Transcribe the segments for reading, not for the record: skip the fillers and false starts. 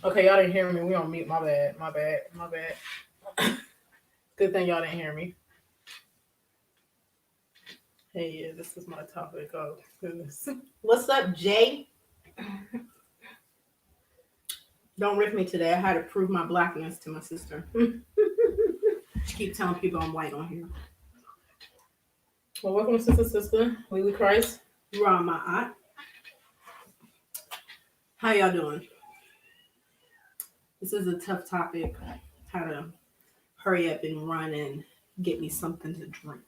Okay, y'all didn't hear me. We on mute. My bad. My bad. My bad. Good thing y'all didn't hear me. Hey, yeah, this is my topic. Oh, goodness. What's up, Jay? Don't rip me today. I had to prove my blackness to my sister. She keep telling people I'm white on here. Well, welcome, sister, Lily Christ. You're on my aunt. How y'all doing? This is a tough topic. How to hurry up and run and get me something to drink.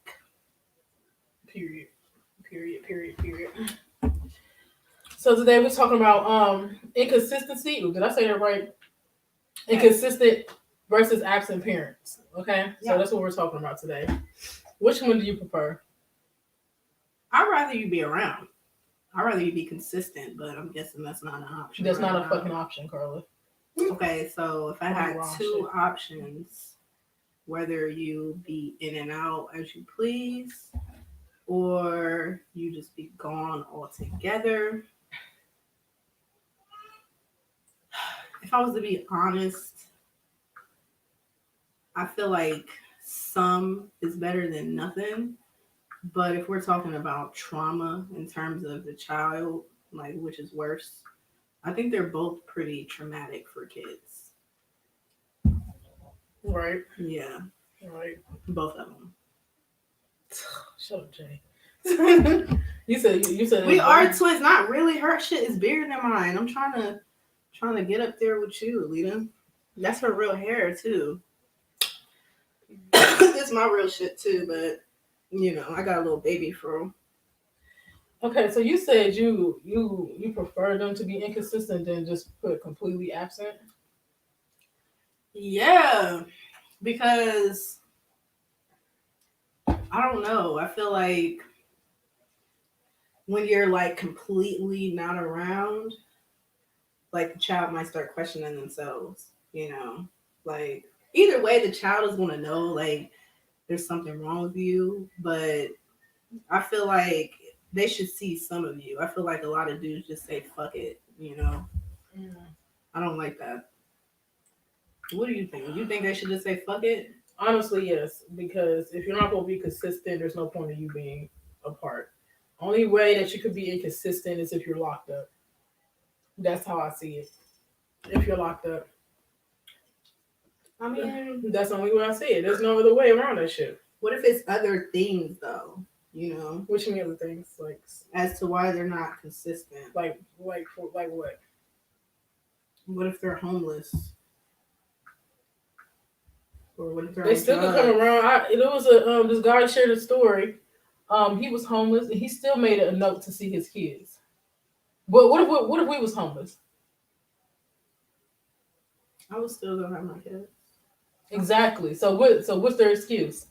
Period. Period. So today we're talking about inconsistency. Ooh, did I say that right? Inconsistent versus absent parents. Okay, so that's what we're talking about today. Which one do you prefer? I'd rather you be around. I'd rather you be consistent, but I'm guessing that's not an option. That's not a fucking option, Carla. Okay, so if I had two options, whether you be in and out as you please, or you just be gone altogether. If I was to be honest, I feel like some is better than nothing. But if we're talking about trauma in terms of the child, like which is worse, I think they're both pretty traumatic for kids. Right. Yeah. Right. Both of them. Shut up, Jay. you said we are twins. Not really. Her shit is bigger than mine. I'm trying to get up there with you, Alita. That's her real hair too. It's my real shit too, but you know, I got a little baby fro. Okay, so you said you prefer them to be inconsistent than just put completely absent. Yeah, because I don't know. I feel like when you're like completely not around, like the child might start questioning themselves, you know? Like either way the child is gonna know like there's something wrong with you, but I feel like they should see some of you. I feel like a lot of dudes just say fuck it, you know. I don't like that. What do you think? You think they should just say fuck it? Honestly, yes, because if you're not going to be consistent, there's no point of you being apart. Only way that you could be inconsistent is if you're locked up. That's how I see it. If you're locked up, I mean, that's the only way I see it. There's no other way around that shit. What if it's other things though? You know, which mean other things like as to why they're not consistent. Like what? What if they're homeless? Or what if they still could come around? There was a this guy shared a story. He was homeless and he still made a note to see his kids. But what if we was homeless? I would still go have my kids. Exactly. So what's their excuse?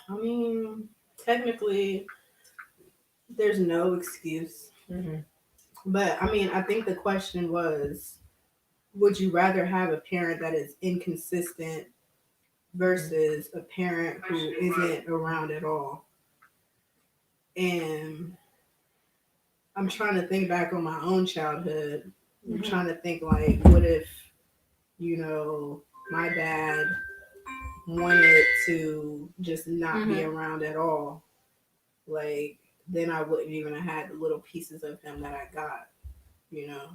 I mean, technically, there's no excuse. Mm-hmm. But I mean, I think the question was, would you rather have a parent that is inconsistent versus a parent who isn't around at all? And I'm trying to think back on my own childhood. I'm trying to think like, what if, you know, my dad wanted to just not be around at all? Like, then I wouldn't even have had the little pieces of him that I got, you know?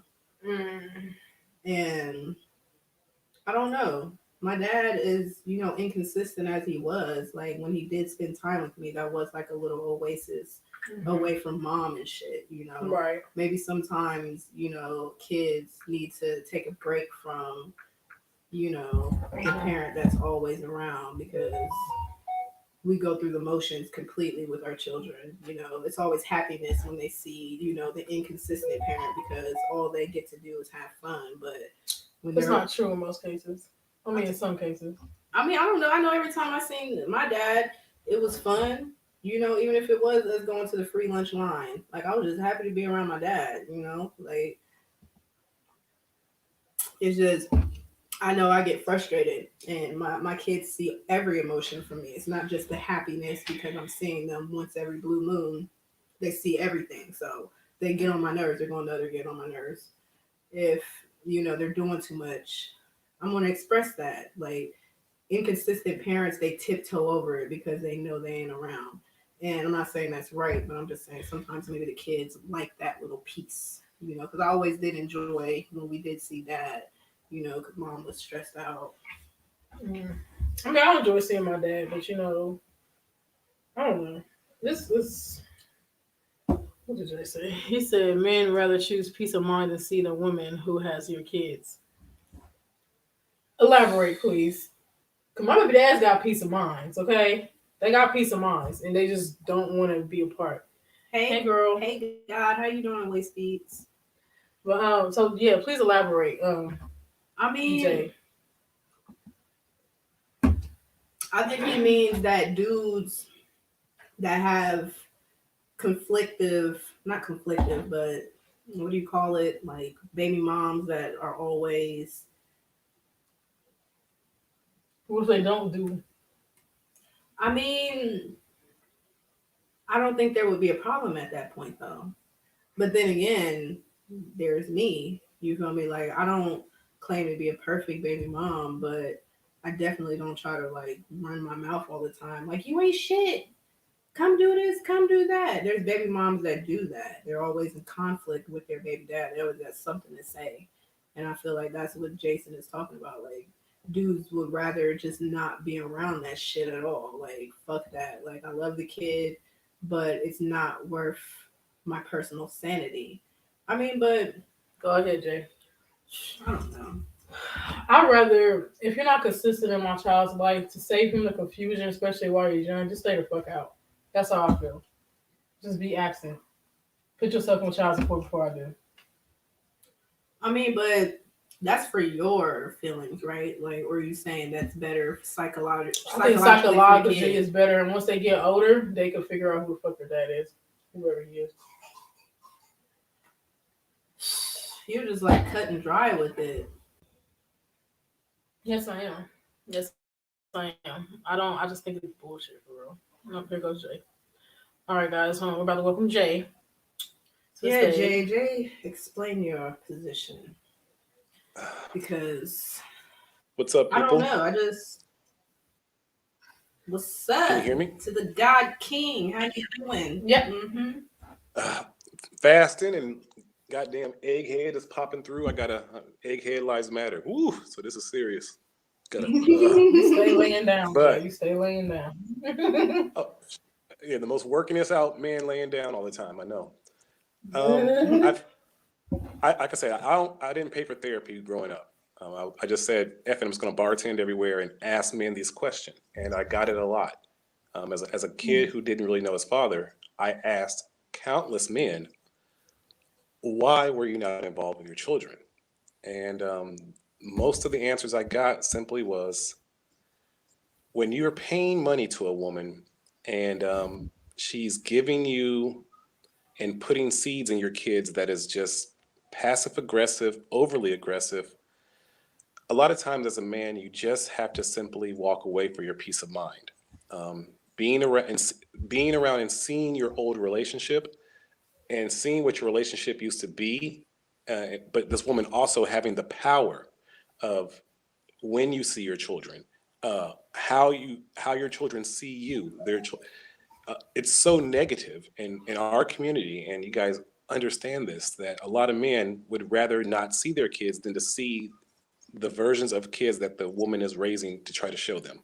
And I don't know. My dad is, you know, inconsistent as he was. Like, when he did spend time with me, that was like a little oasis away from mom and shit, you know? Right. Maybe sometimes, you know, kids need to take a break from, you know, the parent that's always around because we go through the motions completely with our children. You know, it's always happiness when they see, you know, the inconsistent parent because all they get to do is have fun. But when it's not true in most cases. I mean, in some cases. I mean, I don't know. I know every time I seen my dad, it was fun. You know, even if it was us going to the free lunch line, like I was just happy to be around my dad. You know, like it's just I know I get frustrated, and my kids see every emotion from me. It's not just the happiness because I'm seeing them once every blue moon. They see everything, so they get on my nerves. They're going to get on my nerves. If they're doing too much, I'm gonna express that. Like inconsistent parents, they tiptoe over it because they know they ain't around. And I'm not saying that's right, but I'm just saying sometimes maybe the kids like that little piece, because I always did enjoy when we did see that, because mom was stressed out. Mm. I mean, I enjoy seeing my dad, but I don't know. This what did I say? He said men rather choose peace of mind than see the woman who has your kids. Elaborate, please. Cause my baby dad's got peace of minds, okay? They got peace of minds and they just don't want to be apart. Hey girl. Hey God, how you doing, Waste Beats? But so yeah, please elaborate. I mean, Jay. I think he means that dudes that have conflictive, not conflictive, but what do you call it? Like baby moms that are always. What if they don't do? I mean, I don't think there would be a problem at that point though. But then again, there's me. You feel me? Like I don't claim to be a perfect baby mom, but I definitely don't try to like run my mouth all the time. Like you ain't shit. Come do this, come do that. There's baby moms that do that. They're always in conflict with their baby dad. They always got something to say. And I feel like that's what Jason is talking about. Like dudes would rather just not be around that shit at all. Like fuck that. Like I love the kid, but it's not worth my personal sanity. I mean, but Go ahead, Jay. I don't know. I'd rather, if you're not consistent in my child's life, to save him the confusion, especially while he's young, just stay the fuck out. That's how I feel. Just be absent. Put yourself on child support before I do. I mean, but that's for your feelings, right? Like, or are you saying that's better I think psychologically for the psychologically kid? is better, and once they get older, they can figure out who the fuck their dad is, whoever he is. You're just like cut and dry with it. Yes, I am. Yes, I am. I just think it's bullshit for real. No, here goes Jay. All right, guys, we're about to welcome Jay to the Yeah, stage. JJ, explain your position because What's up, I don't people? know. I just what's Can you up hear me? to the God King? How you doing? Yep. Mm-hmm. Uh, Fasting and goddamn egghead is popping through. I got a egghead lives matter. Woo! So this is serious. Gotta. You stay laying down, Jay. You But stay laying down. oh, yeah, the most workingest out man laying down all the time. I know. I've I can say I didn't pay for therapy growing up. I just said, "F it, I'm just gonna bartend everywhere and ask men these questions," and I got it a lot. As a kid who didn't really know his father, I asked countless men, "Why were you not involved with your children?" And most of the answers I got simply was, when you're paying money to a woman and she's giving you and putting seeds in your kids that is just passive aggressive, overly aggressive, a lot of times as a man, you just have to simply walk away for your peace of mind. Um, being around and seeing your old relationship and seeing what your relationship used to be, but this woman also having the power of when you see your children, how your children see you, it's so negative in our community, and you guys understand this, that a lot of men would rather not see their kids than to see the versions of kids that the woman is raising to try to show them.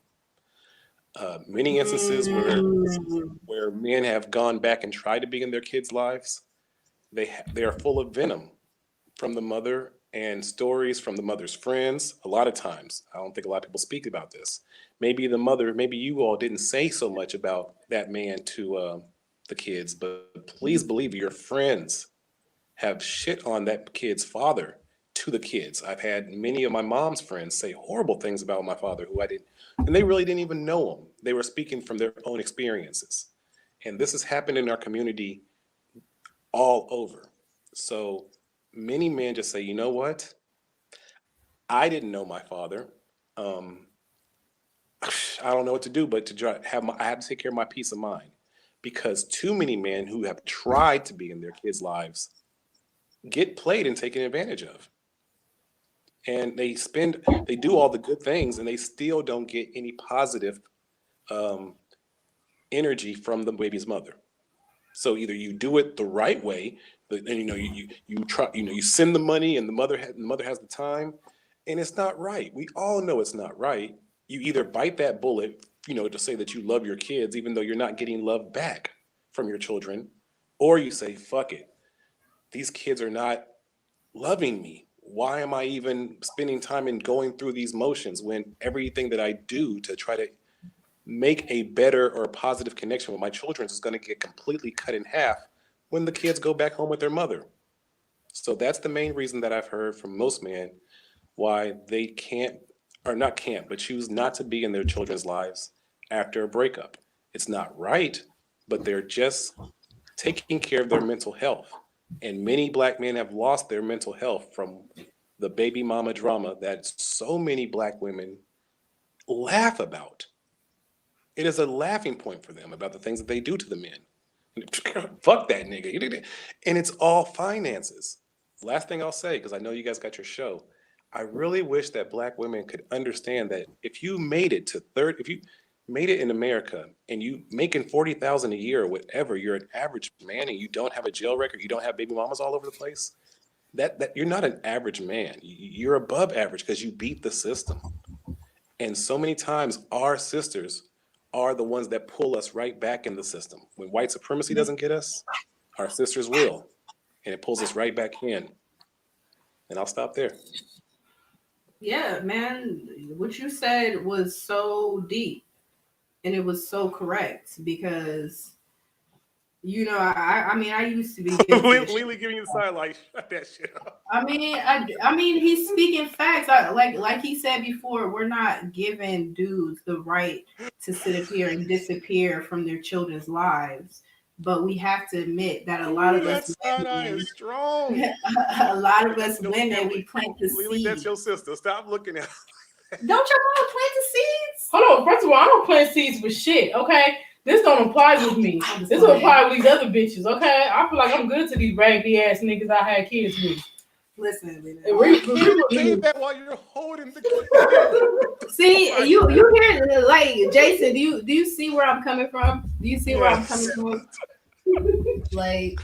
Many instances Mm. where men have gone back and tried to be in their kids' lives, they are full of venom from the mother and stories from the mother's friends. A lot of times, I don't think a lot of people speak about this. Maybe the mother, maybe you all didn't say so much about that man to the kids, but please believe your friends have shit on that kid's father to the kids. I've had many of my mom's friends say horrible things about my father who I didn't, and they really didn't even know him. They were speaking from their own experiences. And this has happened in our community all over. So many men just say, you know what? I didn't know my father. Um, I don't know what to do, but to try, I have to take care of my peace of mind, because too many men who have tried to be in their kids' lives get played and taken advantage of. and they do all the good things, and they still don't get any positive energy from the baby's mother. So either you do it the right way, and you try, you send the money, and the mother has the time, and it's not right. We all know it's not right. You either bite that bullet, to say that you love your kids, even though you're not getting love back from your children, or you say, fuck it. These kids are not loving me. Why am I even spending time and going through these motions when everything that I do to try to make a better or a positive connection with my children is going to get completely cut in half when the kids go back home with their mother? So that's the main reason that I've heard from most men why they can't, or not can't, but choose not to be in their children's lives after a breakup. It's not right, but they're just taking care of their mental health. And many Black men have lost their mental health from the baby mama drama that so many Black women laugh about. It is a laughing point for them about the things that they do to the men. Fuck that nigga. He did it. And it's all finances. Last thing I'll say, because I know you guys got your show. I really wish that Black women could understand that if you made it to if you made it in America and you making 40,000 a year or whatever, you're an average man and you don't have a jail record, you don't have baby mamas all over the place, that you're not an average man. You're above average because you beat the system. And so many times our sisters are the ones that pull us right back in the system. When white supremacy doesn't get us, our sisters will. And it pulls us right back in. And I'll stop there. Yeah, man, what you said was so deep and it was so correct because, I mean, I used to be guilty of Lily giving you the side like, shut that shit up. I mean, he's speaking facts. Like he said before, we're not giving dudes the right to sit up here and disappear from their children's lives. But we have to admit that a lot of us Side-eye women, is strong. a lot of us No, women, we plant the Lily, that's seeds. your sister. Stop looking at her. Don't your mama plant the seeds? Hold on. First of all, I don't plant seeds for shit. Okay, this don't apply with me. This will apply with these other bitches. Okay, I feel like I'm good to these raggedy ass niggas I had kids with. Listen, Say that while you're holding the kid. see, you hear like Jason? Do you see where I'm coming from? Do you see where I'm coming from? Like,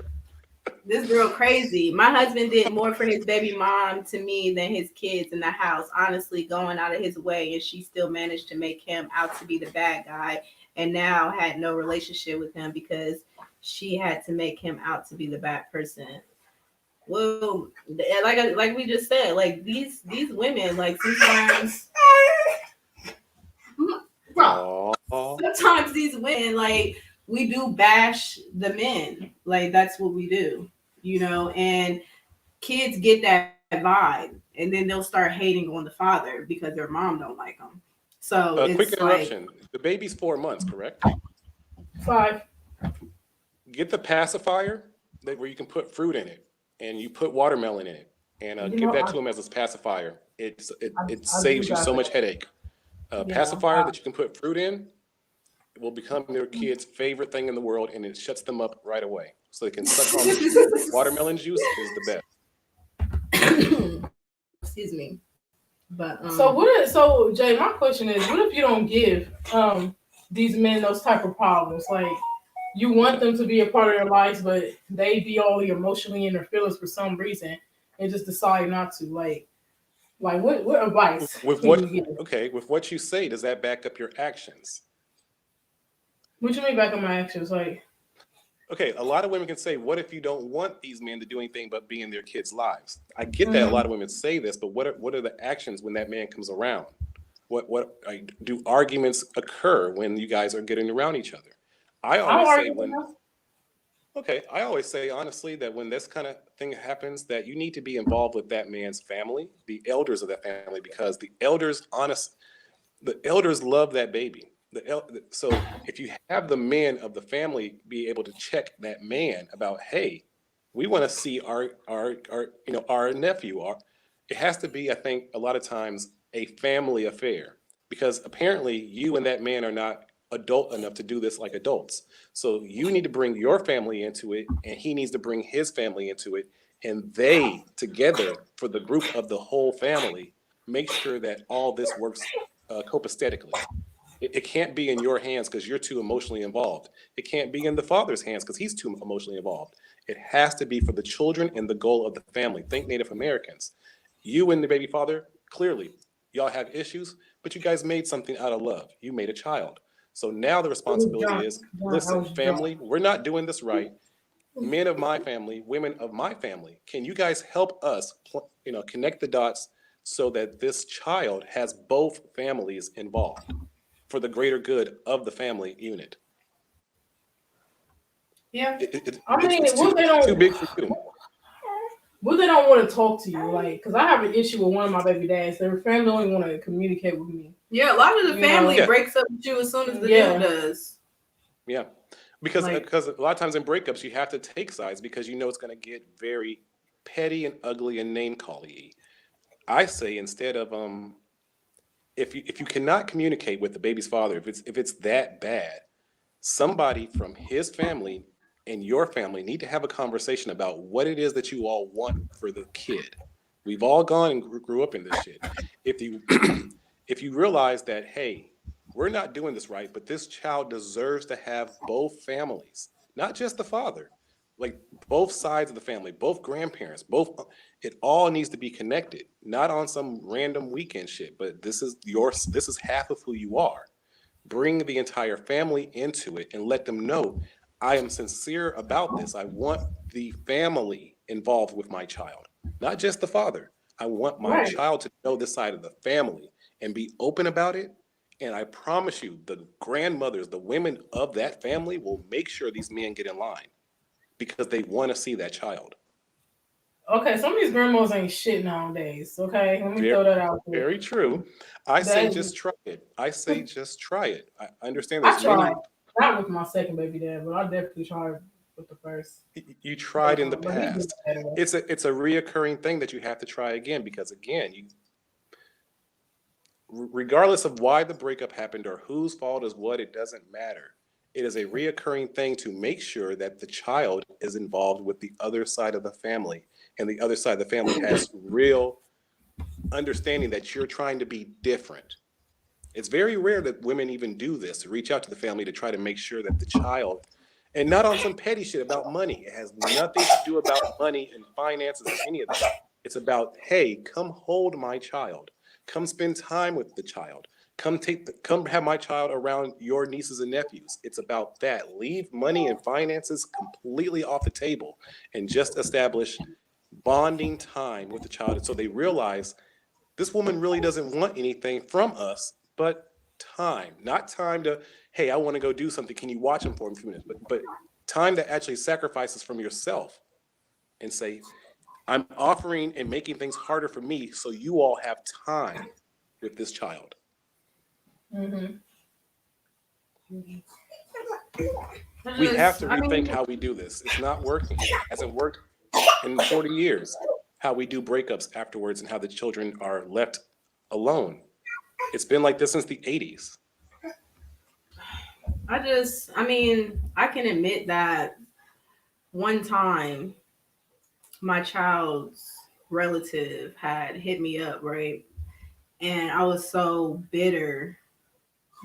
this girl crazy. My husband did more for his baby mom to me than his kids in the house, honestly, going out of his way, and she still managed to make him out to be the bad guy and now had no relationship with him because she had to make him out to be the bad person. Well, like we just said, like these women, like sometimes sometimes these women, like, we do bash the men. Like, that's what we do, and kids get that vibe, and then they'll start hating on the father because their mom don't like him. So it's quick interruption. like, The baby's 4 months, correct? 5. Get the pacifier where you can put fruit in it, and you put watermelon in it, and give that to him as a pacifier. It saves you so much headache. Pacifier that you can put fruit in will become their kids' favorite thing in the world, and it shuts them up right away. So they can suck on the watermelon juice is the best. Excuse me. But so Jay, my question is, what if you don't give these men those type of problems? Like, you want them to be a part of their lives, but they be all emotionally in their feelings for some reason and just decide not to. Like what advice? With what you say, does that back up your actions? What you mean back on my actions? Like, okay, a lot of women can say, what if you don't want these men to do anything but be in their kids' lives? I get that a lot of women say this, but what are the actions when that man comes around? Do arguments occur when you guys are getting around each other? I always say honestly that when this kind of thing happens, that you need to be involved with that man's family, the elders of that family, because the elders love that baby. So if you have the men of the family be able to check that man about, hey, we want to see our nephew. It has to be, I think, a lot of times a family affair, because apparently you and that man are not adult enough to do this like adults. So you need to bring your family into it, and he needs to bring his family into it, and they together, for the group of the whole family, make sure that all this works copacetically. It can't be in your hands because you're too emotionally involved. It can't be in the father's hands because he's too emotionally involved. It has to be for the children and the goal of the family. Think Native Americans. You and the baby father, clearly, y'all have issues, but you guys made something out of love. You made a child. So now the responsibility is, listen, family, we're not doing this right. Men of my family, women of my family, can you guys help us, connect the dots so that this child has both families involved for the greater good of the family unit? Yeah. I It's, mean, it's too, what they it's too don't, big for you. what they don't want to talk to you, like, because I have an issue with one of my baby dads. Their family don't even want to communicate with me. Yeah, a lot of the family Yeah. breaks up with you as soon as the Yeah. dude does. Yeah, because Like- because a lot of times in breakups you have to take sides because you know it's going to get very petty and ugly and name calling. I say instead of if you cannot communicate with the baby's father, if it's that bad, somebody from his family and your family need to have a conversation about what it is that you all want for the kid. We've all gone and grew up in this shit. If you if you realize that, hey, we're not doing this right, but this child deserves to have both families, not just the father, like both sides of the family, both grandparents, both, it all needs to be connected, not on some random weekend shit, but this is half of who you are. Bring the entire family into it and let them know I am sincere about this. I want the family involved with my child, not just the father. I want my Right. child to know this side of the family and be open about it. And I promise you, the grandmothers, the women of that family will make sure these men get in line because they want to see that child. Okay, some of these grandmas ain't shit nowadays. Okay, let me Very, throw that out there. very true. I say That just try it. I say just try it. I understand I there's many. tried, not with my second baby dad, but I definitely tried with the first. You tried in the But he did past. better. It's a reoccurring thing that you have to try again because again, regardless of why the breakup happened or whose fault is what, it doesn't matter. It is a reoccurring thing to make sure that the child is involved with the other side of the family, and the other side of the family has real understanding that you're trying to be different. It's very rare that women even do this, to reach out to the family to try to make sure that the child, and not on some petty shit about money. It has nothing to do about money and finances or any of that. It's about, hey, come hold my child. Come spend time with the child. Come have my child around your nieces and nephews. It's about that. Leave money and finances completely off the table and just establish bonding time with the child so they realize this woman really doesn't want anything from us but time. Not time to, hey, I want to go do something, can you watch him for a few minutes, but time that actually sacrifices from yourself and say, I'm offering and making things harder for me so you all have time with this child. Mm-hmm. We have to rethink how we do this. It's not working. It hasn't worked in 40 years, how we do breakups afterwards and how the children are left alone. It's been like this since the 80s. I can admit that one time my child's relative had hit me up, right? And I was so bitter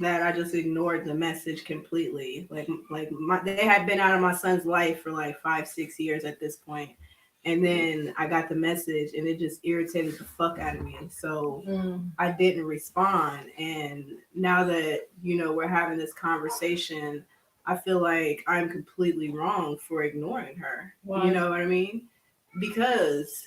that I just ignored the message completely. They had been out of my son's life for like 5-6 years at this point. And then I got the message and it just irritated the fuck out of me. So I didn't respond. And now that, we're having this conversation, I feel like I'm completely wrong for ignoring her. Why? You know what I mean? Because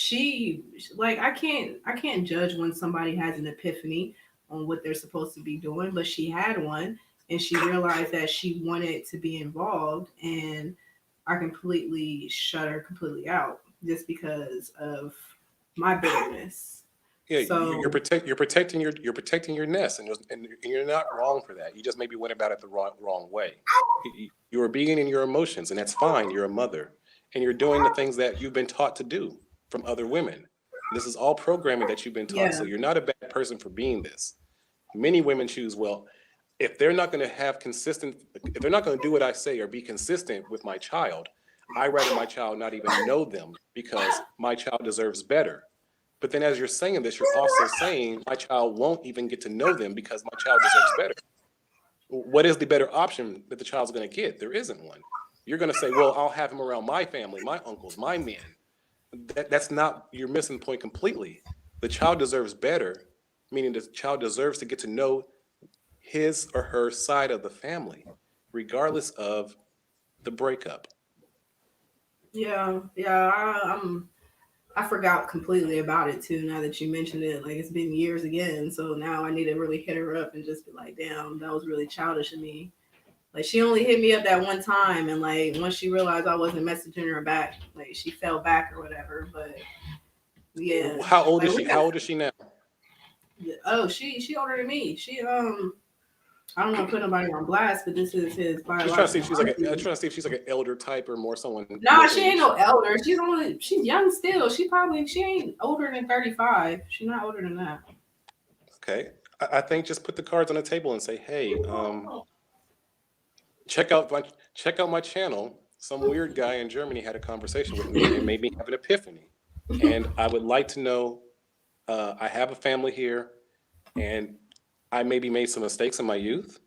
I can't judge when somebody has an epiphany on what they're supposed to be doing, but she had one and she realized that she wanted to be involved, and I completely shut her completely out just because of my bitterness. Yeah, So you're protecting your nest, and you're not wrong for that. You just maybe went about it the wrong way. You were being in your emotions, and that's fine. You're a mother, and you're doing the things that you've been taught to do from other women. This is all programming that you've been taught. Yeah. So you're not a bad person for being this. Many women choose, well, if they're not going to have if they're not going to do what I say or be consistent with my child, I rather my child not even know them because my child deserves better. But then as you're saying this, you're also saying my child won't even get to know them because my child deserves better. What is the better option that the child's going to get? There isn't one. You're going to say, well, I'll have him around my family, my uncles, my men. That's not, you're missing the point completely. The child deserves better, meaning the child deserves to get to know his or her side of the family, regardless of the breakup. Yeah, I forgot completely about it too. Now that you mentioned it, like it's been years again. So now I need to really hit her up and just be like, "Damn, that was really childish of me." Like she only hit me up that one time, and like once she realized I wasn't messaging her back, like she fell back or whatever. But yeah, How old like is she? How old is she now? oh, she older than me. She I don't want to put nobody on blast, but this is his Just trying to see biological if she's like auntie. I'm trying to see if she's like an elder type or more someone. Nah, she ain't no elder. She's young still. She ain't older than 35. She's not older than that. Okay, I think just put the cards on the table and say, hey, check out my channel. Some weird guy in Germany had a conversation with me and it made me have an epiphany. And I would like to know, I have a family here and I maybe made some mistakes in my youth,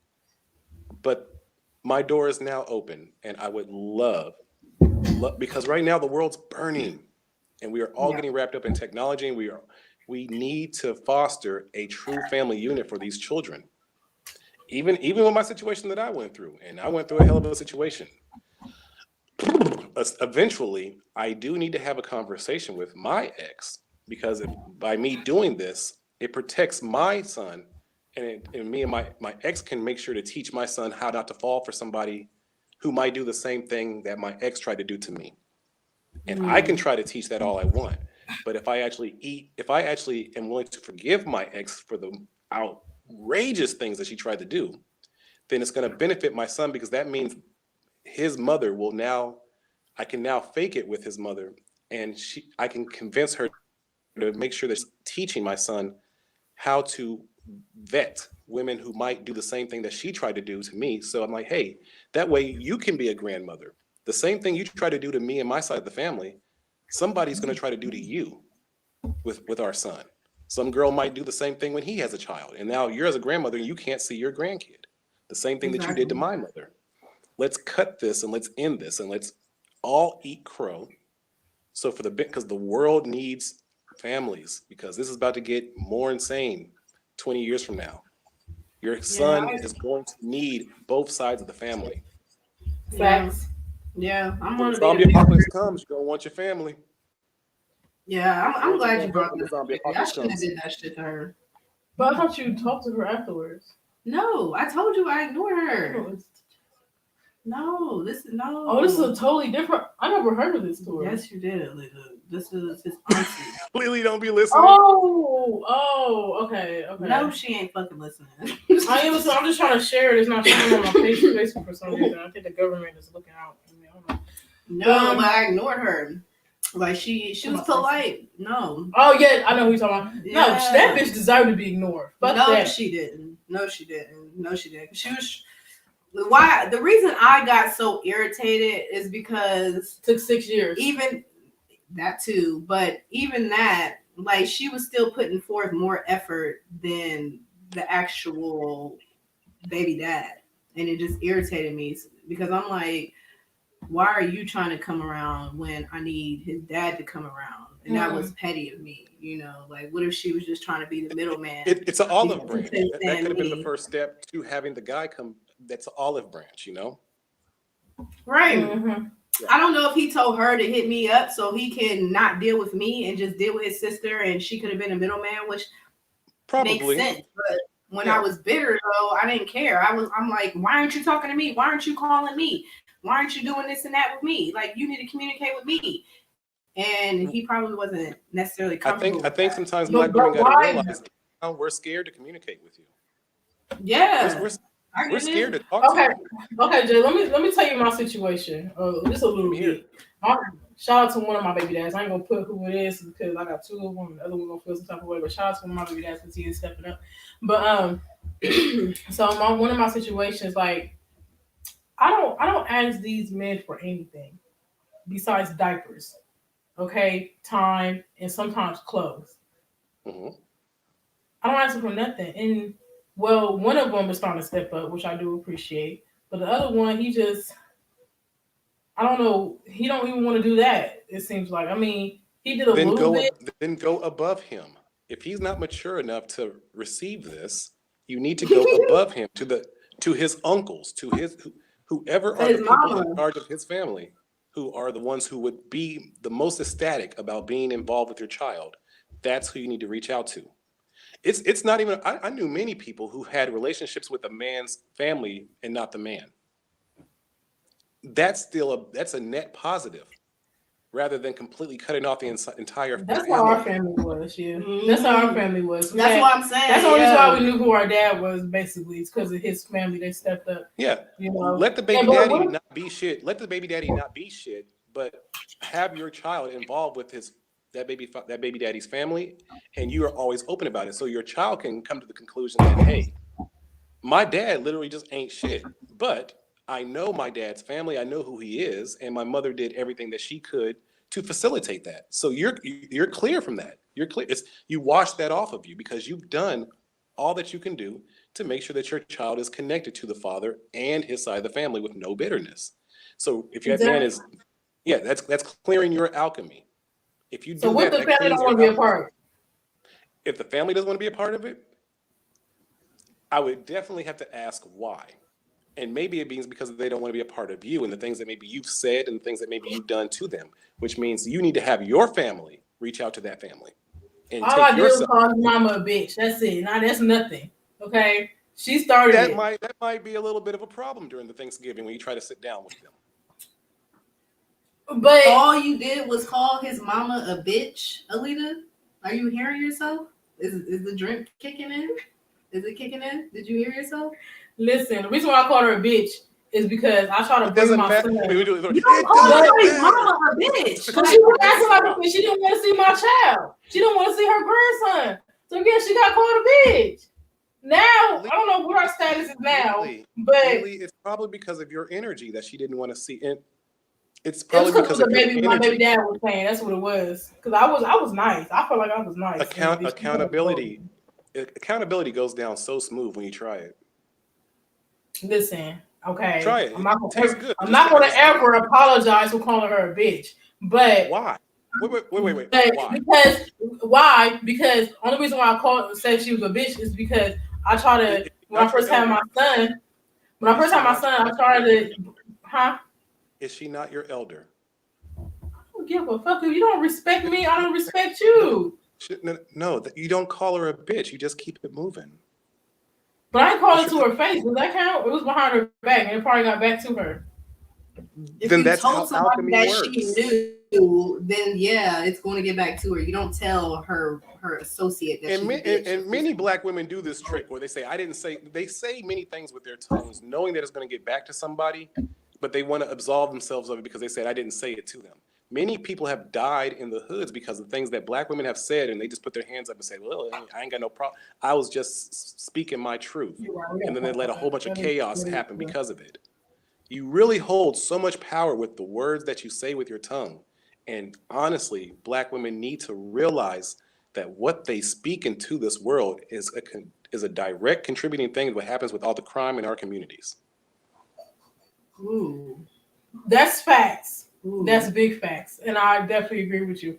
but my door is now open and I would love, because right now the world's burning and we are all getting wrapped up in technology and we need to foster a true family unit for these children. Even with my situation that I went through, and I went through a hell of a situation. Eventually, I do need to have a conversation with my ex because by me doing this, it protects my son, and me and my ex can make sure to teach my son how not to fall for somebody who might do the same thing that my ex tried to do to me. And I can try to teach that all I want, but if I actually am willing to forgive my ex for the outrageous things that she tried to do, then it's going to benefit my son because that means his mother I can now fake it with his mother, and I can convince her to make sure that she's teaching my son how to vet women who might do the same thing that she tried to do to me. So I'm like, hey, that way you can be a grandmother. The same thing you try to do to me and my side of the family, somebody's going to try to do to you with our son. Some girl might do the same thing when he has a child. And now you're as a grandmother, you can't see your grandkid. The same thing that you did to my mother. Let's cut this and let's end this and let's all eat crow. So because the world needs families, because this is about to get more insane 20 years from now. Your son is going to need both sides of the family. Facts. Yeah, I'm When on the zombie apocalypse comes, you're gonna want your family. Yeah, I'm glad you brought When the that zombie up. I apocalypse shouldn't have comes. did that shit to her. But I thought you talked to her afterwards. No, I told you I ignored her. Oh, No, this is no. Oh, this is a totally different. I never heard of this story. Yes, you did, Lila. This is his auntie. Lily, don't be listening. Okay. No, she ain't fucking listening. I am. So I'm just trying to share it. It's not showing on my Facebook for some reason. I think the government is looking out. No, but I ignored her. Like she was polite. No. Oh yeah, I know who you're talking about. Yeah. No, that bitch deserved to be ignored. Fuck no, that. she didn't. No, she didn't. No, she didn't. She was. Why? The reason I got so irritated is because Took 6 years. even that too, but even that, like she was still putting forth more effort than the actual baby dad, and it just irritated me because I'm like, why are you trying to come around when I need his dad to come around? And that was petty of me, you know. Like, what if she was just trying to be the middleman? It's an olive branch. That could have been the first step to having the guy come. That's an olive branch, you know. Right. Mm-hmm. I don't know if he told her to hit me up so he can not deal with me and just deal with his sister, and she could have been a middleman, which Probably makes sense. But when I was bitter, though, I didn't care. I'm like, why aren't you talking to me? Why aren't you calling me? Why aren't you doing this and that with me? Like, you need to communicate with me. And he probably wasn't necessarily comfortable. I think sometimes But black women gotta why- realize we're scared to communicate with you. Yeah. We're scared to talk Okay. to you. Okay, Jay, let me tell you my situation. Just a little bit. Shout out to one of my baby dads. I ain't gonna put who it is because I got two of them. The other one gonna feel some type of way. But shout out to one of my baby dads because he is stepping up. But So one of my situations, like I don't ask these men for anything besides diapers, okay, time, and sometimes clothes. Hmm. I don't ask them for nothing. And well, one of them is starting to step up, which I do appreciate. But the other one, he just, I don't know, he don't even want to do that. It seems like. I mean, he did a little bit. Then go above him. If he's not mature enough to receive this, you need to go above him to his uncles, to whoever To are the his people in mama. charge of his family, who are the ones who would be the most ecstatic about being involved with your child. That's who you need to reach out to. It's not even. I knew many people who had relationships with a man's family and not the man. That's a net positive, rather than completely cutting off the entire That's how our family. family was, yeah. That's how our family was. That's what I'm saying. That's the only reason why we knew who our dad was, basically. It's because of his family. They stepped up, Yeah, you know. let the baby And but daddy what, not be shit. Let the baby daddy not be shit, but have your child involved with that baby daddy's family, and you are always open about it, so your child can come to the conclusion that, hey, my dad literally just ain't shit, but I know my dad's family. I know who he is, and my mother did everything that she could to facilitate that. So you're clear from that. You're clear. You wash that off of you because you've done all that you can do to make sure that your child is connected to the father and his side of the family with no bitterness. So if that man exactly. is, yeah, that's clearing your alchemy. If you So do what that, the that family cleans don't your want to be a alchemy. part? If the family doesn't want to be a part of it, I would definitely have to ask why. And maybe it means because they don't want to be a part of you and the things that maybe you've said and the things that maybe you've done to them, which means you need to have your family reach out to that family and All take I did was yourself. call his mama a bitch. That's it. Now that's nothing. Okay, she started it. That might be a little bit of a problem during the Thanksgiving when you try to sit down with them. But All you did was call his mama a bitch, Alita. Are you hearing yourself? Is the drink kicking in? Is it kicking in? Did you hear yourself? listen, the reason why I called her a bitch is because I try to It bring doesn't my matter. son. You don't It call doesn't somebody's matter. mama a bitch. Because she was asking like because she didn't want to see my child. She didn't want to see her grandson. So yeah, she got called a bitch. Now I don't know what our status is now, but Lily, it's probably because of your energy that she didn't want to see. And it's it was probably because because of of the your baby my baby energy. dad was saying. That's what it was. Because I was nice. I felt like I was nice. And then she got called. Accountability goes down so smooth when you try it. Listen, okay, Try it. It tastes good. I'm Just not try gonna it. ever apologize for calling her a bitch, but Why? Wait. but Why? because why? Because only reason why I called said she was a bitch is because I try to Is she when I not your first had elder? my son. When I Is first she had my not son, I your tried elder? to, huh? Is she not your elder? I don't give a fuck if you don't respect me. I don't respect No, you. no, you don't call her a bitch. You just keep it moving. But I didn't call That's it your to her face. Does that count? It was behind her back, and it probably got back to her. If then you that's told how somebody alchemy that she works. knew, then yeah, it's going to get back to her. You don't tell her associate that she's a bitch. And many black women do this trick where they say, I didn't say, they say many things with their tongues, knowing that it's going to get back to somebody, but they want to absolve themselves of it because they said, I didn't say it to them. Many people have died in the hoods because of things that black women have said, and they just put their hands up and say, well, I ain't got no problem. I was just speaking my truth. You're right. We And gotta then they talk let a about whole that. bunch of That is chaos really happen true. because of it. You really hold so much power with the words that you say with your tongue. And honestly, black women need to realize that what they speak into this world is a direct contributing thing to what happens with all the crime in our communities. Ooh. That's facts. Ooh. That's big facts, and I definitely agree with you.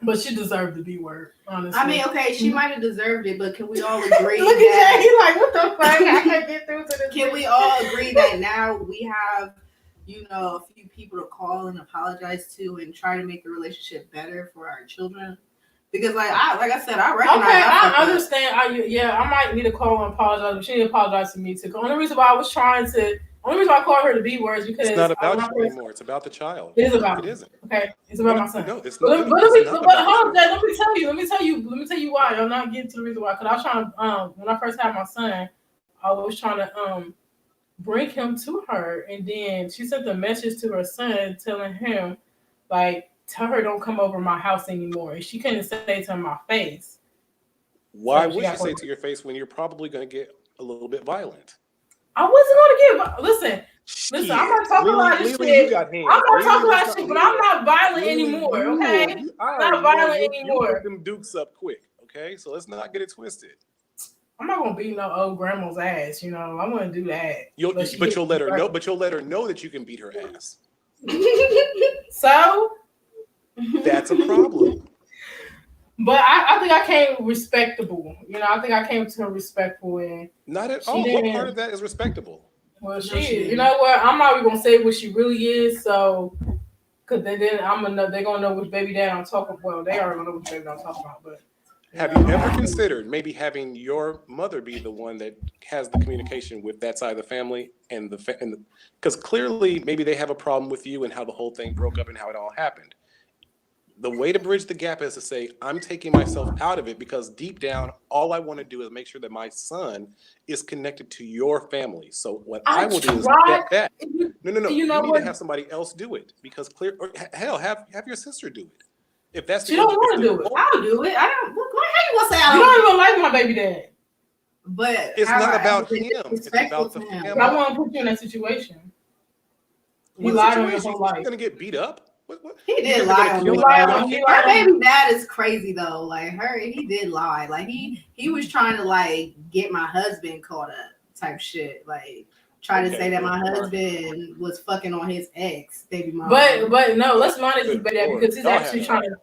But she deserved the B word, honestly. I mean, okay, she might have deserved it, but can we all agree Look at that? Jay. He's like, what the fuck? I can't get through to this. Can we all agree that now we have, a few people to call and apologize to and try to make the relationship better for our children? Because like I said, I recognize. Okay, I fucked up. understand. I might need to call and apologize, but she need to apologize to me too. The only reason why I called her the B word is because It's not about you anymore. It's about the child. it is about It me. isn't. Okay, it's about my son. No, it's But, not. let No, me, it's not but about hold on, you. Jay, let me tell you why. I'm not getting to the reason why. Because I was trying to when I first had my son, I was trying to bring him to her, and then she sent a message to her son telling him like tell her don't come over my house anymore, and she couldn't say it to my face. Why So she would you got say caught. to your face when you're probably going to get a little bit violent? I wasn't gonna get. Listen. I'm not Shit, talking Lily, about this Lily, you shit. got I'm hands. not Lily, talking let's about not. shit, but I'm not violent Lily, anymore. you Okay, will. I I'm already not know violent you'll put anymore. them dukes up quick. Okay, so let's not get it twisted. I'm not gonna beat no old grandma's ass. You know, I'm gonna do that. But you'll let her know. But you'll let her know that you can beat her ass. So, That's a problem. but I think I came respectable. You know, I think I came to her respectful, and Not at she all. What part didn't. of that is respectable? Well, she she. You didn't. know what? I'm not even gonna say what she really is. So, cause then I'm gonna know. They're gonna know which baby dad I'm talking. Well, they already gonna know which baby dad I'm talking about. But Have you ever considered maybe having your mother be the one that has the communication with that side of the family and because clearly maybe they have a problem with you and how the whole thing broke up and how it all happened. The way to bridge the gap is to say, I'm taking myself out of it because deep down, all I want to do is make sure that my son is connected to your family. So what I will do is tried. step back. No. You know You need to what? have somebody else do it because hell, have your sister do it. If that's She don't want to if do it. I'll do it. I don't. Look, how you gonna say I You don't? don't even like my baby dad. But it's have not I ever about been him. It's disrespectful about the to him? I family. want to put you in that situation. He What lied on your situation? whole She's life. gonna get beat up? What? He You did think they're gonna lie on kill me her? They're lied gonna on though. he kick lied Her her? on baby dad is crazy though. Like he did lie. Like he was trying to like get my husband caught up type shit. Like try to say that Well, my all right. husband was fucking on his ex baby mom. But no, let's monitor this Good baby dad Lord. because he's Y'all actually had trying to.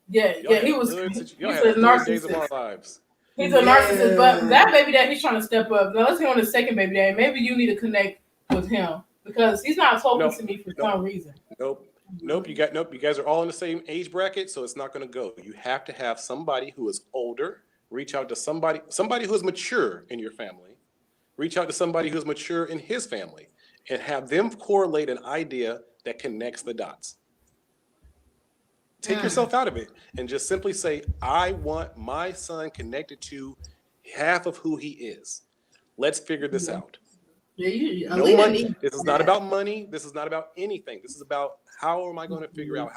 Yeah, he was. y'all He's had a the hood days of narcissist. our lives. He's a narcissist, but Yeah. that baby dad, he's trying to step up. Now let's go on the second baby dad. Maybe you need to connect with him because he's not talking Nope. to me for Nope. some reason. Nope. You guys are all in the same age bracket, so it's not gonna go. You have to have somebody who is older, reach out to somebody who is mature in your family, reach out to somebody who's mature in his family, and have them correlate an idea that connects the dots. Take yourself out of it and just simply say, I want my son connected to half of who he is. Let's figure this out. Yeah, No Aaliyah money. needs This is that. not about money. This is not about anything. This is about how am I going to figure out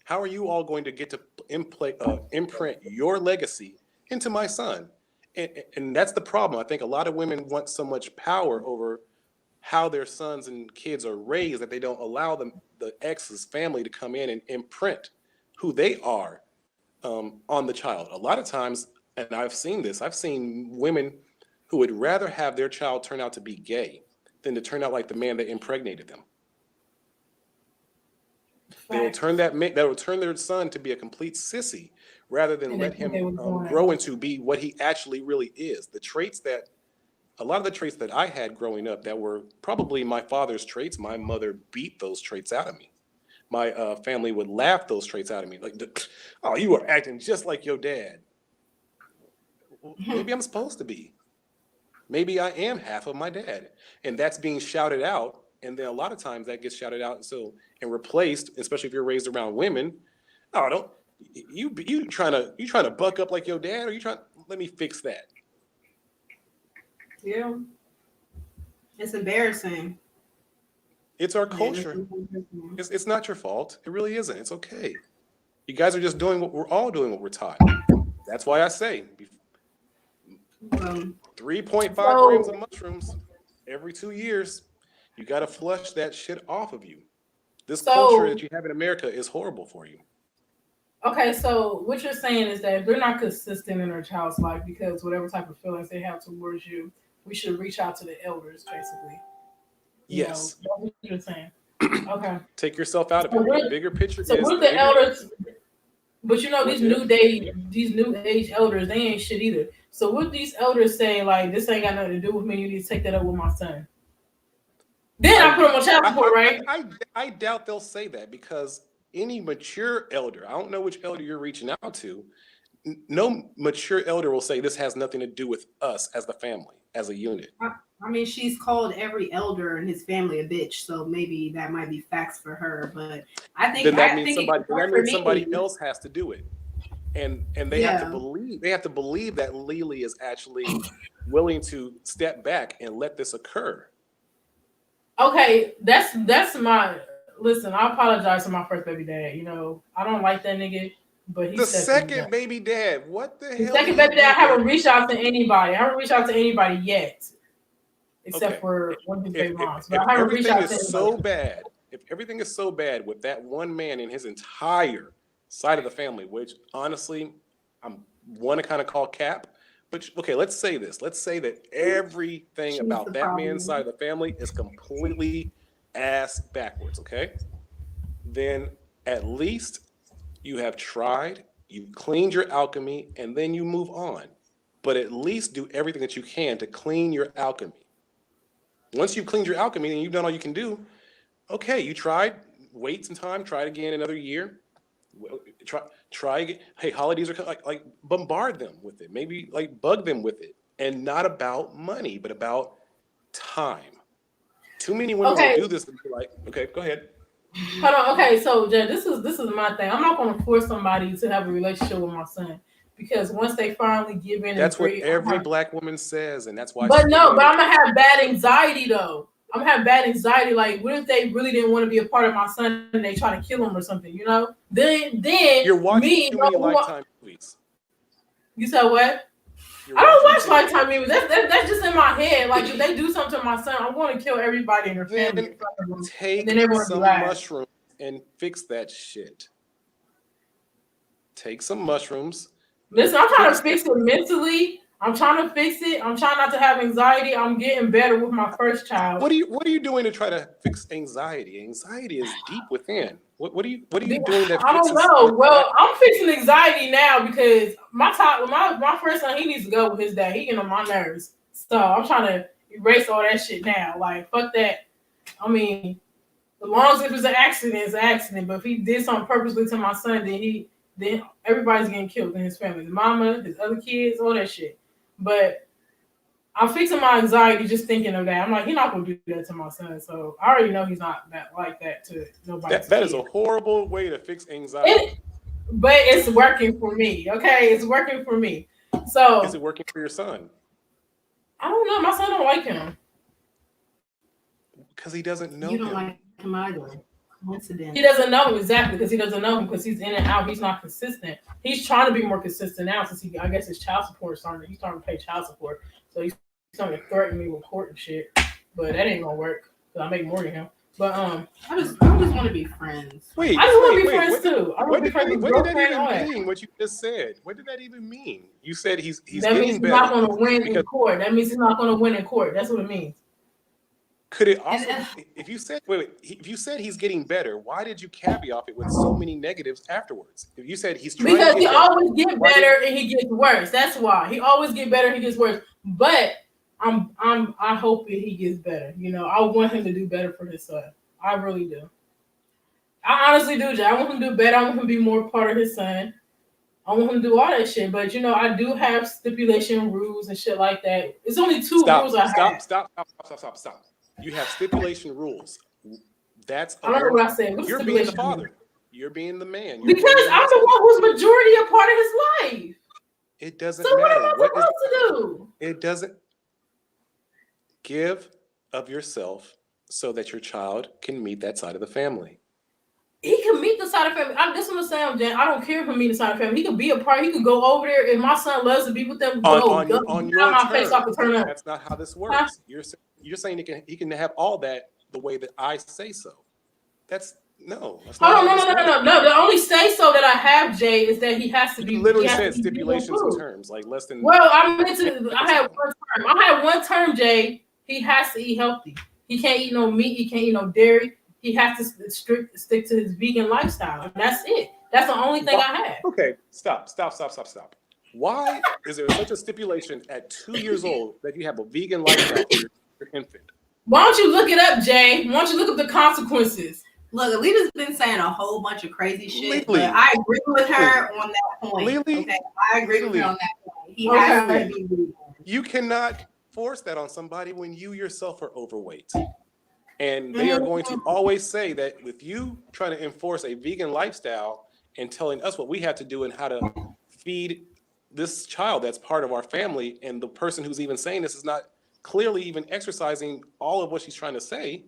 how are you all going to get to imprint your legacy into my son? And that's the problem. I think a lot of women want so much power over how their sons and kids are raised that they don't allow the ex's family to come in and imprint who they are on the child. A lot of times, and I've seen this, I've seen women who would rather have their child turn out to be gay than to turn out like the man that impregnated them. They will turn their son to be a complete sissy rather than let him grow into be what he actually really is. A lot of the traits that I had growing up that were probably my father's traits, my mother beat those traits out of me. My family would laugh those traits out of me. Like, oh, you are acting just like your dad. Well, maybe I'm supposed to be. Maybe I am half of my dad. And that's being shouted out. And then a lot of times that gets shouted out and replaced, especially if you're raised around women. Oh, don't you trying to buck up like your dad, or let me fix that. Yeah. It's embarrassing. It's our culture. It's not your fault. It really isn't. It's okay. You guys are just doing what we're all doing, what we're taught. That's why I say 3.5 grams of mushrooms every 2 years. You got to flush that shit off of you. This culture that you have in America is horrible for you. Okay, so what you're saying is that if they're not consistent in their child's life because whatever type of feelings they have towards you, we should reach out to the elders, basically. Yes. That's what you're saying. Okay. Take yourself out of it. The bigger picture so is what the elders. But these new age elders, they ain't shit either. So what these elders saying, like, this ain't got nothing to do with me, you need to take that up with my son. Then I put them on child support, right? I doubt they'll say that because any mature elder, I don't know which elder you're reaching out to, no mature elder will say this has nothing to do with us as the family, as a unit. I mean, she's called every elder in his family a bitch, so maybe that might be facts for her. But I think that means somebody else has to do it, and they have to believe that Lily is actually willing to step back and let this occur. Okay, that's my listen. I apologize to my first baby dad. I don't like that nigga. but The he's second baby dad. What the The hell? second did baby he dad, I do? haven't reached out to anybody. I haven't reached out to anybody yet, except Okay. for one of his baby moms. But If I haven't reached everything out to is anybody. so bad, if everything is so bad with that one man in his entire side of the family, which honestly, I'm one to kind of call cap. But okay, let's say this. Let's say that everything She's about the that man's problem. side of the family is completely ass backwards. Okay, then at least you have tried, you've cleaned your alchemy, and then you move on. But at least do everything that you can to clean your alchemy. Once you've cleaned your alchemy and you've done all you can do, okay, you tried, wait some time, try it again another year. Try again. Hey, holidays are like bombard them with it. Maybe like bug them with it. And not about money, but about time. Too many women will Okay, do this and be like, okay, go ahead. hold on. Okay, so Jay, this is my thing. I'm not gonna force somebody to have a relationship with my son because once they finally give in and That's what agree, every black woman says, and that's why but so many no, but men. I'm gonna have bad anxiety though. I'm gonna have bad anxiety. Like, what if they really didn't want to be a part of my son and they try to kill him or something? You know? Then You're watching me, too many Lifetime movies. you said what? You're I don't watching watch Lifetime movies. That's just in my head. Like if they do something to my son, I'm going to kill everybody in their family in Then front of them, and take then everyone will be some laughing. mushrooms and fix that shit. Take some mushrooms. Listen, I'm trying to Fix fix it mentally. I'm trying to fix it. I'm trying not to have anxiety. I'm getting better with my first child. What are you doing to try to fix anxiety? Anxiety is deep within. What are you doing that I don't fixes know. your Well, anxiety? I'm fixing anxiety now because my first son, he needs to go with his dad. He getting on my nerves. So I'm trying to erase all that shit now. Like fuck that. I mean, as long as if it's an accident, it's an accident. But if he did something purposely to my son, then everybody's getting killed in his family. His mama, his other kids, all that shit. But I'm fixing my anxiety just thinking of that. I'm like, he's not gonna do that to my son. So I already know he's not that like that to nobody's That kid. is a horrible way to fix anxiety. But it's working for me. Okay, it's working for me. So Is it working for your son? I don't know. My son don't like him. Because he doesn't know You don't him. like him either. Coincidence. He doesn't know him exactly because he doesn't know him because he's in and out. He's not consistent. He's trying to be more consistent now since I guess his child support starting. He's starting to pay child support, so he's starting to threaten me with court and shit. But that ain't gonna work because I make more than him. But I just want to be friends. Wait, I just want to be wait, friends too. I want to be friends with what did that girlfriend. All even that. mean? What you just said? What did that even mean? You said he's That means getting he's better. not going to win in because court. That means he's not going to win in court. That's what it means. could it also, if you said if you said he's getting better, why did you caveat it with so many negatives afterwards? If you said he's trying Because to he get always get why better and he gets worse. That's why he always get better and he gets worse. But I hope that he gets better. You know, I want him to do better for his son. I really do. I honestly do, Jay. I want him to do better. I want him to be more part of his son. I want him to do all that shit. But you know, I do have stipulation rules and shit like that. It's only two rules I have. Stop. You have stipulation rules. That's I don't know what I said. What's you're being the stipulation father. rules? You're being the man. Because I'm the one who's majority a part of his life. It doesn't So matter. what am I supposed to do? It doesn't. Give of yourself so that your child can meet that side of the family. He can meet the side of the family. This is what I'm saying, Jen. I don't care if he meets the side of the family. He could be a part. He could go over there. If my son loves to be with them, On your my terms. face off to turn up. That's not how this works. You're saying he can have all that the way that I say so. That's not. No. The only say so that I have, Jay, is that he has to be. You literally said stipulations and terms, like less than. Well, I had one term. I had one term, Jay. He has to eat healthy. He can't eat no meat. He can't eat no dairy. He has to stick to his vegan lifestyle, and that's it. That's the only thing I have. Okay, stop. Why is there such a stipulation at 2 years old that you have a vegan lifestyle for your infant? Why don't you look it up, Jay? Why don't you look up the consequences? Look, Alita's been saying a whole bunch of crazy shit, Lily. but I agree with her on that point. Lily. Okay, I agree with her on that point. He has to be vegan. You cannot force that on somebody when you yourself are overweight. And they are going to always say that with you trying to enforce a vegan lifestyle and telling us what we have to do and how to feed this child that's part of our family, and the person who's even saying this is not clearly even exercising all of what she's trying to say.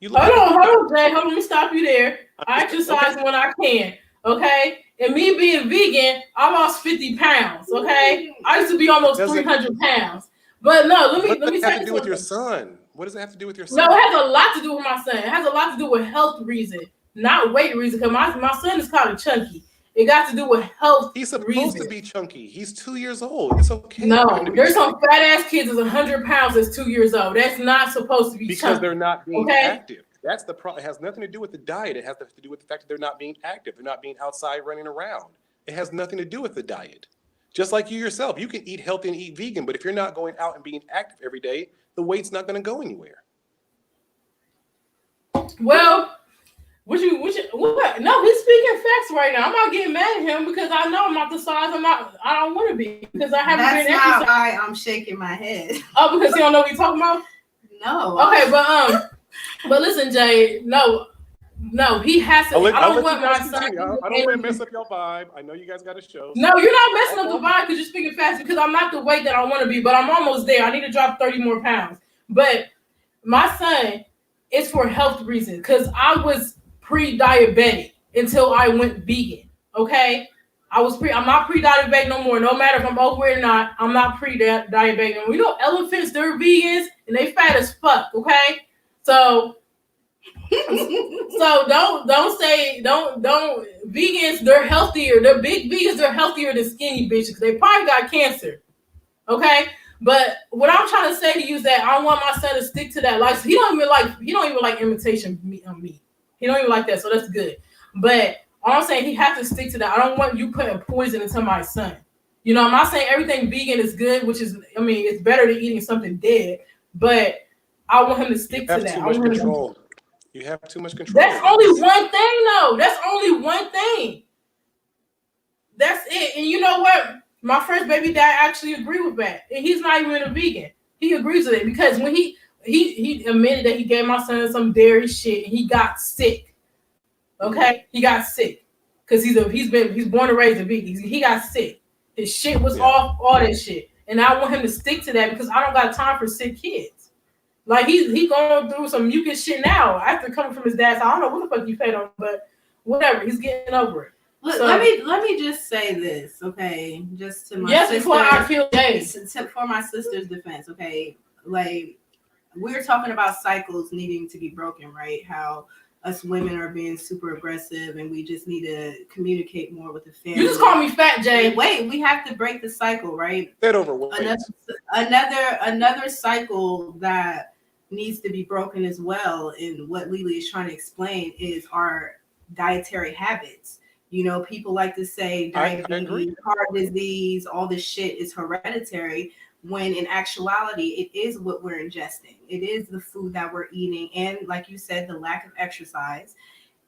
Hold on, Jay. Hold on, let me stop you there. I exercise when I can. Okay, and me being vegan, I lost 50 pounds. Okay, I used to be almost 300 pounds. But no, let What me does that tell have you to do with your something. son? What does it have to do with your No, son? it has a lot to do with my son. It has a lot to do with health reason, not weight reason. Because my son is kind of chunky. It got to do with health He's supposed to reason. be chunky. He's 2 years old. It's okay for him to No, be there's some chunky fat ass kids that's 100 pounds that's 2 years old. That's not supposed to be because chunky. they're not being Okay. active. That's the problem. It has nothing to do with the diet. It has to do with the fact that they're not being active. They're not being outside running around. It has nothing to do with the diet. Just like you yourself, you can eat healthy and eat vegan, but if you're not going out and being active every day, the weight's not going to go anywhere. Well, what? No, he's speaking facts right now. I'm not getting mad at him because I know I'm not the size I don't want to be because I haven't That's been not exercising. why I'm shaking my head. Oh, because you don't know what you're talking about? No. Okay, but listen, Jay, no, he has to. I'll let, I I'll don't let you want my guys son. continue. I don't want to mess up your vibe. I know you guys got a show. No, So you're not messing up the vibe because you're speaking fast because I'm not the weight that I want to be, but I'm almost there. I need to drop 30 more pounds. But my son is for health reasons because I was pre-diabetic until I went vegan. Okay, I'm not pre-diabetic no more. No matter if I'm overweight or not, I'm not pre-diabetic no more. You know, elephants, they're vegans and they fat as fuck. Okay, so don't vegans, they're healthier. They're big vegans, they're healthier than skinny bitches because they probably got cancer. Okay? But what I'm trying to say to you is that I want my son to stick to that life. He don't even like imitation meat on meat. He don't even like that, so that's good. But all I'm saying, he has to stick to that. I don't want you putting poison into my son. You know, I'm not saying everything vegan is good, which is, I mean, it's better than eating something dead. But I want him to you stick to have that. too I much want him to. control. You have too much control That's over only this. one thing, though. That's only one thing. That's it. And you know what? My first baby dad actually agreed with that. And he's not even a vegan. He agrees with it because when he admitted that he gave my son some dairy shit and he got sick. Okay? He got sick. Because he's born and raised a vegan. He got sick. His shit was off, all that shit. And I want him to stick to that because I don't got time for sick kids. Like he going through some mucus shit now after coming from his dad's house. I don't know what the fuck he fed on, but whatever. He's getting over it. So, let me just say this, okay? Just to my sister. Before I kill James. For my sister's defense, okay? Like, we're talking about cycles needing to be broken, right? How us women are being super aggressive and we just need to communicate more with the family. You just call me fat, Jay. Wait, we have to break the cycle, right? That overweight. Another cycle that needs to be broken as well, and what Lily is trying to explain is our dietary habits. You know, people like to say diabetes, heart disease, all this shit is hereditary, when in actuality, it is what we're ingesting. It is the food that we're eating. And like you said, the lack of exercise.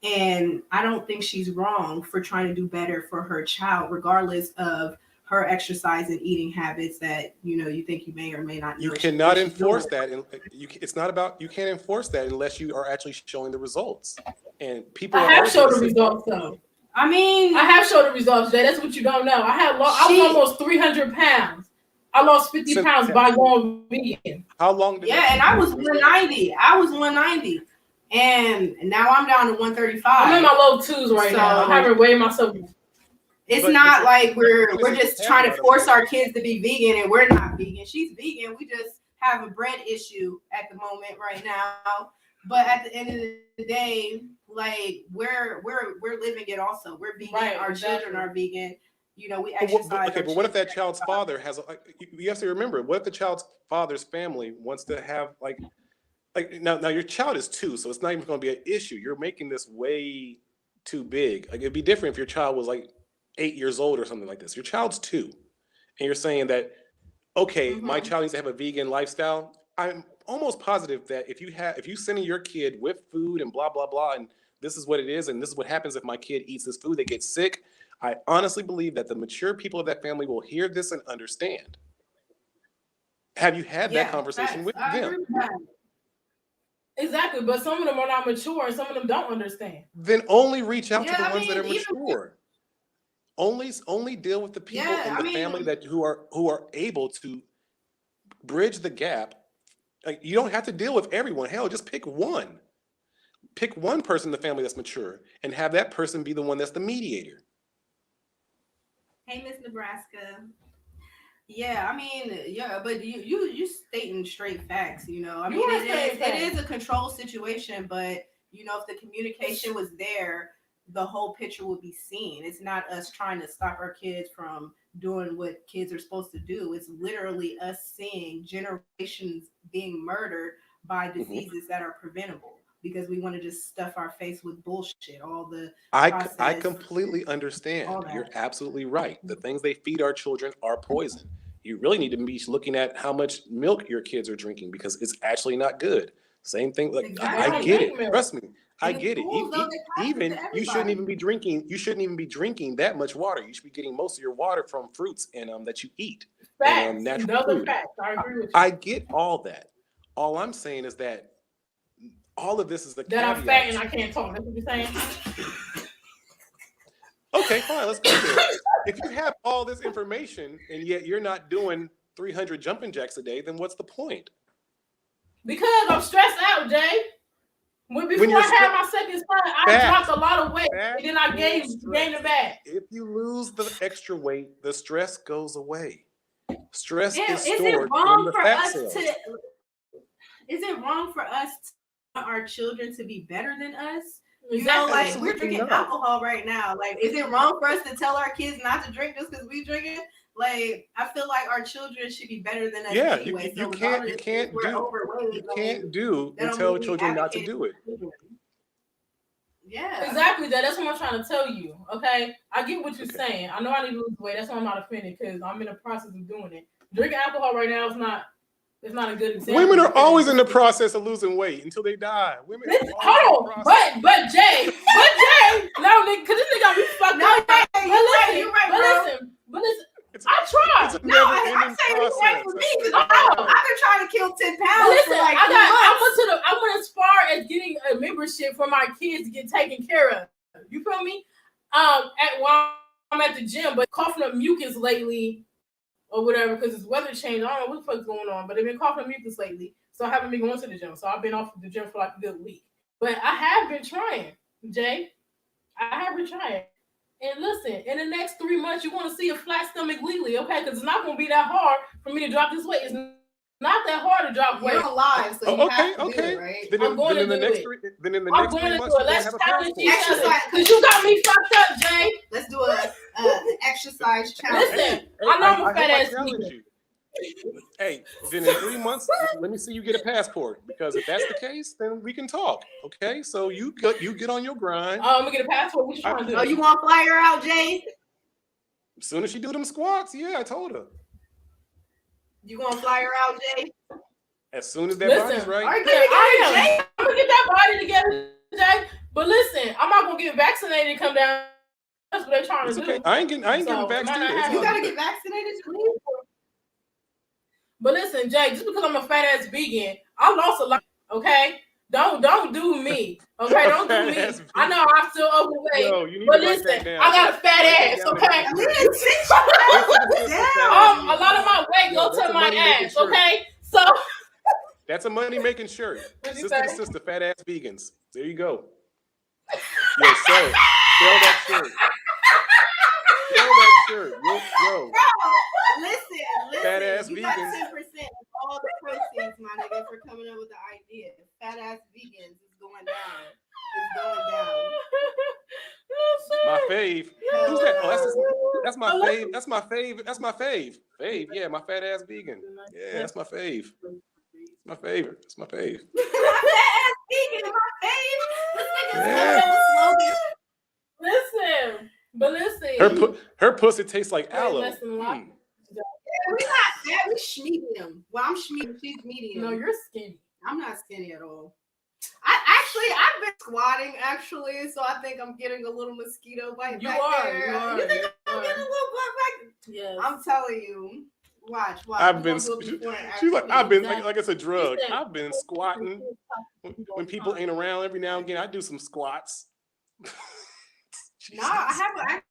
And I don't think she's wrong for trying to do better for her child, regardless of her exercise and eating habits that, you know, you think you may or may not know. You cannot enforce that. And it's not about, you can't enforce that unless you are actually showing the results. And people I have showed the results, though. I mean, I have showed the results, Jay. That's what you don't know. I was almost 300 pounds. I lost 50 pounds by going vegan. How long did and I was 190. And now I'm down to 135. I'm in my low twos right now. I haven't weighed myself. It's not like we're just trying to force our kids to be vegan and we're not vegan. She's vegan. We just have a bread issue at the moment right now. But at the end of the day, like we're living it also. We're vegan. Right, our children are vegan. You know, we exercise. Okay, but what if that child's father has? You have to remember. What if the child's father's family wants to have like now your child is 2, so it's not even going to be an issue. You're making this way too big. Like it'd be different if your child was like 8 years old or something like this. Your child's 2, and you're saying that okay, my child needs to have a vegan lifestyle. I'm almost positive that if you sending your kid with food and blah blah blah, and this is what it is, and this is what happens if my kid eats this food, they get sick. I honestly believe that the mature people of that family will hear this and understand. Have you had that conversation with them? Exactly, but some of them are not mature and some of them don't understand. Then only reach out to the ones that are mature. Only deal with the people in the family that who are able to bridge the gap. Like you don't have to deal with everyone. Hell, just pick one. pick one person in the family that's mature and have that person be the one that's the mediator. Hey, Miss Nebraska. Yeah, I mean, yeah, but you stating straight facts, you know. I mean, it is a control situation, but you know, if the communication was there, the whole picture would be seen. It's not us trying to stop our kids from doing what kids are supposed to do. It's literally us seeing generations being murdered by diseases that are preventable because we want to just stuff our face with bullshit. All the I completely understand. You're absolutely right. The things they feed our children are poison. You really need to be looking at how much milk your kids are drinking because it's actually not good. Same thing. Like I get it. Trust me, I get it. Even you shouldn't even be drinking. You shouldn't even be drinking that much water. You should be getting most of your water from fruits and that you eat. Facts. Natural food. Facts. I agree with you. I get all that. All I'm saying is that all of this is the that I'm fat and I can't talk. That's what you're saying. Okay, fine. Let's go there. If you have all this information and yet you're not doing 300 jumping jacks a day, then what's the point? Because I'm stressed out, Jay. Before I had my second son, I dropped a lot of weight, and then I gained it back. If you lose the extra weight, the stress goes away. Stress is stored in the fat cells. Is it wrong for us to want our children to be better than us? You know, like we're drinking alcohol right now. Like, is it wrong for us to tell our kids not to drink just because we drink it? Like, I feel like our children should be better than us anyway. You can't tell children not to do it. Yeah, exactly. That's what I'm trying to tell you. Okay, I get what you're saying. I know I need to lose weight. That's why I'm not offended because I'm in the process of doing it. Drinking alcohol right now is not. It's not a good example. Women are always in the process of losing weight until they die. Women. Hold on, but Jay, no, nigga, because this nigga got me fucked up. But listen. I tried. I'm saying you wait for me because I've been trying to kill 10 pounds. Listen, I went as far as getting a membership for my kids to get taken care of. You feel me? While I'm at the gym, but coughing up mucus lately or whatever because it's weather change. I don't know what the fuck's going on, but they've been coughing up mucus lately, so I haven't been going to the gym. So I've been off the gym for like a good week. But I have been trying, Jay. I have been trying. And listen, in the next 3 months, you're going to see a flat stomach legally, okay? Because it's not going to be that hard for me to drop this weight. It's not that hard to drop weight. You're alive, so you have to do it, right? I'm going to do it. Then in the next 3 months, let's challenge each other. Because you got me fucked up, Jay. Let's do an exercise challenge. Listen, I know I'm a fat ass nigga. Hey, then in 3 months, let me see you get a passport. Because if that's the case, then we can talk. Okay, so you get on your grind. I'm gonna get a passport. What you trying to do? Oh, you want to fly her out, Jay? As soon as she do them squats, yeah, I told her. You gonna fly her out, Jay? As soon as that body's right. I'm gonna get that body together, Jay. But listen, I'm not gonna get vaccinated and come down. That's what they're trying to do. I ain't getting vaccinated. You gotta get vaccinated too. But listen, Jay, just because I'm a fat ass vegan, I lost a lot. Okay, don't do me. Okay, don't do me. I know I'm still overweight, but listen, I got a fat ass. Okay, a lot of my weight goes to my ass. Okay, so that's a money making shirt. Sister to sister, fat ass vegans. There you go. Yo, sell that shirt. Sell that shirt. Yo. Listen. Fat ass you vegans. Got 10% of all the proceeds, my nigga, for coming up with the idea. Fat ass vegans is going down. It's going down. My fave. Who's that? Oh, that's my fave. That's my fave. Fave. Yeah, my fat ass vegan. Yeah, that's my fave. My favorite. That's my fave. My fat ass vegan is my fave. This nigga's slogan. Listen. But listen. Her pussy tastes like aloe. Yeah, we not fat. We medium. Well, I'm medium. She's medium. No, you're skinny. I'm not skinny at all. I've been squatting so I think I'm getting a little mosquito bite. You think I'm getting a little bug back? Yes. I'm telling you. Watch. I've been like it's a drug. I've been squatting when people ain't around. Every now and again, I do some squats. No, I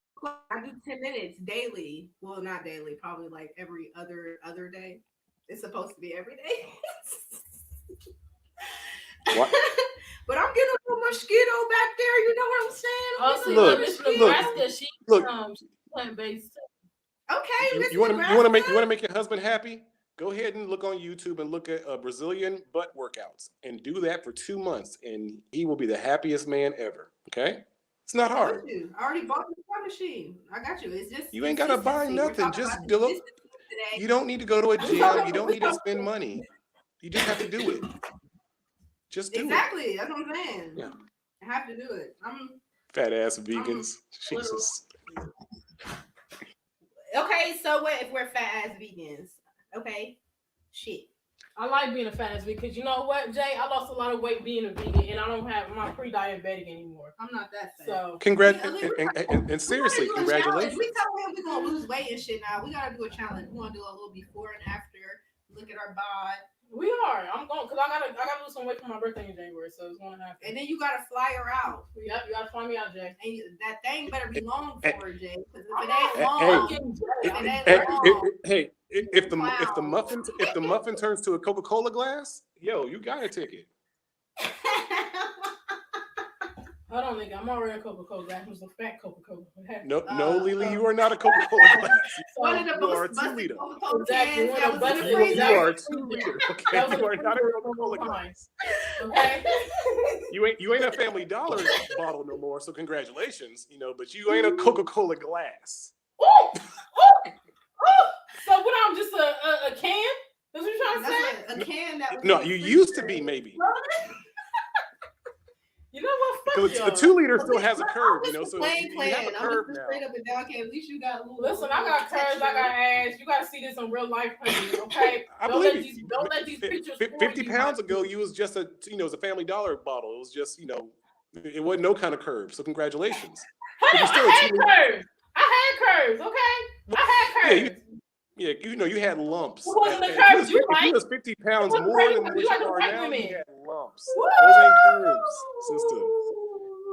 do 10 minutes daily. Well, not daily, probably like every other day. It's supposed to be every day. What? But I'm getting a little mosquito back there. You know what I'm saying? I'm Also, getting a Look, Miss little Nebraska, she look. plant-based. Okay, You, Miss you want to Nebraska. make your husband happy? Go ahead and look on YouTube and look at Brazilian butt workouts and do that for 2 months, and he will be the happiest man ever. Okay, it's not I'm with hard. you. I already bought the squat machine. I got you. It's just You ain't gotta buy consistency. We're nothing. talking about Just do it. consistency today. You don't need to go to a We gym. You talking, don't we need to talking, spend money. You just have to do it. Just do it. Exactly. That's what I'm saying. Yeah. I have to do it. Fat ass vegans. little- Jesus. Okay, so what if we're fat ass vegans? Okay. Shit. I like being a fat ass vegan because you know what, Jay? I lost a lot of weight being a vegan, and I don't have my pre-diabetic anymore. I'm not that fat. So And seriously, We congratulations. tell him we're gonna lose weight and shit now. We gotta do a challenge. We're gonna do a little before and after. Look at our bod. we are. I'm going because I gotta lose some weight for my birthday in January, so it's going to happen. And then you gotta fly her out. Yep, you gotta fly me out, Jay. And that thing better be long for her, Jay. Because if I'm it not ain't long, fucking Jay. if it ain't long. Hey, if the muffin turns to a Coca-Cola glass, yo, you got a ticket. Hold on, nigga. I'm already a Coca-Cola. That was a fat Coca-Cola. No, Lily, you are not a Coca-Cola glass. One of the You are a most busted 2-liter. Coca-Cola Exactly, cans one that of was the in the You freezer. are a 2-liter. Okay, That was you are a not a freezer Coca-Cola of glass. Okay. You ain't a Family Dollar bottle no more. So congratulations, but you ain't a Coca-Cola glass. Ooh, ooh, ooh. So what? I'm just a can? That's what you're trying to say? That's a can that was No, in the you freezer. used to be maybe. You know what? Because Fuck a 2-liter still has a curve, I'm just so plain you have a curve I'm just now. straight up and down. Okay, at least you got a little. Listen, I got curves, I got ass. You gotta see this in real life, honey, okay? I Don't believe let you. these pictures 50 pounds ago, you was just it was a Family Dollar bottle. It was just, it wasn't no kind of curve. So congratulations. Honey, still I a had 2-liter. curves. I had curves, okay? I had curves. Yeah, you had lumps. What wasn't the If curves you if you like? was 50 pounds wasn't more curves than you what like you the are white now, women. you had lumps. Those ain't curves, sister.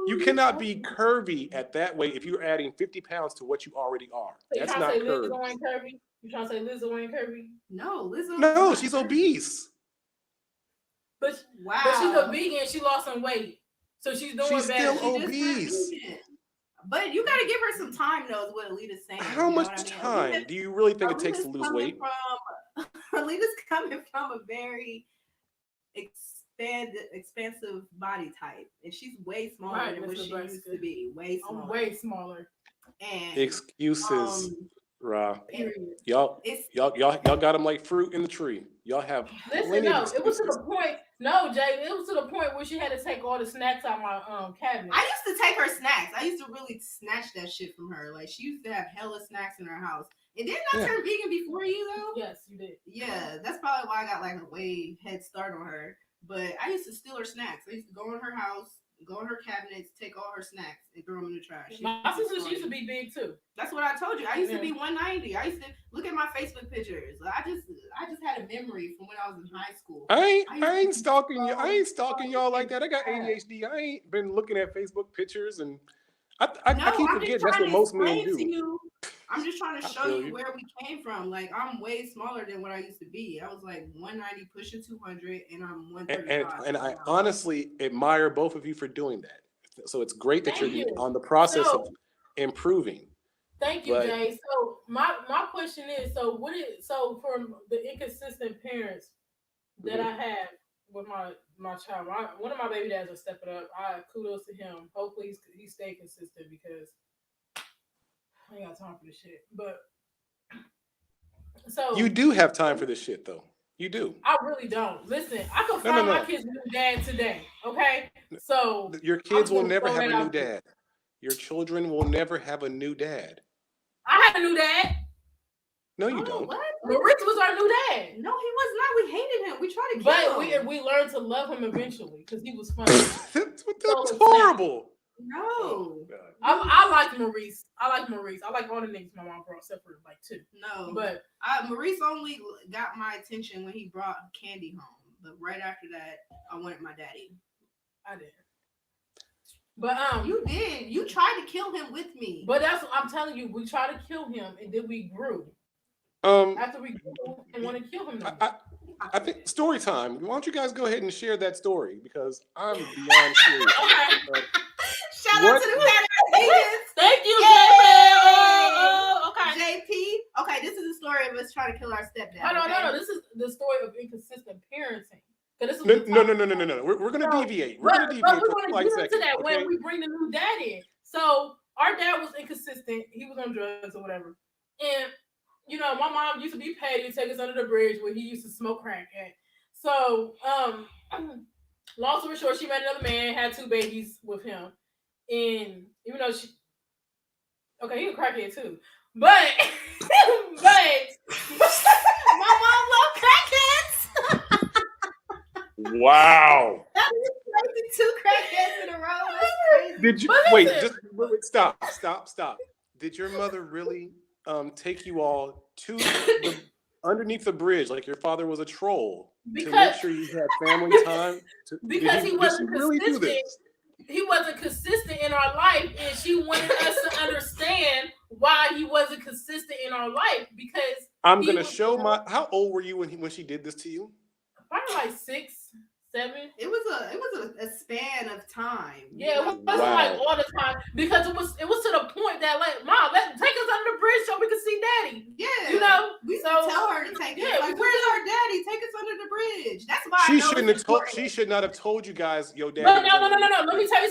You cannot be curvy at that way if you're adding 50 pounds to what you already are. So you That's trying not to say curves. Lizzo ain't curvy? You trying to say Lizzo ain't curvy? No, Lizzo. No, she's obese. But Wow. But she's a vegan. She lost some weight, so she's doing She's better. still obese. But you got to give her some time, though, is what Alita's saying. How much time do you really think it takes to lose weight? Alita's coming from a very expansive body type, and she's way smaller than what she used to be. Way smaller. I'm way smaller. And excuses, Ra. Period. Y'all got them like fruit in the tree. Y'all have Listen, no, it was to the point. No, Jay, it was to the point where she had to take all the snacks out my cabinet. I used to take her snacks. I used to really snatch that shit from her. Like, she used to have hella snacks in her house. And didn't I turn vegan before you, though? Yes, you did. Yeah, that's probably why I got like a way head start on her. But I used to steal her snacks. I used to go in her house, go in her cabinets, take all her snacks, and throw them in the trash. My sister used to be big too. That's what I told you. I used to be 190. I used to look at my Facebook pictures. I just had a memory from when I was in high school. I ain't stalking you. I ain't stalking y'all like that. I got ADHD. I ain't been looking at Facebook pictures, and I keep forgetting that's what most men do. I'm just trying to show you where we came from. Like, I'm way smaller than what I used to be. I was like 190 pushing 200, and I'm 135. And I honestly admire both of you for doing that. So it's great that you're on the process of improving. Thank you, Jay. So my question is, so from the inconsistent parents that I have with my child, one of my baby dads will step it up. Kudos to him. Hopefully he stay consistent because I ain't got time for this shit. But so you do have time for this shit, though. You do. I really don't. Listen, I could find my kids a new dad today. Okay, so your kids will never have a new dad. Your children will never have a new dad. I had a new dad. No, you don't. What? Maurice was our new dad. No, he was not. We hated him. We tried to kill him. But we learned to love him eventually because he was funny. That's horrible. No. Oh, I like Maurice. I like all the niggas my mom brought except for like 2. No. But Maurice only got my attention when he brought Candy home. But right after that, I wanted my daddy. I did. But you did. You tried to kill him with me. But that's what I'm telling you. We tried to kill him and then we grew. After we grew and want to kill him. I think story time. Why don't you guys go ahead and share that story because I'm beyond curious. Shout out What? to the Planet Agents. Thank you, Yay! okay. JP. Okay, this is the story of us trying to kill our stepdad. Hold on, okay? no. This is the story of inconsistent parenting. This is No. We're gonna deviate. We're gonna deviate but we're for going to 5 get seconds. into that Okay? when we bring the new dad in. So our dad was inconsistent. He was on drugs or whatever. And, my mom used to be petty and take us under the bridge where he used to smoke crack at. So, long story short, she met another man, had 2 babies with him. And even though he was a crackhead too. But my mom loved crackheads. Wow. That is crazy. 2 crackheads in a row. That's crazy. Did you wait? Stop. Did your mother really take you all to underneath the bridge like your father was a troll to make sure you had family time? Because he wasn't really do consistent. this? He wasn't consistent in our life, and she wanted us to understand why he wasn't consistent in our life. Because I'm gonna show my. How old were you when she did this to you? Probably like 6, 7. It was a span of time. Yeah, it wasn't like all the time because it was to the point that like, Mom, take us under the bridge so we can see Daddy. Yeah, we tell her to take us. Like, where's our daddy? Take us under the bridge. That's why she shouldn't have told. She should not have told you guys, yo, Daddy. But no. Let me tell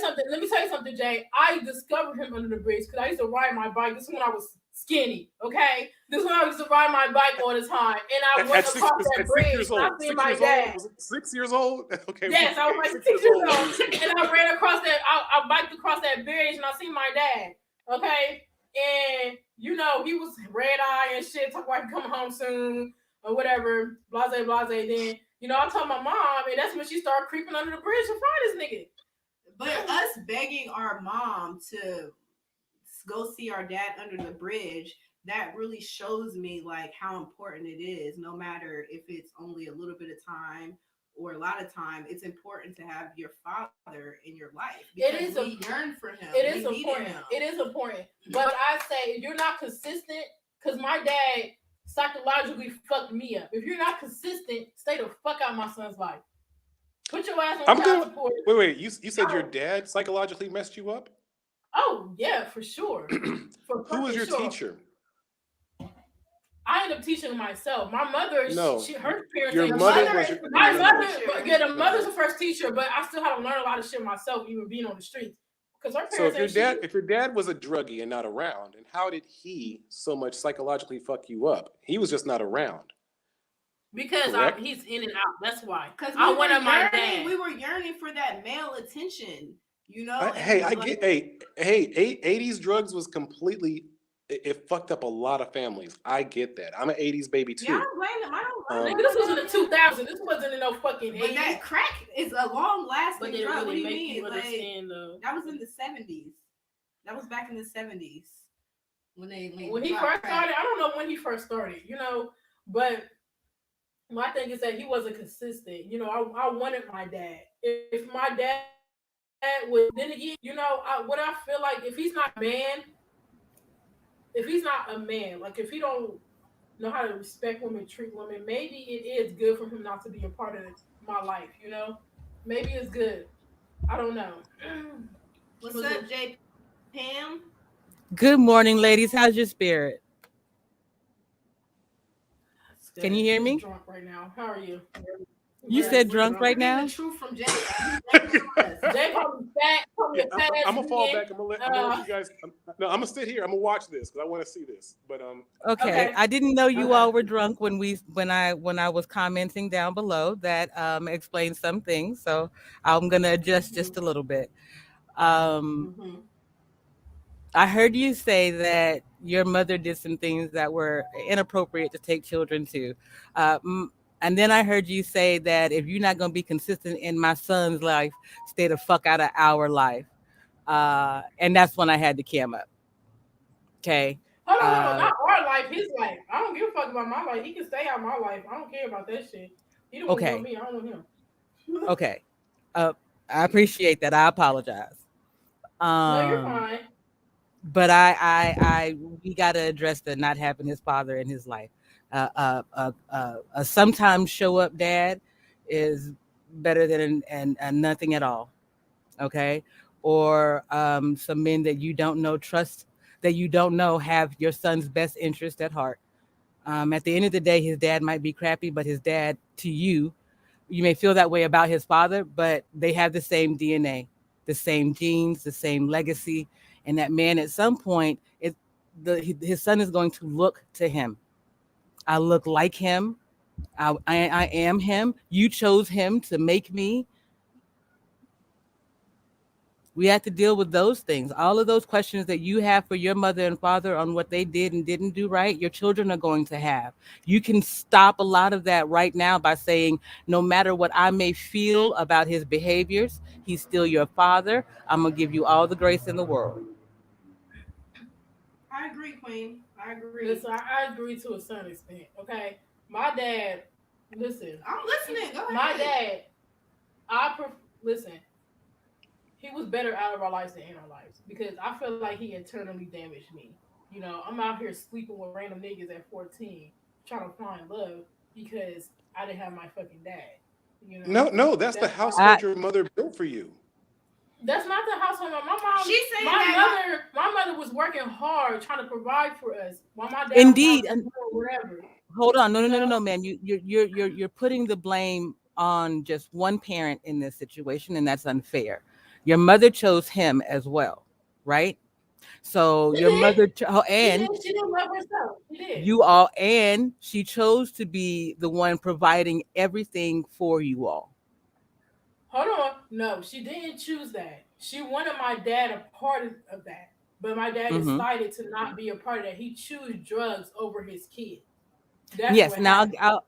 you something, Jay. I discovered him under the bridge because I used to ride my bike. This is when I was skinny. Okay, this is when I used to ride my bike all the time, and I went across that bridge. And I seen my dad. Was it 6 years old? Okay. Yes, I was like 6 years old, and I ran across that. I biked across that bridge, and I seen my dad. Okay, and he was red eye and shit, talking about coming home soon or whatever. Blase. Then I told my mom, and that's when she started creeping under the bridge to find this nigga. But us begging our mom to go see our dad under the bridge, that really shows me like how important it is. No matter if it's only a little bit of time or a lot of time, it's important to have your father in your life. Because we yearn for him. It is important. It is important. But I say if you're not consistent, because my dad psychologically fucked me up. If you're not consistent, stay the fuck out of my son's life. Put your ass on child support. Wait. You said your dad psychologically messed you up? Oh yeah, for sure. Who was your teacher? I ended up teaching myself. My mother, her parents. Your mother was my mother. Yeah, the mother's the first teacher, but I still had to learn a lot of shit myself, even being on the streets. Because her parents. So if your dad was a druggie and not around, and how did he so much psychologically fuck you up? He was just not around. Because he's in and out. That's why. Because I wanted my dad. We were yearning for that male attention. I get. Hey, 80s drugs was completely. It fucked up a lot of families. I get that. I'm an 80s baby too. Yeah, I don't blame him. I don't blame him. This was in the 2000s. This wasn't in no fucking 80s. But that crack is a long-lasting drug. What do you mean? That was in the 70s. That was back in the 70s. When he first started. I don't know when he first started, but my thing is that he wasn't consistent. I wanted my dad. If my dad would, then again, what I feel like, if he's not a man, like if he don't know how to respect women, treat women, maybe it is good for him not to be a part of my life, Maybe it's good. I don't know. What's up, J. Pam? Good morning, ladies. How's your spirit? Can you hear me? I'm drunk right now. How are you? You said drunk right now? The truth from Jay. Jay called me fat. I'm gonna fall back. I'm gonna let you guys. I'm gonna sit here. I'm gonna watch this because I want to see this. But Okay. I didn't know you all were drunk when I was commenting down below. That explains some things. So I'm gonna adjust just a little bit. I heard you say that your mother did some things that were inappropriate to take children to. And then I heard you say that if you're not going to be consistent in my son's life, stay the fuck out of our life. And that's when I had to cam up. Okay. Hold on, not our life, his life. I don't give a fuck about my life. He can stay out of my life. I don't care about that shit. He don't want me. I don't want him. Okay. I appreciate that. I apologize. No, you're fine. But we got to address the not having his father in his life. A sometimes show up dad is better than an nothing at all. Okay, or some men that you don't know trust, that you don't know have your son's best interest at heart. At the end of the day, his dad might be crappy, but his dad to you, you may feel that way about his father, but they have the same DNA, the same genes, the same legacy, and that man at some point, his son is going to look to him. I look like him. I am him. You chose him to make me. We have to deal with those things. All of those questions that you have for your mother and father on what they did and didn't do right, your children are going to have. You can stop a lot of that right now by saying, no matter what I may feel about his behaviors, he's still your father. I'm going to give you all the grace in the world. I agree, Queen. I agree. Listen, I agree to a certain extent. Okay, my dad. Listen, I'm listening. Go ahead. my dad. Listen. He was better out of our lives than in our lives because I feel like he internally damaged me. You know, I'm out here sleeping with random niggas at 14, trying to find love because I didn't have my fucking dad. You know, No, that's the that's why. household your mother built for you. That's not the household. My mom, She's saying that my mother was working hard trying to provide for us while my dad was Indeed. out And doing whatever. hold on. No, You no, no, no, know, no, man. You're putting the blame on just one parent in this situation, and that's unfair. Your mother chose him as well, right? So she your did. mother She did. and She didn't love herself. She did. you all, and she chose to be the one providing everything for you all. Hold on. No, she didn't choose that. She wanted my dad a part of that. But my dad Hmm. decided to not be a part of that. He chose drugs over his kid. That's Yes. what Now happened.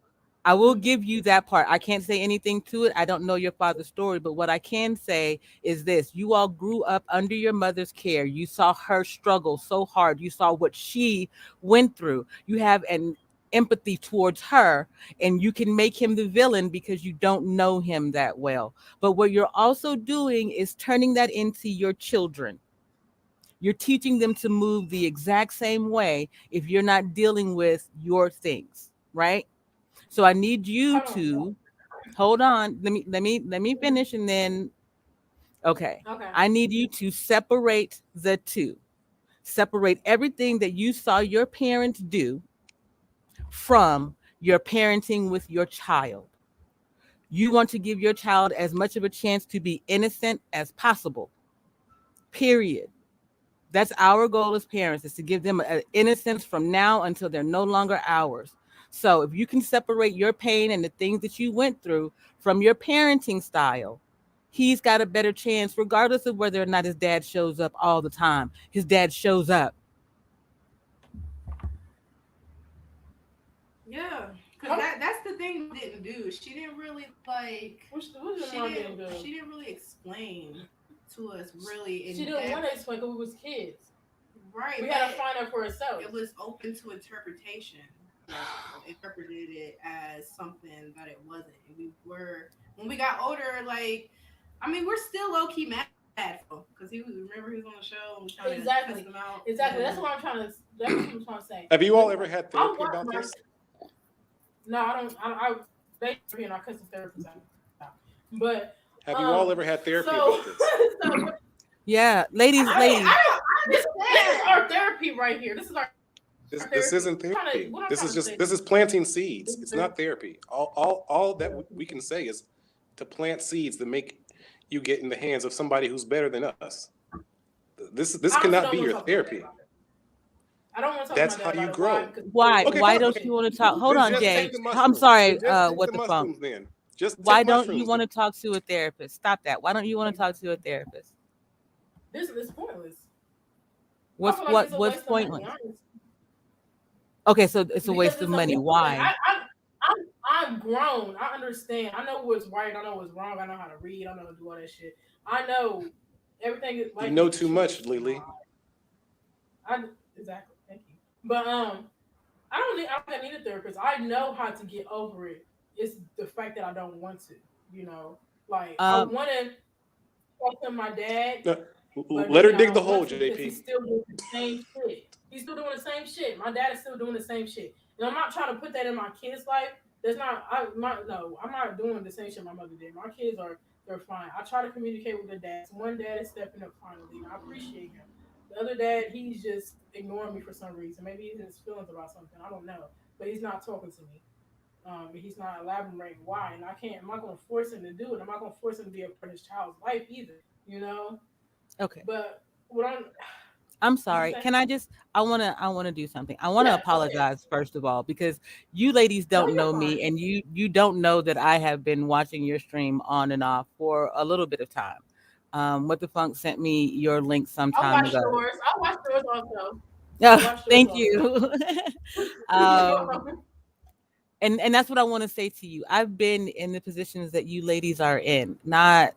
I will give you that part. I can't say anything to it. I don't know your father's story, but what I can say is this: you all grew up under your mother's care. You saw her struggle so hard. You saw what she went through. You have an empathy towards her, and you can make him the villain because you don't know him that well. But what you're also doing is turning that into your children. You're teaching them to move the exact same way if you're not dealing with your things, right? So I need you Hold on. to hold on. Let me finish and then okay. Okay. I need you to separate the two. Separate everything that you saw your parents do from your parenting with your child. You want to give your child as much of a chance to be innocent as possible. Period. That's our goal as parents, is to give them an innocence from now until they're no longer ours. So if you can separate your pain and the things that you went through from your parenting style, he's got a better chance, regardless of whether or not his dad shows up all the time. His dad shows up. Yeah, because Hold- that's the thing Mom didn't do. She didn't really like. what did mom didn't do? She didn't really explain to us really in She didn't want to depth. explain because we was kids. Right, We had to but find out for ourselves. it was open to interpretation. Like interpreted it as something that it wasn't. And we were when we got older. Like, I mean, we're still low key mad because he was. Remember, he was on the show and we trying to Exactly. test him out. Exactly. That's And what I'm trying to. That's what I'm trying to say. Have you all ever had I therapy want about my. this? No, I don't. They and I cussing therapists out. But Have you all ever had therapy so, about this? so Yeah, ladies, I ladies. this is our therapy right here. This is our This therapy. isn't I'm trying to- therapy. what I'm This trying is to just say- this is planting seeds. This is It's not therapy. All that we can say is to plant seeds that make you get in the hands of somebody who's better than us. This I honestly cannot don't be wanna your talk to my dad therapy. about it. I don't want to talk That's to my how dad you about it. grow. Why? Because Why Okay, why fine. don't Okay. you want to talk? Hold Then on, just Jay. take the I'm mushrooms. sorry, Then just take what the the phone? mushrooms then. Just Why take don't you mushrooms. want to talk to a therapist? Stop that. Why don't you want to talk to a therapist? this is pointless. I What's feel like it's a what's waste of money, pointless? honestly. Okay, so it's a Because waste of it's a money. like Why? I'm grown. I understand. I know what's right. I know what's wrong. I know how to read. I know how to do all that shit. I know everything. You Life know is a too much, choice. Lily. Exactly. Thank you. But I don't need a therapist. I know how to get over it. It's the fact that I don't want to. You know, like I Um, want to talk to my dad, No, but let her again, I dig the don't hole, want to because JP. he's still doing the same shit. He's still doing the same shit. My dad is still doing the same shit. And I'm not trying to put that in my kids' life. That's not no. I'm not doing the same shit my mother did. My kids are they're fine. I try to communicate with their dads. One dad is stepping up finally, and I appreciate him. The other dad, he's just ignoring me for some reason. Maybe he's in his feelings about something. I don't know, but he's not talking to me. He's not elaborating why, and I can't. I'm not gonna force him to do it. I'm not gonna force him to be a part of his child's life either. You know. Okay. But what I'm I'm you sorry. say, Can I want to do something. I want to yeah, go ahead. apologize first of all because you ladies No, don't you're know fine. me and you don't know that I have been watching your stream on and off for a little bit of time. What the funk sent me your link some I time watched ago. yours. I watched yours also. I Oh, watched yours thank also. you. um, and that's what I want to say to you. I've been in the positions that you ladies are in, not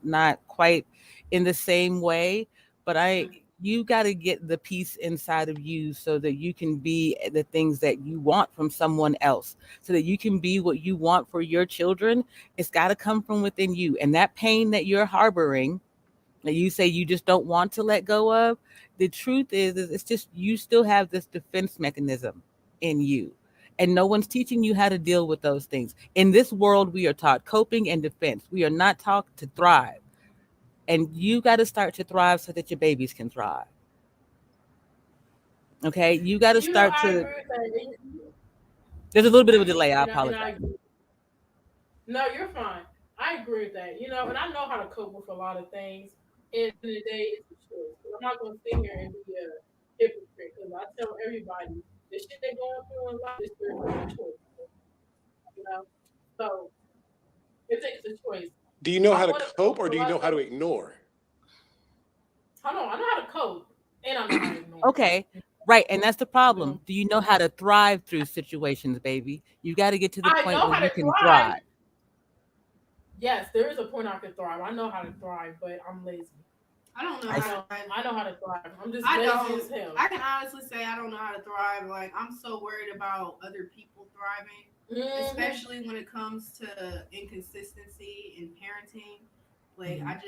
quite in the same way, but I you got to get the peace inside of you so that you can be the things that you want from someone else, so that you can be what you want for your children. It's got to come from within you, and that pain that you're harboring that you say you just don't want to let go of, the truth is it's just you still have this defense mechanism in you. And no one's teaching you how to deal with those things. In this world, we are taught coping and defense. We are not taught to thrive. And you got to start to thrive so that your babies can thrive. Okay? You got to start I to, agree with that. there's a little bit of a delay. I And apologize. I no, you're fine. I agree with that. And I know how to cope with a lot of things. And in the day, it's a choice. I'm not gonna sit here and be a hypocrite because I tell everybody the shit they're going through in life is their choice. You know, so it's a choice. Do you know I how to want to cope cope or with do a you lot know of how to stuff. ignore? I know. I know how to cope, and I know how to ignore. Okay. Right. And that's the I do. problem. Do you know how to thrive through situations, baby? You got to get to the I point know where how you to can thrive. thrive. Yes, there is a point I can thrive. I know how to thrive, but I'm lazy. I don't know I I, how to know. thrive. I know how to thrive. I'm just I lazy as don't. hell. I can honestly say I don't know how to thrive. Like I'm so worried about other people thriving, Hmm. especially when it comes to inconsistency in parenting. Like Mhm.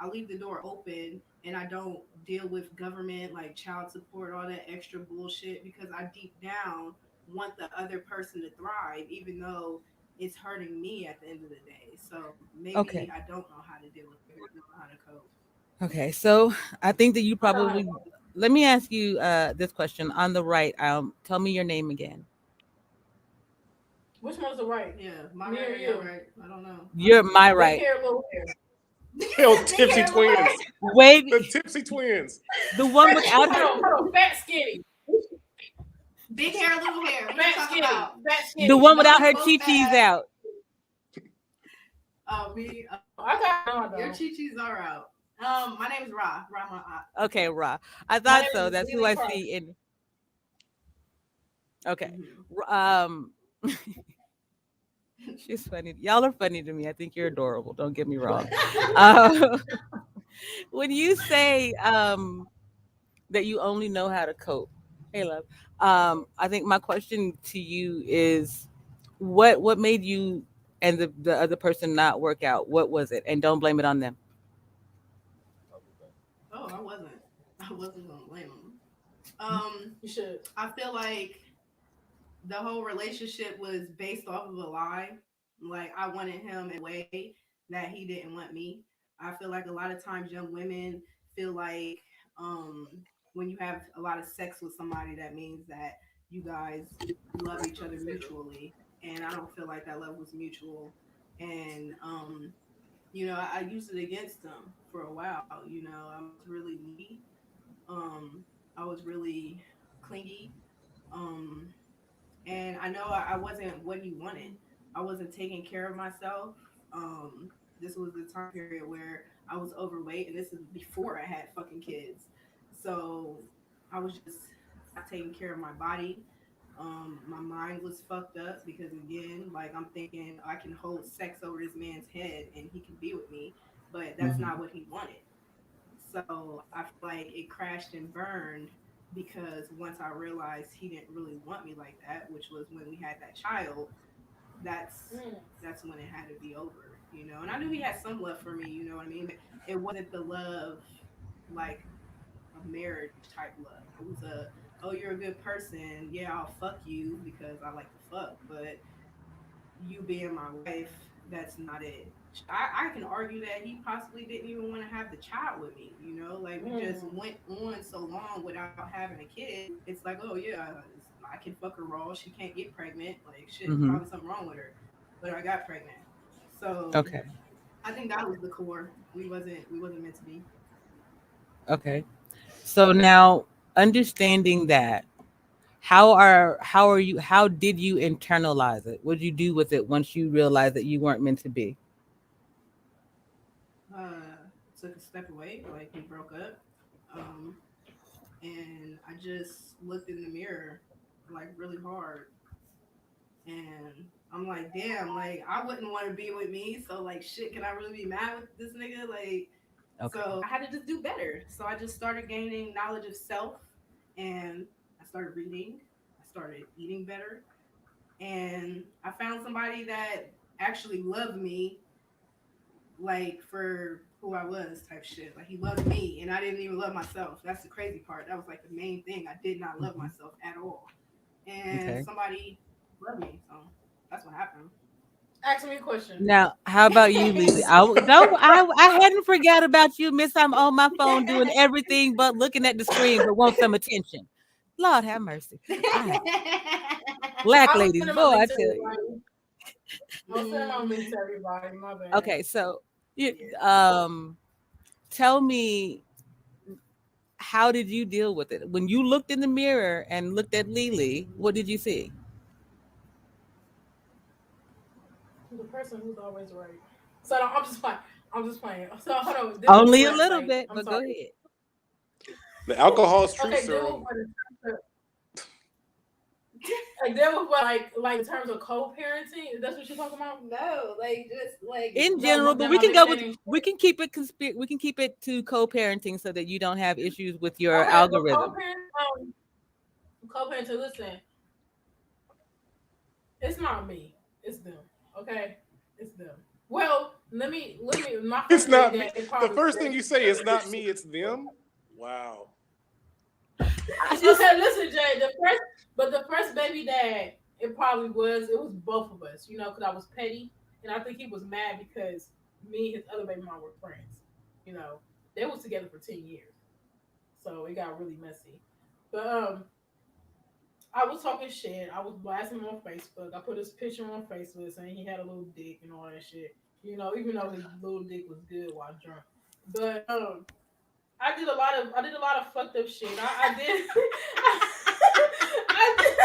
I leave the door open and I don't deal with government like child support, all that extra bullshit because I deep down want the other person to thrive, even though it's hurting me at the end of the day. So maybe Okay. I don't know how to deal with it. I don't know how to cope. Okay, so I think that you I know how to probably cope. let me ask you this question on the right. Tell me your name again. Which one's the right? Yeah, my Me right or or your you? right? I don't know. You're my Big right. hair, little hair. Hell, Big tipsy hair, little hair. twins. The Wait, tipsy twins. the one without her, Hold on. Fat, skinny. Big hair, little hair. What you Fat, talking skinny. about? Fat, the skinny. one No, without we her both chi-chis fat. out. Me. I got no, I Your don't. chi-chis are out. My name is Ra. Ra Ma. Okay, Ra. I My thought name so. is That's who Lily I Cross. see in. Okay, Mm-hmm. um, she's funny. Y'all are funny to me. I think you're adorable. Don't get me wrong. Uh, when you say that you only know how to cope. Hey, love. I think my question to you is, what made you and the other person not work out? What was it? And don't blame it on them. Oh, I wasn't. I wasn't gonna blame him. You should. I feel like the whole relationship was based off of a lie. Like I wanted him in a way that he didn't want me. I feel like a lot of times young women feel like um, when you have a lot of sex with somebody, that means that you guys love each other mutually, and I don't feel like that love was mutual. And I used it against him for a while. I was really needy. Um, I was really clingy. Um, and I know I wasn't what he wanted. I wasn't taking care of myself. This was the time period where I was overweight, and this is before I had fucking kids. So I was just not taking care of my body. My mind was fucked up because again, like I'm thinking I can hold sex over this man's head and he can be with me, but that's Mhm. not what he wanted. So I feel like it crashed and burned because once I realized he didn't really want me like that, which was when we had that child, that's Mm. that's when it had to be over. And I knew he had some love for me, you know what I mean? But it wasn't the love like a marriage type love. It was a oh, you're a good person. Yeah, I'll fuck you because I like to fuck, but you being my wife, that's not it. I can argue that he possibly didn't even want to have the child with me. You know, like we just went on so long without having a kid. It's like, oh yeah, I can fuck her raw. She can't get pregnant. Like shit, Mm-hmm. probably something wrong with her, but I got pregnant. So Okay. I think that was the core. We wasn't meant to be. Okay. So now understanding that, how did you internalize it? What did you do with it once you realized that you weren't meant to be? Took a step away. Like we broke up. Um, and I just looked in the mirror like really hard, and I'm like, damn, like I wouldn't want to be with me. So like, shit, can I really be mad with this nigga? Like, Okay. so I had to just do better. So I just started gaining knowledge of self, and I started reading. I started eating better, and I found somebody that actually loved me, like for who I was, type shit. Like he loved me, and I didn't even love myself. That's the crazy part. That was like the main thing. I did not love Mhm. myself at all, and Okay. somebody loved me. So that's what happened. Ask me a question. Now, how about you, Lily? I hadn't forgot about you, Miss. I'm on my phone doing everything but looking at the screen, but want some attention. Lord have mercy. I black I was ladies, sending my boy, I link to tell you. everybody. I was sending my link to everybody. My bad. Okay, so you Yeah. tell me, how did you deal with it when you looked in the mirror and looked at Lily? What did you see? The person who's always right. So no, I'm just playing. I'm just playing. So hold on. Deal with Only a what? little Like bit, I'm but go sorry. ahead. The alcohol's truth Okay, deal serum. with what? Like deal with what? Like in terms of co-parenting. That's what you're talking about? No, like just like In No, general, but that we my can baby go with daddy. we can keep it to co-parenting so that you don't have issues with your Okay, well, algorithm. co-parenting. Listen, it's not me. It's them. Okay, it's them. Well, let me. My It's first baby not me. dad. It The probably first thing was. you say is not me, it's them. Wow. I just Okay, listen, Jay. The first baby dad, it probably was. It was both of us, because I was petty, and I think he was mad because me and his other baby mom were friends. You know, they was together for 10 years, so it got really messy. But I was talking shit. I was blasting him on Facebook. I put his picture on Facebook saying he had a little dick and all that shit. Even though his little dick was good while drunk. But I did a lot of fucked up shit. I did I did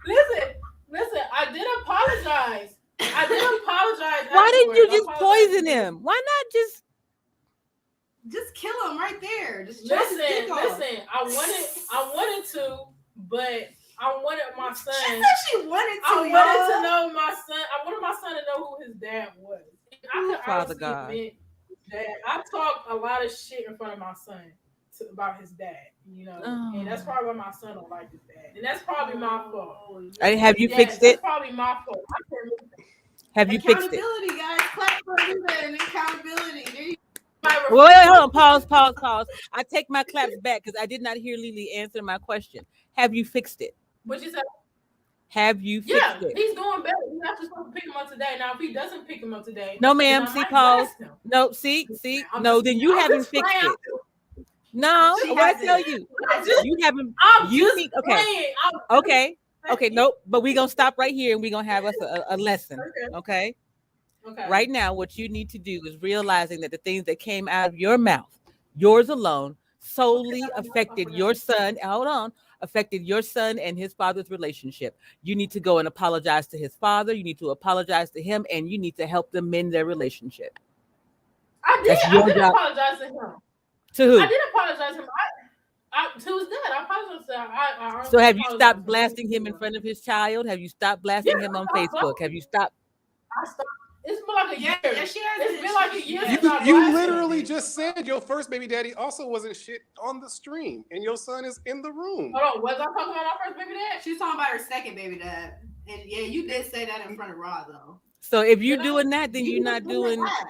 listen, listen, I did apologize. I did apologize why didn't you afterwards. I just apologized to poison him. him? Why not just just kill him right there. Just chop his dick Listen, off. listen. I wanted to, but I wanted my She son. said she wanted to, I wanted to y'all. know my son. I wanted my son to know who his dad was. And I oh, could Father honestly God? admit that I talked a lot of shit in front of my son about his dad. And that's Oh. probably why my son don't like his dad, and that's probably my fault. Oh, Have you Yes, fixed that's it? probably my fault. I can't really Have you fixed it? accountability, guys. Clap for that. Accountability. There you Wait, hold on. Pause. I take my claps back because I did not hear Lily answer my question. Have you fixed it? What you said? Have you fixed Yeah, it? he's doing better. We're not just supposed to pick him up today. Now, if he doesn't pick him up today, No, then ma'am. I See, might pause. blast him. No, see, I'm no. just, Then you I'm haven't just fixed playing. it. No, She what I tell hasn't. you, I'm just, you haven't. I'm You just need. Okay, playing. okay, okay. Nope. But we gonna stop right here and we gonna have us a lesson. Okay. Okay. Okay. Right now, what you need to do is realizing that the things that came out of your mouth, yours alone, solely I affected forgot. your son. Hold on, affected your son and his father's relationship. You need to go and apologize to his father. You need to apologize to him, and you need to help them mend their relationship. I did. That's I your did job. apologize to him. To I who? did apologize to him. To his dad. I apologize to him. I So honestly have you apologize stopped to him. blasting him in front of his child? Have you stopped Yeah, blasting him on I Facebook? Have you stopped? stopped. It's been like a Yeah, year. yeah, she It's hasn't. been like a year You since I you blasted him. literally just said your first baby daddy also wasn't shit on the stream, and your son is in the room. Hold on. Was I talking about my first baby dad? She's talking about her second baby dad. And yeah, you did say that in front of Rod though. So if you're Did I? doing that, then You you're was not doing doing. that.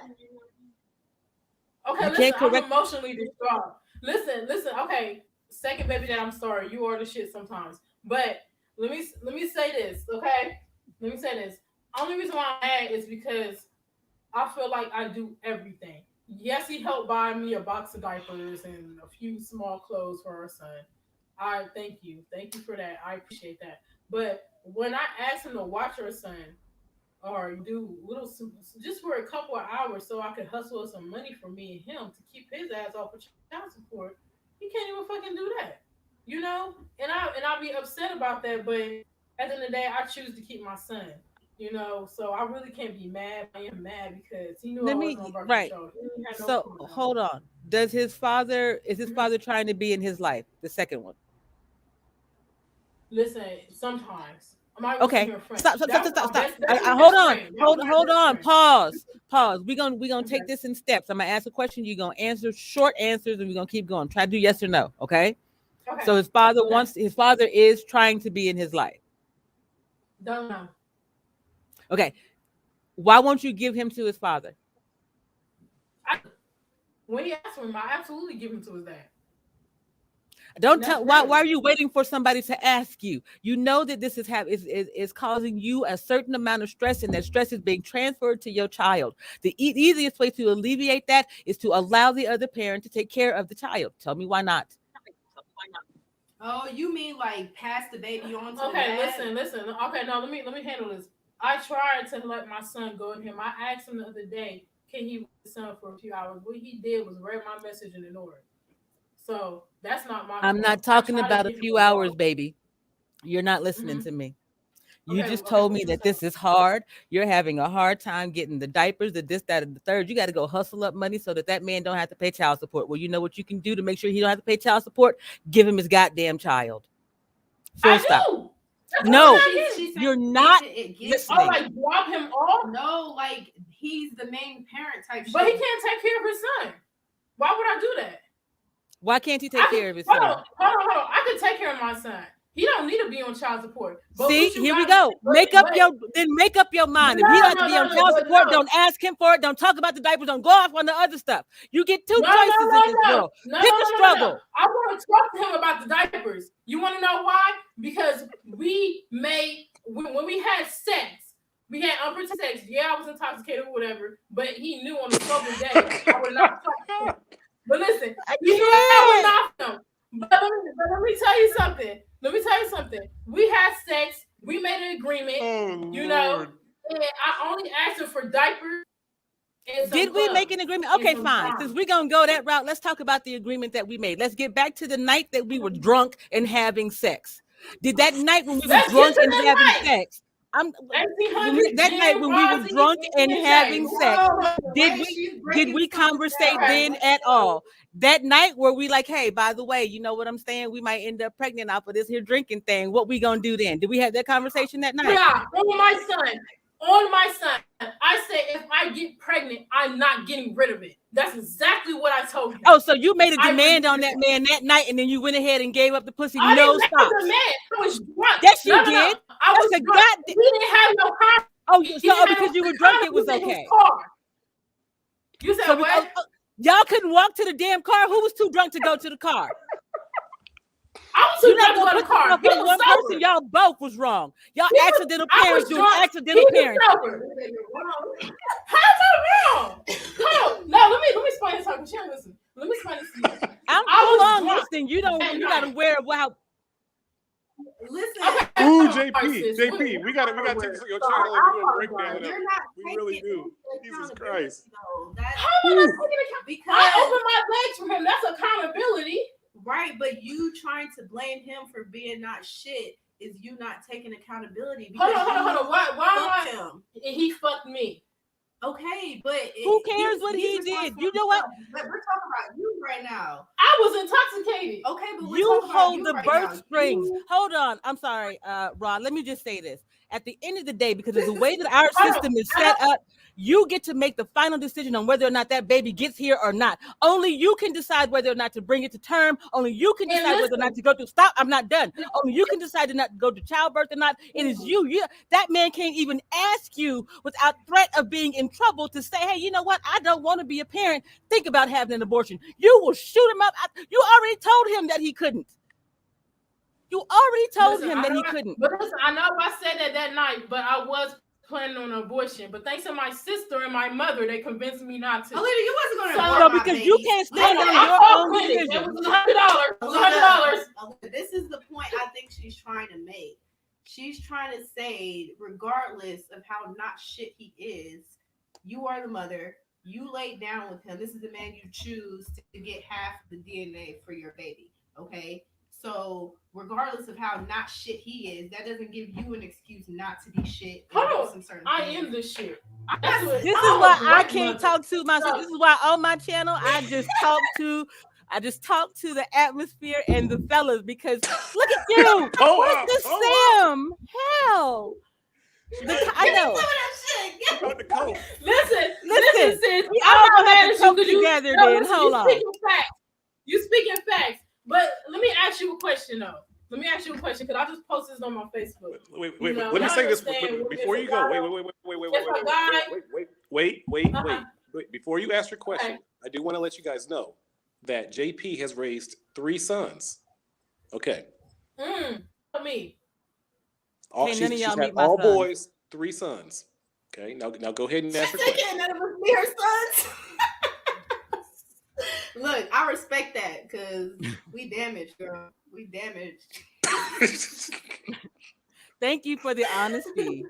Okay, You listen. can't I'm correct. emotionally distraught. Listen. Okay. second baby dad, I'm sorry, you are the shit sometimes. But let me say this, okay? Let me say this. Only reason why I'm mad is because I feel like I do everything. Yes, he helped buy me a box of diapers and a few small clothes for our son. I thank you for that. I appreciate that. But when I asked him to watch our son, or do little just for a couple of hours so I could hustle some money for me and him to keep his ass off of child support. He can't even fucking do that. You know? And I'll be upset about that, but at the end of the day I choose to keep my son. You know, so I really can't be mad. I am mad because he knew I Let wasn't on me birth right. control. He didn't have no So fun. hold on. Does his father is his Mhm. father trying to be in his life? The second one. Listen, sometimes I'm not gonna sit Okay. here and friend. Stop, stop, stop, That was stop, stop, my stop. best. That's my Hold best on. friend. That was my Hold best on. friend. Pause. Pause. We're gonna take Okay. this in steps. I'm gonna ask a question. You're gonna answer short answers and we're gonna keep going. Try to do yes or no. Okay. Okay. So Okay. his father is trying to be in his life. Don't know. Okay. Why won't you give him to his father? When he asked for him, I absolutely give him to his dad. Don't And that's tell why real. are you waiting for somebody to ask you? You know that this is causing you a certain amount of stress, and that stress is being transferred to your child. The easiest way to alleviate that is to allow the other parent to take care of the child. Tell me why not. Oh, you mean like pass the baby on to the Okay, dad? listen. Okay, no, let me handle this. I tried to let my son go to him. I asked him the other day, can he with his son for a few hours? What he did was read my message and ignore it. So that's not my I'm not fault. I talking tried to about a get him few hours, involved. baby. You're not listening Hmm. to me. You Okay, just okay, told what me you that say? this is hard. You're having a hard time getting the diapers, the this, that, and the third. You got to go hustle up money so that man don't have to pay child support. Well, you know what you can do to make sure he don't have to pay child support? Give him his goddamn child. Full I stop. do. That's what I'm No, No, not she's getting. saying you're get not Oh, listening. like drop him off, no, like he's the main parent type but he shit. can't take care of his son. Why would I do that? Why can't he I take can care of his hold son? on, hold on. I can take care of my son. He don't need to be on child support. But See, what you here we got, go. but Make up your but mind. If he no, don't have to no, be on no, no, child but support, no, don't ask him for it. Don't talk about the diapers. Don't go off on the other stuff. You get two no, no, choices in no, this no, world. no, no, Pick no, a no, no, no. struggle. I want to talk to him about the diapers. You want to know why? Because we made when we had sex, we had unprotected sex. Yeah, I was intoxicated or whatever, but he knew on a sober day I would not fuck him. But listen, I he knew I would can't. not fuck him. But let me tell you something. Let me tell you something. We had sex. We made an agreement. Oh You know, Lord. and I only asked him for diapers and some Did we make an clothes agreement? and Okay, some fine. Since time. we're gonna go that route, let's talk about the agreement that we made. Let's get back to the night that we were drunk and having sex. Did that night when we were Let's get drunk to and that having night. sex? I'm that 1800 night Jim when we were Rossi drunk and ENJ. having sex. Whoa, Did wait, we she's did breaking we something conversate down. Okay. then at all? That night where we like, hey, by the way, you know what I'm saying? We might end up pregnant off of this here drinking thing. What we gonna do then? Did we have that conversation that night? Yeah, on my son. On my son. I say if I get pregnant, I'm not getting rid of it. That's exactly what I told him. Oh, so you made a I demand on repeated that that. man that night, and then you went ahead and gave up the pussy. I didn't No make a stops. demand. I was drunk. Yes, No, you no, no. did. I That's was a drunk. goddamn. He didn't have no condom. Oh, He so didn't have because no you were drunk, it condom. He was was in his okay. car. You So said what? y'all couldn't walk to the damn car. Who was too drunk to go to the car? I was You're too not drunk to gonna go to put the car. yourself He on was one person. sober. Y'all both was wrong. Y'all accidental I parents was doing drunk. He accidental was parenting. sober. How's that wrong? No, let me explain this to her. She don't listen. Let me explain this to you. I'm I full was on drunk listening. that You're not night. aware of how. Listen, Okay, Ooh, hold on, JP, sis. JP, we gotta take this to your So channel and I do a breakdown apologize. of you're it. not We really taking do. into Jesus accountability Christ. though. That's How am I not taking account? because I opened my legs for him. That's accountability. right, but you trying to blame him for being not shit is you not taking accountability because Hold on. Why fucked am I? him. He fucked me. Okay, but Who cares what he's he did? responsible You for know what? himself. But we're talking about you right now. I was intoxicated. Okay, but we're You talking about hold you the right birth now. strings. Hold on. I'm sorry, Rod. Let me just say this. at the end of the day, because of the way that our Hold on. system is set up, you get to make the final decision on whether or not that baby gets here or not. Only you can decide whether or not to bring it to term. Only you can And decide whether or listen. not to go to stop. I'm not done. Only you can decide to not go to childbirth or not. It is you. That man can't even ask you without threat of being in trouble to say, hey, you know what? I don't want to be a parent. Think about having an abortion. You will shoot him up. You already told him that he couldn't. You already told him that he couldn't. But listen, I know I said that night, but I was planning on an abortion. But thanks to my sister and my mother, they convinced me not to. Olivia, you wasn't going to So- abort No, my because baby. you can't stand on I your called own clinic. It decision. was $100. It was $100. Olivia, this is the point I think she's trying to make. She's trying to say, regardless of how not shit he is, you are the mother. You laid down with him. This is the man you choose to get half the DNA for your baby. Okay? So, regardless of how not shit he is, that doesn't give you an excuse not to be shit. and Hold do on. some certain I things. am the shit. This is why I can't talk to myself. This is why on my channel I just talk to the atmosphere and the fellas, because look at you. Where's the Sam? Hell. I know. Out the coat. Listen, Listen. sis. We I'm all not gonna mad have at to you talk 'cause you- together no, then. listen, Hold on. You speaking facts. But let me ask you a question though. Let me ask you a question because I just posted this on my Facebook. Wait. You know, Let me I say this understand before if you a go. guy- Wait. Before you ask your question, I do want to let you guys know that JP has raised 3 sons. Okay. Me. None of y'all She's meet had my all sons. boys, 3 sons. Okay. Now go ahead and ask your She's question. taking none of us be her sons. Look, I respect that because we damaged, girl. We damaged. Thank you for the honesty.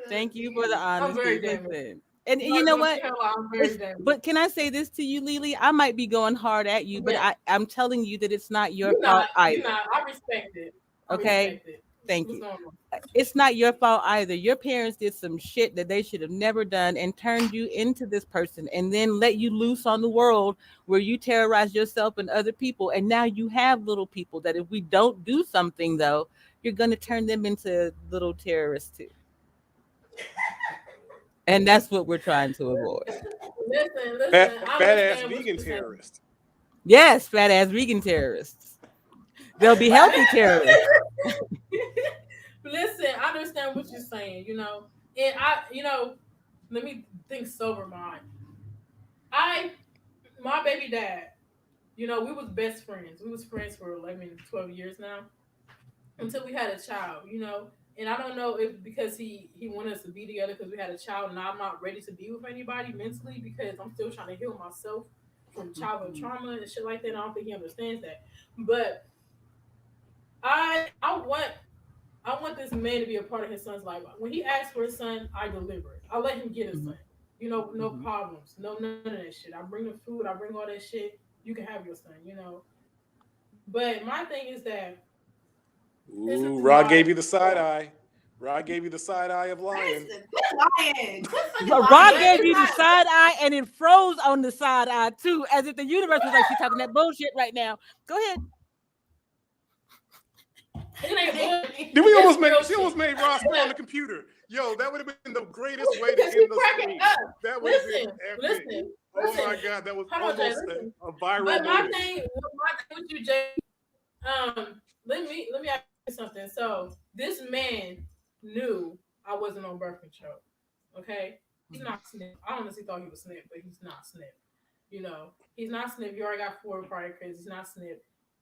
Thank you for the I'm very honesty. damaged. Listen. And you know what? I'm very damaged. But can I say this to you, Lily? I might be going hard at you, but Yeah. I'm telling you that it's not your You're fault not. either. You're not. I respect it. Okay? Respect it. Thank What's you. going on? It's not your fault either. Your parents did some shit that they should have never done and turned you into this person and then let you loose on the world where you terrorize yourself and other people. And now you have little people that if we don't do something, though, you're going to turn them into little terrorists too. And that's what we're trying to avoid. Listen. Fat I ass understand what vegan you're saying. terrorist. Yes, fat ass vegan terrorists. They'll be healthy terrorists. Listen, I understand what you're saying, you know. And let me think sober mind. My baby dad, we was best friends. We was friends for 12 years now. Until we had a child, And I don't know if because he wanted us to be together because we had a child and I'm not ready to be with anybody mentally because I'm still trying to heal myself from childhood trauma and shit like that. And I don't think he understands that. But I want this man to be a part of his son's life. When he asks for his son, I deliver it. I let him get his son. No problems. None of that shit. I bring the food. I bring all that shit. You can have your son, But my thing is that Ooh, Rod gave you the side eye. Rod gave you the side eye of lying. Lying. Rod gave you the side eye and it froze on the side eye too, as if the universe was like, she's talking that bullshit right now. Go ahead. Did we she almost made Ross spit on the computer. Yo, that would have been the greatest way to end the stream. That would have been epic. Oh my God, that was almost a viral But my moment. thing with you, Jay, let me ask you something. So this man knew I wasn't on birth control. Okay? He's not SNP. I honestly thought he was SNP, but he's not SNP. He's not SNP. He already got 4 prior kids. He's not SNP.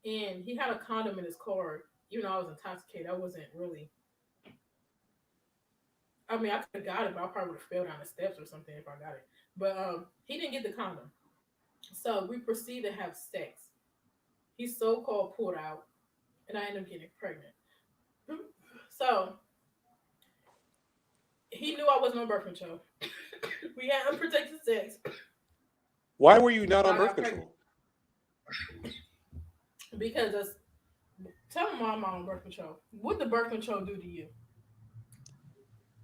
And he had a condom in his car. Even though I was intoxicated, I wasn't really. I mean, I could have got it, but I probably would have fell down the steps or something if I got it. But he didn't get the condom. So we proceeded to have sex. He so-called pulled out, and I ended up getting pregnant. So he knew I wasn't on birth control. We had unprotected sex. Why were you not on birth control? Because tell my mom I'm on birth control. What did birth control do to you?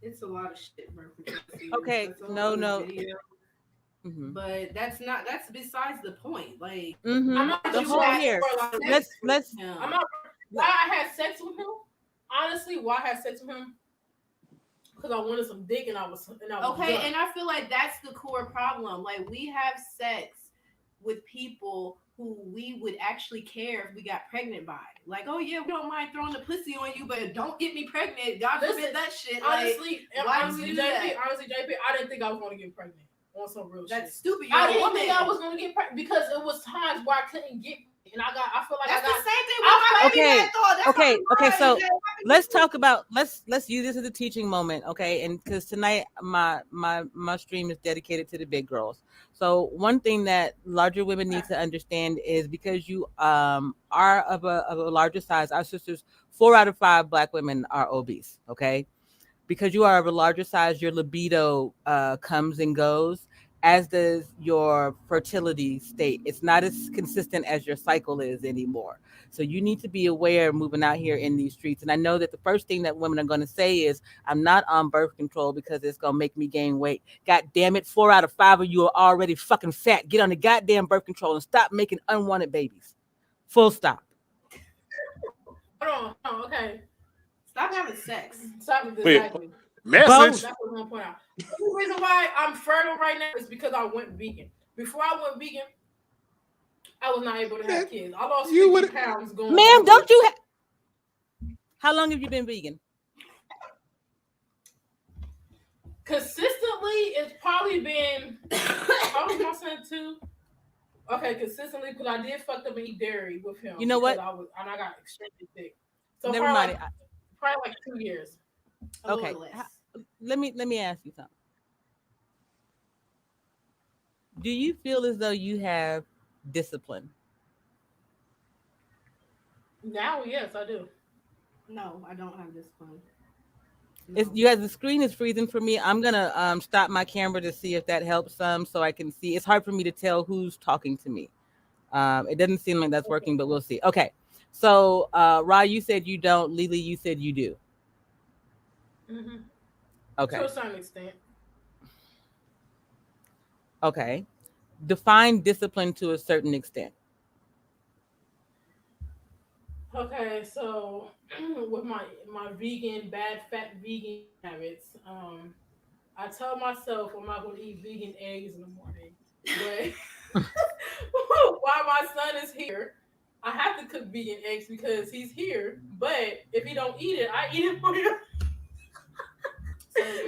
It's a lot of shit, birth control. Okay, no. Mm-hmm. But that's besides the point. Like I'm not the whole year. Let's I had sex with him. honestly, why I had sex with him? Because I wanted some dick and I was Okay, done. and I feel like that's the core problem. Like we have sex with people who we would actually care if we got pregnant by. Like, oh yeah, we don't mind throwing the pussy on you, but don't get me pregnant. God forbid that shit. Honestly, like, why honestly, do we do that? Honestly, JP, I didn't think I was going to get pregnant on some real That's shit. stupid. You're I a didn't woman. think I was going to get pregnant because it was times where I couldn't get pregnant. And I feel like That's I got the same thing with my baby Okay, dad thought. That's okay. So right. let's talk about let's use this as a teaching moment, okay? And because tonight my stream is dedicated to the big girls. So one thing that larger women need to understand is because you are of a larger size, our sisters, 4 out of 5 Black women are obese, okay? Because you are of a larger size, your libido comes and goes, as does your fertility state. It's not as consistent as your cycle is anymore. So you need to be aware moving out here in these streets. And I know that the first thing that women are going to say is, I'm not on birth control because it's going to make me gain weight. God damn it, 4 out of 5 of you are already fucking fat. Get on the goddamn birth control and stop making unwanted babies. Full stop. Hold on, okay. Stop having sex. Stop it, Wait, exactly. message. That's what I'm going to point out. The only reason why I'm fertile right now is because I went vegan. Before I went vegan, I was not able to have kids. I lost 50 pounds going. Ma'am, don't you How long have you been vegan? Consistently, it's probably been. How was my son too? Okay, consistently, because I did fuck up and eat dairy with him. You know what? I got extremely sick. So Never mind. Probably like 2 years. Okay. Let me ask you something. Do you feel as though you have discipline? Now, yes, I do. No, I don't have discipline. No. You guys, the screen is freezing for me. I'm gonna stop my camera to see if that helps some, so I can see. It's hard for me to tell who's talking to me. It doesn't seem like that's working, but we'll see. Okay, so Ra, you said you don't. Lily, you said you do. Mm-hmm. Okay. To a certain extent. Okay. Define discipline to a certain extent. Okay, so with my vegan, bad fat vegan habits, I tell myself I'm not going to eat vegan eggs in the morning. But while my son is here, I have to cook vegan eggs because he's here. But if he don't eat it, I eat it for him.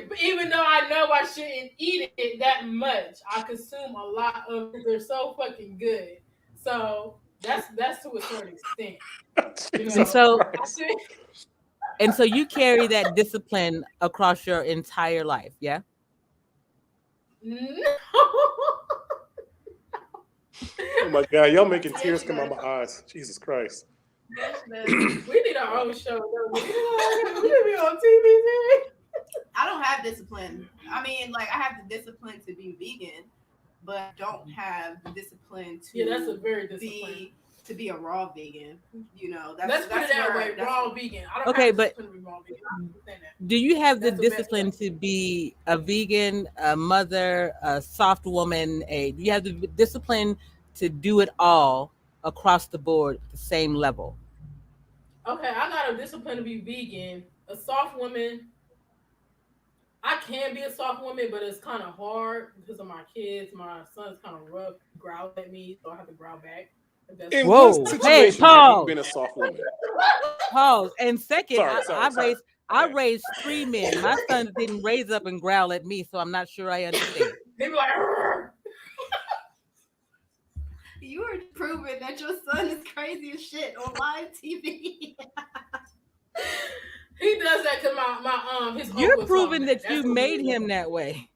But even though I know I shouldn't eat it that much, I consume a lot of it. They're so fucking good. So that's to a certain extent. You know? And so you carry that discipline across your entire life, yeah? No. Oh my God, y'all making tears come out my eyes. Jesus Christ. We need our own show. We need to be on TV. I don't have discipline. I mean, like I have the discipline to be vegan, but don't have the discipline to that's a very discipline. be a raw vegan. You know, let's put it that way. Raw vegan. I don't okay, have but discipline to be raw vegan. Do you have the discipline to be a vegan, a mother, a soft woman? Do you have the discipline to do it all across the board at the same level? Okay, I got a discipline to be vegan, a soft woman. I can be a soft woman, but it's kind of hard because of my kids. My son's kind of rough, growls at me, so I have to growl back. In what situation have you been a soft woman? Pause. And second, sorry. I raised 3 men. My son didn't raise up and growl at me, so I'm not sure I understand. They be like, you are proving that your son is crazy as shit on live TV. He does that because his You're proving that you made him that way.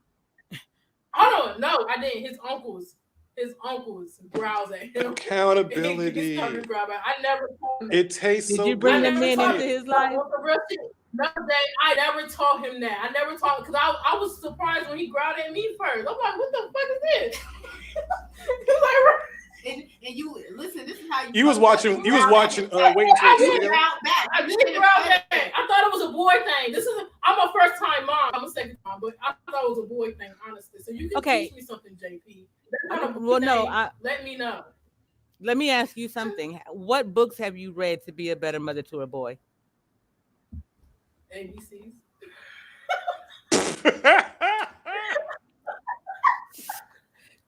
Oh no, I didn't. His uncles growls at him. Accountability. I never told him. It tastes so good. Did you bring the men into his life? No, I never told him that. I never told because I was surprised when he growled at me first. I'm like, what the fuck is this? And you listen. This is how you. You was watching. You was watching. Waiting to Exhale. I did growl back. I thought it was a boy thing. I'm a first time mom. I'm a second mom, but I thought it was a boy thing, honestly. So you can teach me something, JP. Let me know. Let me ask you something. What books have you read to be a better mother to a boy? ABCs.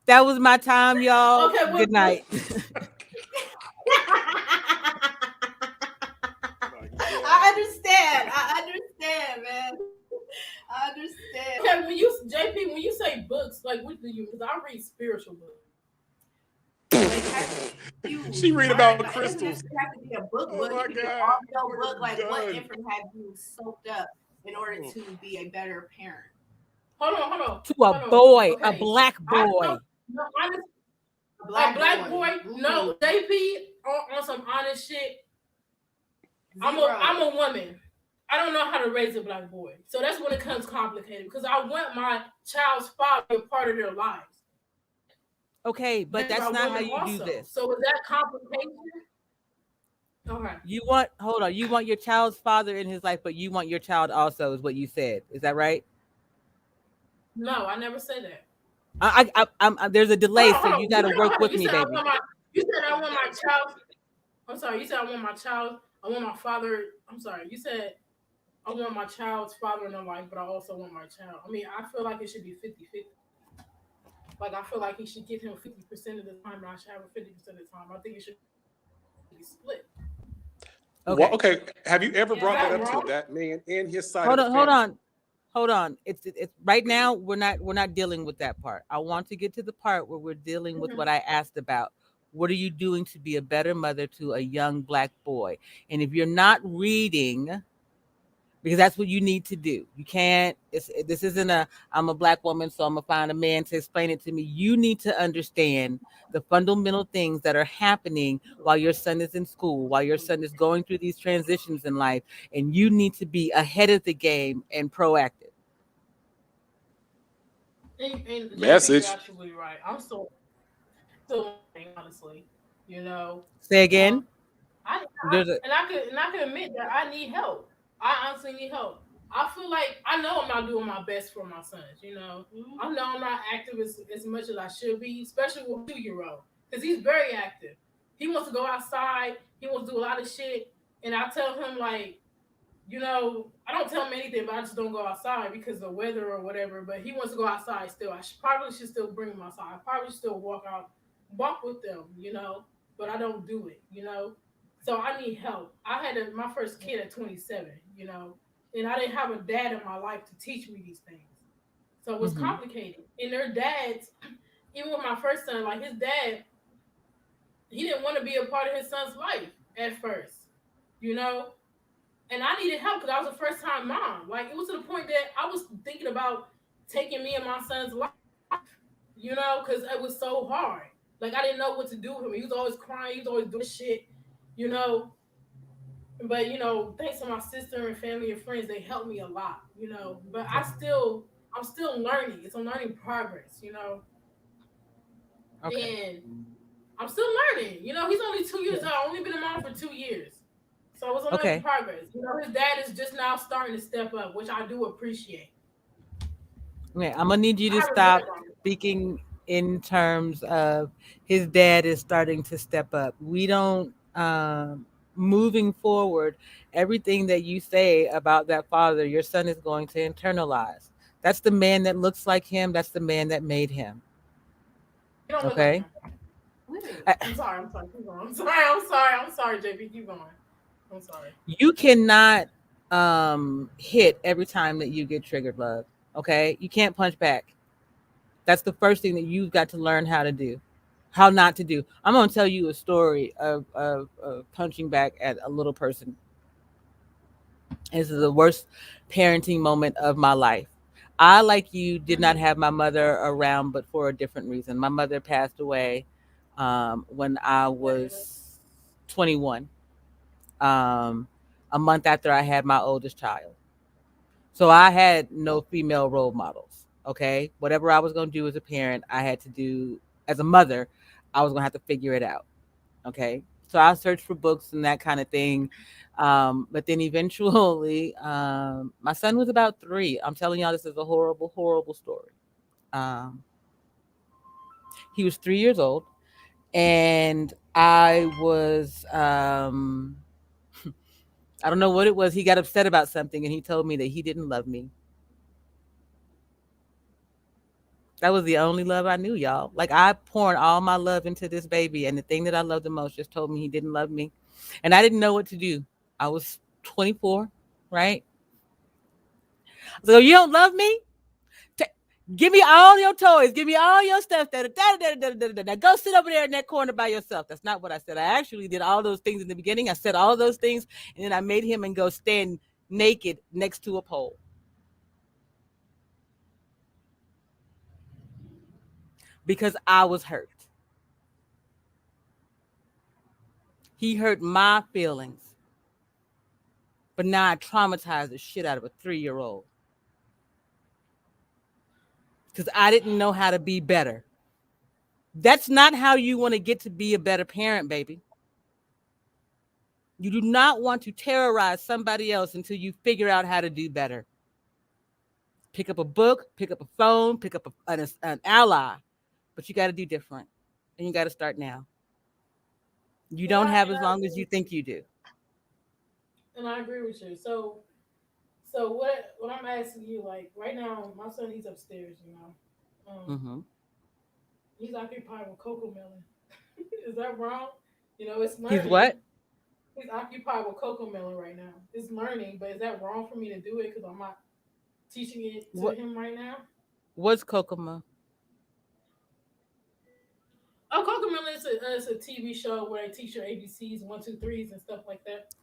That was my time, y'all. Okay, Good what books? night. My I God. understand. I understand, man. I understand. Okay, when you JP, when you say books, like what do you? Because I read spiritual books. Like, have you She read learned? about Like, it doesn't crystals. necessarily have to be a book. Oh It my could be an God. audio Look book. at Like, what done. information have you soaked up in order Oh. to be a better parent? To a hold on. boy, a Okay, black I know. boy. No, honest, A a black black boy. boy. No, JP on some honest shit. I'm Zero. a woman. I don't know how to raise a black boy, so that's when it comes complicated. Because I want my child's father to be a part of their lives. Okay, but That's that's about not how women you do also. this. So is that complication? Okay. Hold on, you want your child's father in his life, but you want your child also, is what you said. Is that right? No, I never said that. There's a delay, so Hold you on. got to work Hold on. with You me, said I baby. want my. You said I want my child. I'm sorry. You said I want my child. I want my father. I'm sorry. You said I want my child's father in their life, but I also want my child. I mean, I feel like it should be 50-50. Like, I feel like he should give him 50% of the time, and I should have him 50% of the time. I think it should be split. Well, Okay, okay. Have you ever Is brought that that up to wrong? that man and his side of hold the on, hold family? on, hold on. It's right now. We're not dealing with that part. I want to get to the part where we're dealing with what Mhm. I asked about. What are you doing to be a better mother to a young black boy? And if you're not reading, because that's what you need to do. You can't. This isn't a. I'm a black woman, so I'm gonna find a man to explain it to me. You need to understand the fundamental things that are happening while your son is in school, while your son is going through these transitions in life, and you need to be ahead of the game and proactive. And JP, you're Message. absolutely right. I'm still learning, honestly. You know, Say um, again. I There's a. and I can admit that I need help. I honestly need help. I feel like I know I'm not doing my best for my sons. You know, I know I'm not active as much as I should be, especially with my 2 year old because he's very active. He wants to go outside. He wants to do a lot of shit, and I tell him like, I don't tell him anything, but I just don't go outside because of the weather or whatever. But he wants to go outside still. Probably should still bring him outside. I probably should still walk with them, but I don't do it, So I need help. I had my first kid at 27, and I didn't have a dad in my life to teach me these things. So it was Mhm. complicated. And their dads, even with my first son, like his dad, he didn't want to be a part of his son's life at first, you know? And I needed help because I was a first time mom. Like it was to the point that I was thinking about taking me and my son's life, because it was so hard. Like I didn't know what to do with him. He was always crying. He was always doing shit, you know. But thanks to my sister and family and friends, they helped me a lot, But I'm still learning. It's a learning progress, Okay. And I'm still learning. He's only 2 years old. I've only been a mom for 2 years. So it's a learning Okay. progress. His dad is just now starting to step up, which I do appreciate. Okay. I'm gonna need you I to haven't been stop around. speaking in terms of his dad is starting to step up. We don't. Moving forward, everything that you say about that father, your son is going to internalize. That's the man that looks like him. That's the man that made him. You don't look like Okay. him. Wait. Uh, I'm sorry. I'm sorry. Keep going. I'm sorry, JP. Keep going. I'm sorry. You cannot hit every time that you get triggered, love. Okay. You can't punch back. That's the first thing that you've got to learn how to do, how not to do. I'm going to tell you a story of punching back at a little person. This is the worst parenting moment of my life. I, like you, did not Mm-hmm. have my mother around, but for a different reason. My mother passed away when I was 21, um, a month after I had my oldest child. So I had no female role models. Okay. Whatever I was going to do as a parent, I had to do as a mother, I was going to have to figure it out. Okay. So I searched for books and that kind of thing. But then eventually, my son was about 3. I'm telling y'all, this is a horrible, horrible story. Um, he was 3 years old, and I don't know what it was. He got upset about something and he told me that he didn't love me. That was the only love I knew, y'all. Like I poured all my love into this baby, and the thing that I loved the most just told me he didn't love me, and I didn't know what to do. I was 24, right? So you don't love me? Ta Give me all your toys. Give me all your stuff. Now go sit over there in that corner by yourself. That's not what I said. I actually did all those things in the beginning. I said all those things, and then I made him and go stand naked next to a pole because I was hurt. He hurt my feelings, but now I traumatized the shit out of a 3-year old because I didn't know how to be better. That's not how you want to get to be a better parent, baby. You do not want to terrorize somebody else until you figure out how to do better. Pick up a book, pick up a phone, pick up an ally, but you got to do different, and you got to start now. You And don't I have and as I long as you think you do. and I agree with you. So what I'm asking you, like right now, my son he's upstairs. Mm-hmm. He's occupied with cocoa melon. Is that wrong? It's He's learning. what? He's occupied with cocoa melon right now. It's learning, but is that wrong for me to do it because I'm not teaching it to What? him right now? What's Kokomo? Oh, cocoa melon is a TV show where they teach your ABCs, one, two, threes, and stuff like that.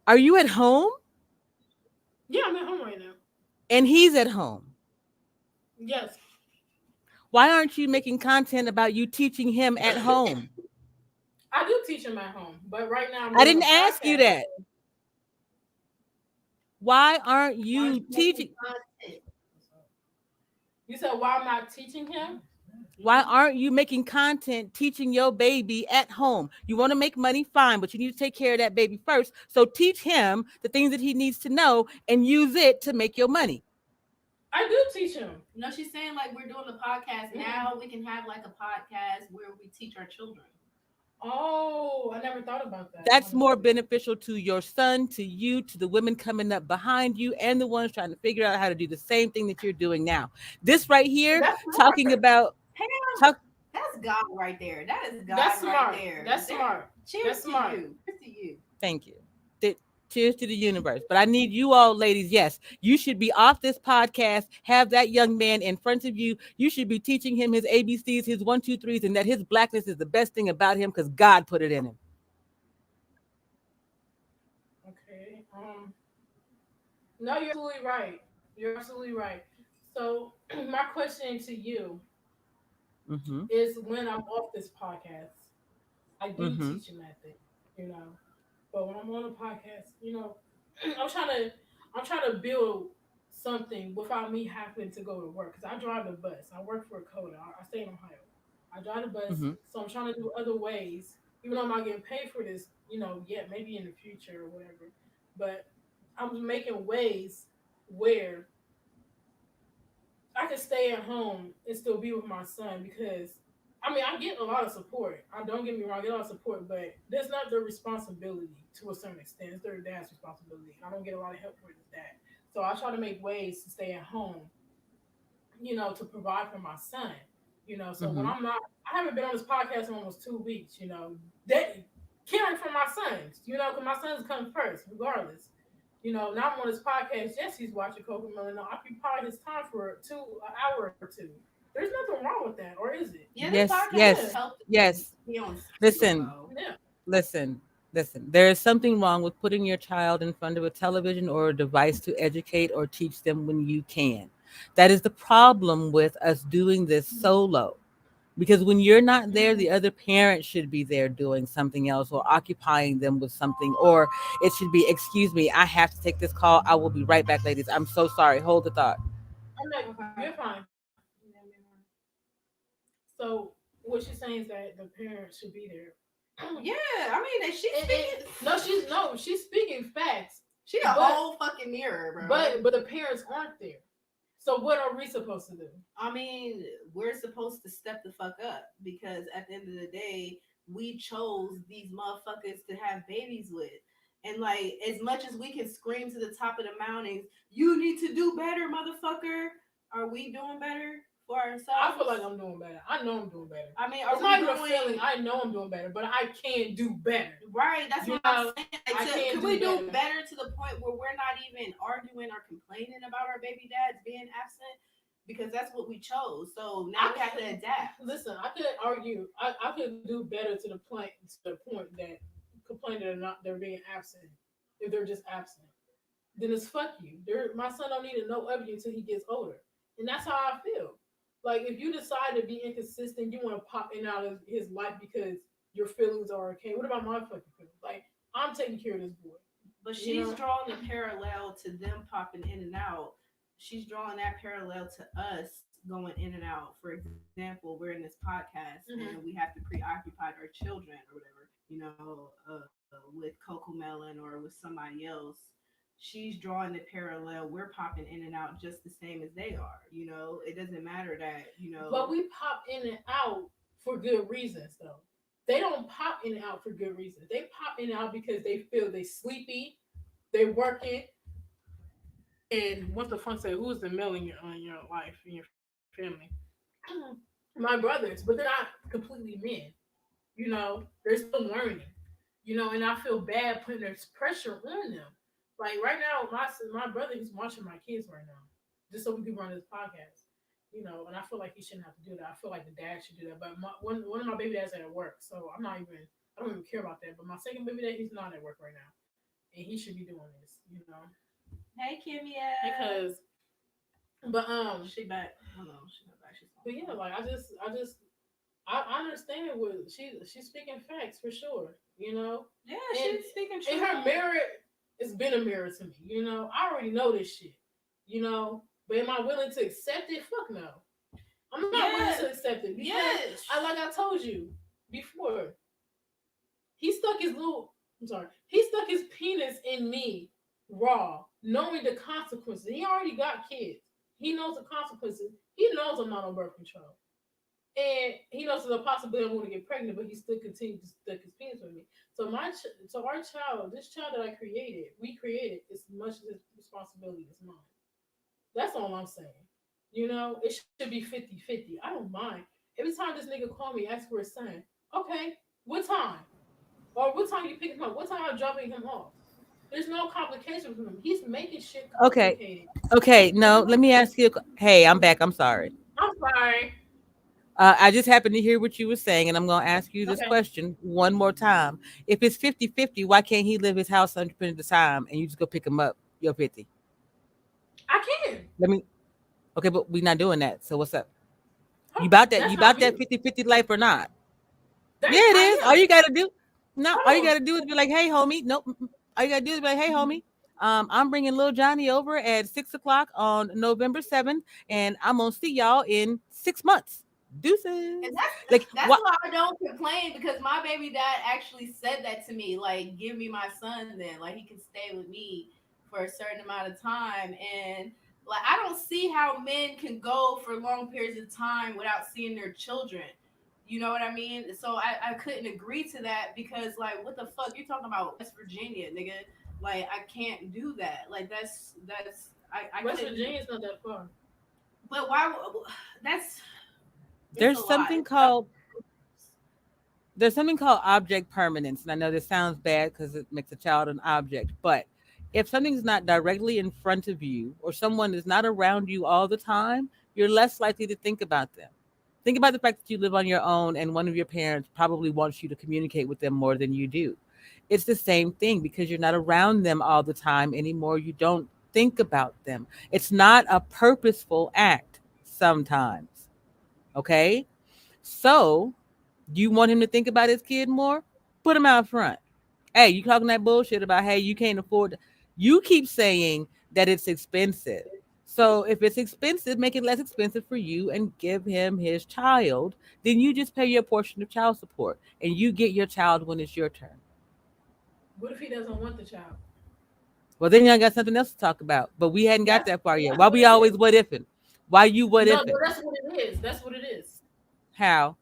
Are you at home? Yeah, I'm at home right now. And he's at home. Yes, Why aren't you making content about you teaching him at home? I do teach him at home, but right now I'm I doing a didn't ask you podcast. that. Why aren't Why aren't you you making teaching? content? You said why I'm not teaching him? Why aren't you making content teaching your baby at home? You want to make money, fine, but you need to take care of that baby first. So teach him the things that he needs to know and use it to make your money. I do teach him. No, she's saying like we're doing the podcast now. We can have like a podcast where we teach our children. Oh, I never thought about that, That's more honestly. beneficial to your son, to you, to the women coming up behind you, and the ones trying to figure out how to do the same thing that you're doing now. This right here, That's talking smart. about Hell, talk. that's God right there. That is That's God right smart. there. That's There. smart. Cheers That's to smart. you. Cheers to you. Thank you. Cheers to the universe. But I need you all, ladies. Yes, you should be off this podcast. Have that young man in front of you. You should be teaching him his ABCs, his one, two, threes, and that his blackness is the best thing about him because God put it in him. Okay. No, you're absolutely right. You're absolutely right. So my question to you Mm-hmm. is when I'm off this podcast, I do Mm-hmm. teach him that thing, you know. But when I'm on a podcast, I'm trying to I'm trying to build something without me having to go to work because I drive the bus. I work for a coder. I stay in Ohio. I drive the bus, Mm-hmm. so I'm trying to do other ways. Even though I'm not getting paid for this, yet maybe in the future or whatever. But I'm making ways where I can stay at home and still be with my son because I get a lot of support. I don't get me wrong, I get a lot of support, but there's not their responsibility to a certain extent. It's their dad's responsibility. I don't get a lot of help with that. So I try to make ways to stay at home, to provide for my son. So when Mm-hmm. I'm not I haven't been on this podcast in almost 2 weeks, that caring for my sons, because my sons come first, regardless. Now I'm on this podcast. Yes, he's watching Coco Melon. I occupy his time for an hour or two. There's nothing wrong with that, or is it? Yeah, this Yes, podcast Yeah, is yes, helping him yes. be on Listen, schedule. yeah. listen, listen. There is something wrong with putting your child in front of a television or a device to educate or teach them when you can. That is the problem with us doing this solo. Because when you're not there, Mm-hmm. the other parent should be there doing something else or occupying them with something. Or it should be, excuse me, I have to take this call. I will be right back, ladies. I'm so sorry. Hold the thought. I'm like, Okay. you're fine. So what she's saying is that the parents should be there. Yeah, I mean, and she's speaking. No, she's speaking facts, She a but whole fucking mirror, bro. but the parents aren't there. So what are we supposed to do? I mean, we're supposed to step the fuck up because at the end of the day, we chose these motherfuckers to have babies with. And like, as much as we can scream to the top of the mountains, you need to do better, motherfucker. Are we doing better for ourselves? I feel like I'm doing better. I know I'm doing better. I mean, It's not even a feeling. I know I'm doing better, but I can do better. Right, that's what I'm saying. Can we do better to the point where we're not even arguing or complaining about our baby dads being absent? Because that's what we chose. So now we have to adapt. Listen, I could argue. I could do better to the point that complaining or not they're being absent. If they're just absent, then it's fuck you. My son don't need to know of you until he gets older, and that's how I feel. Like if you decide to be inconsistent, you want to pop in and out of his life because your feelings are okay. What about my fucking feelings? Like I'm taking care of this boy. But she's drawing a parallel to them popping in and out. She's drawing that parallel to us going in and out. For example, we're in this podcast and we have to preoccupy our children or whatever, with Coco Melon or with somebody else. She's drawing the parallel. We're popping in and out just the same as they are. It doesn't matter that. But we pop in and out for good reasons, though. They don't pop in and out for good reasons. They pop in and out because they feel they sleepy, they working. And what the fun say? Who's the male in your life, in your family? My brothers, but they're not completely men. They're still learning. And I feel bad putting this pressure on them. Like right now, my brother is watching my kids right now, just so we can run this podcast. And I feel like he shouldn't have to do that. I feel like the dad should do that. But one of my baby dads at work, so I don't even care about that. But my second baby dad, he's not at work right now, and he should be doing this. Hey, Kimia. Because, but she back. Hold on, she not back. She's but yeah, like I understand what she's speaking facts for sure. Yeah, she's speaking truth. And her mirror, it's been a mirror to me. I already know this shit. But am I willing to accept it? Fuck no. I'm not willing to accept it. Because like I told you before, he stuck his penis in me raw, knowing the consequences. He already got kids. He knows the consequences. He knows I'm not on birth control. And he knows there's a possibility I'm going to get pregnant, but he still continues to stick his penis with me. So our child, this child that we created, as much as his responsibility as mine. That's all I'm saying. It should be 50-50. I don't mind. Every time this nigga call me, ask for his son, okay, what time? Or what time you pick him up? What time I'm dropping him off? There's no complication with him. He's making shit complicated. Okay. No, let me ask you. Hey, I'm back. I'm sorry. I'm sorry. I just happened to hear what you were saying, and I'm going to ask you this question one more time. If it's 50-50, why can't he leave his house 100% of the time and you just go pick him up? You're 50. I can. Okay, but we're not doing that. So what's up? You about that 50-50 life or not? Yeah, it is. All you got to do. No, all you got to do is be like, hey, homie. Nope. All you got to do is be like, hey, homie. I'm bringing little Johnny over at 6:00 on November 7th, and I'm going to see y'all in 6 months. Deuces. And that's why I don't complain, because my baby dad actually said that to me. Like, give me my son then. Like, he can stay with me for a certain amount of time. And like, I don't see how men can go for long periods of time without seeing their children. You know what I mean? So I couldn't agree to that, because like, what the fuck? You're talking about West Virginia, nigga. Like, I can't do that. Like, that's West Virginia's not that far. But why? There's something called object permanence, and I know this sounds bad because it makes a child an object, but if something's not directly in front of you or someone is not around you all the time, you're less likely to think about them. Think about the fact that you live on your own and one of your parents probably wants you to communicate with them more than you do. It's the same thing, because you're not around them all the time anymore. You don't think about them. It's not a purposeful act sometimes. Okay? So, do you want him to think about his kid more? Put him out front. Hey, you talking that bullshit about, hey, you can't afford. You keep saying that it's expensive. So if it's expensive, make it less expensive for you and give him his child. Then you just pay your portion of child support and you get your child when it's your turn. What if he doesn't want the child? Well, then y'all got something else to talk about. But we hadn't got that far yet. Why we always what ifing? Why you what ifing? No, that's what it is. That's what it is. How?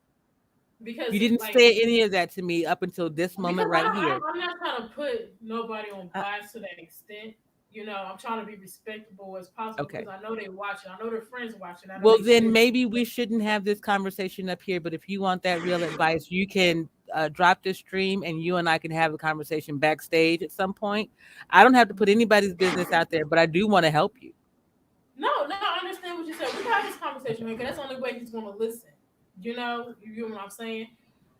because You didn't like say any of that to me up until this moment because right here. I'm not trying to put nobody on Uh, blast to that extent. You know, I'm trying to be respectable as possible because okay. I know they watching. I know their friends watching. I know Well, they then share. maybe we shouldn't have this conversation up here. But if you want that real advice, you can drop this stream and you and I can have a conversation backstage at some point. I don't have to put anybody's business out there, but I do want to help you. No, no, I understand what you said. We can have this conversation, Okay. man, because that's the only way he's going to listen. You know what I'm saying?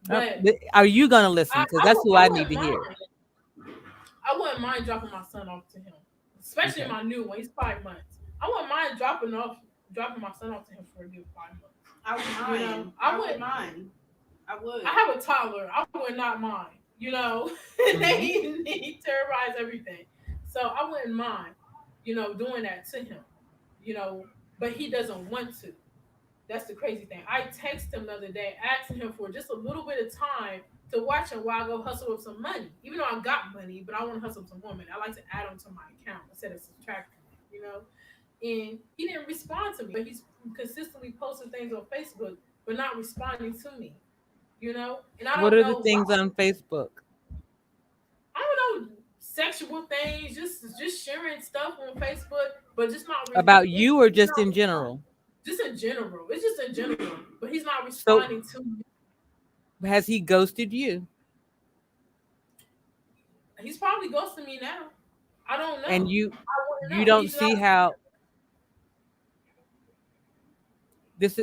But Are you going to listen? Because that's who I I need wouldn't to hear. mind. I wouldn't mind dropping my son off to him, especially Okay. my new one. He's 5 months. I wouldn't mind dropping my son off to him for a good 5 months. I would You know, mind. I would mind. I would. I have a toddler. I would not mind. You know, Hmm. he terrorized everything, so I wouldn't mind. You know, doing that to him. You know, but he doesn't want to. That's the crazy thing. I texted him the other day asking him for just a little bit of time to watch him while I go hustle up some money. Even though I got money, but I want to hustle up some more money. I like to add them to my account instead of subtracting it, you know? And he didn't respond to me, but he's consistently posting things on Facebook, but not responding to me, you know? And I What don't are the know why. things on Facebook I don't know, sexual things, just sharing stuff on Facebook, but just not, about you or he's just not in responding. general? Just in general. It's just in general, but he's not So responding to me. has he ghosted you? He's probably ghosting me now. I don't And know. I wouldn't you know. don't He's not. see how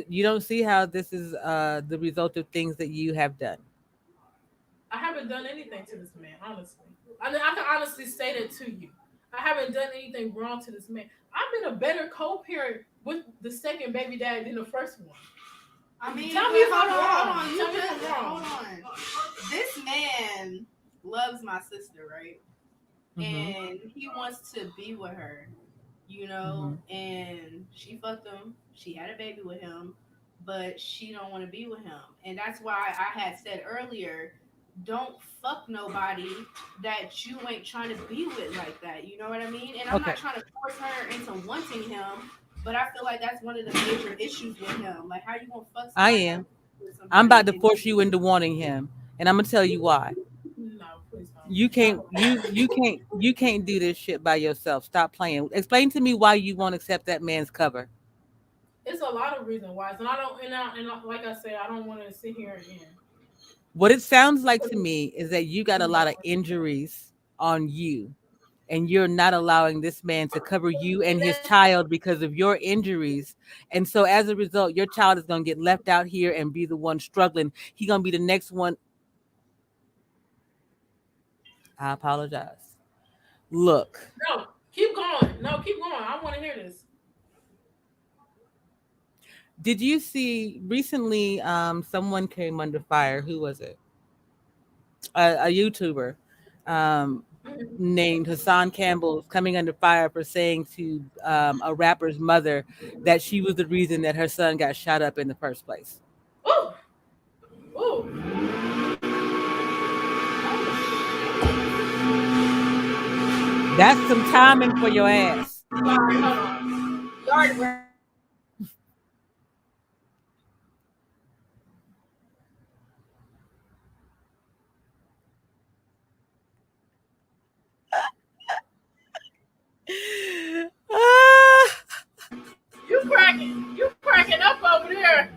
you don't see how this is the result of things that you have done. I haven't done anything to this man, honestly. I can honestly say that to you. I haven't done anything wrong to this man. I've been a better co-parent with the second baby dad than the first one. I mean, Tell but me if hold I'm on, hold wrong. on. You Tell me if just I'm hold wrong. on. This man loves my sister, right? Mm-hmm. And he wants to be with her, Mm-hmm. and she fucked him. She had a baby with him, but she don't want to be with him. And that's why I had said earlier, don't fuck nobody that you ain't trying to be with like that. You know what I mean? And I'm not Okay. trying to force her into wanting him, but I feel like that's one of the major issues with him. Like, how you gonna fuck I somebody am. that with I'm about somebody to and force you into wanting him, and I'm gonna tell you why. No, please don't. You can't. You can't do this shit by yourself. Stop playing. Explain to me why you won't accept that man's cover. It's a lot of reason why, and I don't. Like I said, I don't want to sit here and What it sounds like put to me is that you got him a lot of down. injuries on you, and you're not allowing this man to cover you and And his that's child because of your injuries. And so as a result, your child is going to get left out here and be the one struggling. He's going to be the next one. I apologize. Look, no. Keep going. No, keep going. I want to hear this. did you see recently someone came under fire? Who was it? A YouTuber um, Mhm. named Hassan Campbell is coming under fire for saying to a rapper's mother that she was the reason that her son got shot up in the first place. Ooh, ooh. oh shit. That's some timing for your ass. Sorry, hold on. You already read. You cracking up over there.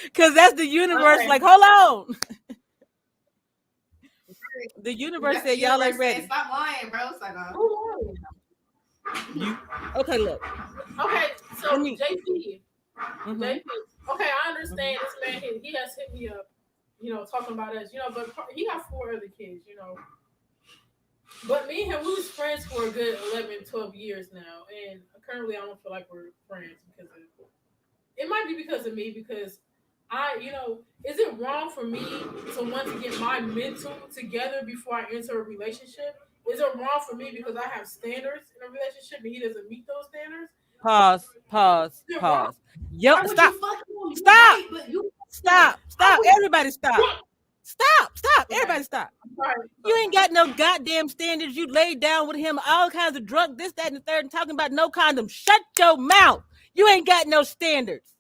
Because that's the universe. Okay. Like, hold on. The universe That's the said y'all universe ain't saying, ready. "Stop lying, bro." It's like, Ooh. You okay? Look, Okay, let so me. JP, Hmm. JP. Okay, I Hmm. understand this man. He has hit me up, talking about us, but he got 4 other kids. But me and him, we was friends for a good 11, 12 years now, and currently I don't feel like we're friends because of it. Might be because of me because is it wrong for me to want to get my mental together before I enter a relationship? Is it wrong for me because I have standards in a relationship and he doesn't meet those standards? Pause. Pause. Is it wrong? Pause. Yo, why would you stop. fuck him? You Stop. right, but you Stop. I Stop. would. Everybody, stop. Stop. Stop. Okay. Everybody, stop. I'm sorry. You ain't got no goddamn standards. You laid down with him, all kinds of drug, this, that, and the third, and talking about no condom. Shut your mouth. You ain't got no standards.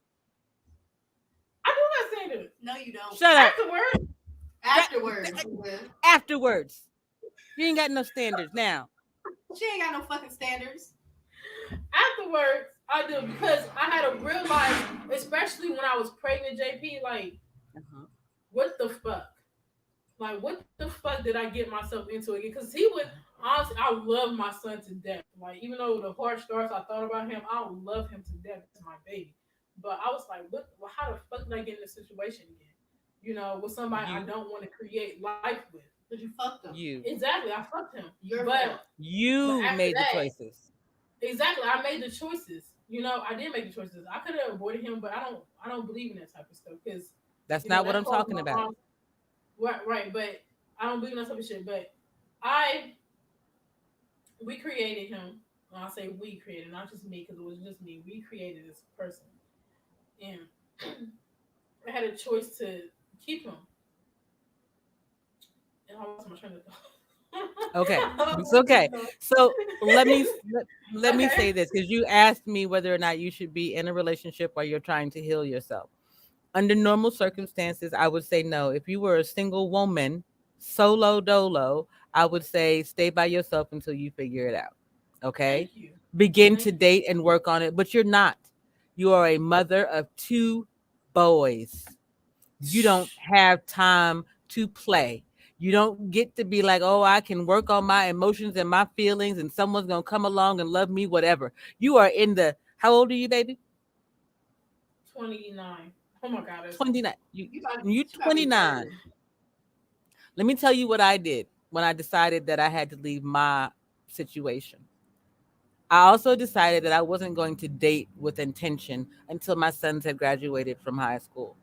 I do got standards. No, you don't. Shut up. Afterwards, Afterwards, yeah. Afterwards. You ain't got no standards now. She ain't got no fucking standards. afterwards, I do because I had to realize, especially when I was pregnant, JP, like, Uh-huh. what the fuck? Like, what the fuck did I get myself into again? Because he would, honestly, I love my son to death. Like, even though the harsh starts I thought about him, I love him to death. That's my baby. But I was like, what? Well, how the fuck did I get in this situation again? With somebody I You, don't want to create life with. Because you fucked them. you, Exactly, I fucked him. Your But fault. you after made the that, choices. exactly, I made the choices. I did make the choices. I could have avoided him, but I don't believe in that type of stuff because That's not what that I'm caused talking my about. mom. Right. But I don't believe in that type of shit. But I we created him. When I say we created, not just me, because it was just me. We created this person, and I had a choice to keep him. And I lost my train of thought. Okay. I lost It's my train okay. of thought. So let me Okay. say this because you asked me whether or not you should be in a relationship while you're trying to heal yourself. Under normal circumstances, I would say no. If you were a single woman, solo dolo, I would say stay by yourself until you figure it out. Okay? Thank you. Begin to Thank you. date and work on it, but you're not. You are a mother of two boys. You don't have time to play. You don't get to be like, oh, I can work on my emotions and my feelings, and someone's going to come along and love me, whatever. You are in the, how old are you, baby? 29. Oh my god, that's 29. You She about to be 29. 30. Let me tell you what I did when I decided that I had to leave my situation. I also decided that I wasn't going to date with intention until my sons had graduated from high school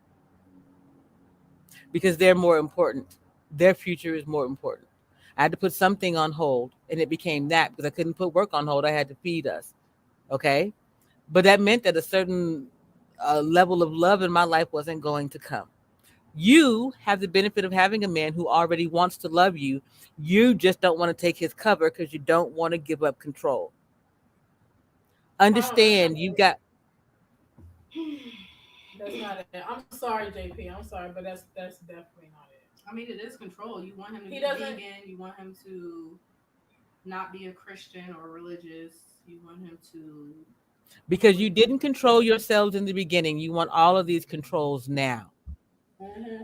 because they're more important. Their future is more important. I had to put something on hold, and it became that because I couldn't put work on hold. I had to feed us. Okay. But that meant that a certain level of love in my life wasn't going to come. You have the benefit of having a man who already wants to love you. You just don't want to take his cover because you don't want to give up control. oh, that's not Understand, you it. got, That's not it. I'm sorry, JP. I'm sorry, but that's definitely not it. I mean, it is control. You want him to He be doesn't. vegan. You want him to not be a Christian or religious. You want him to. because you didn't control yourselves in the beginning. You want all of these controls now. Hmm.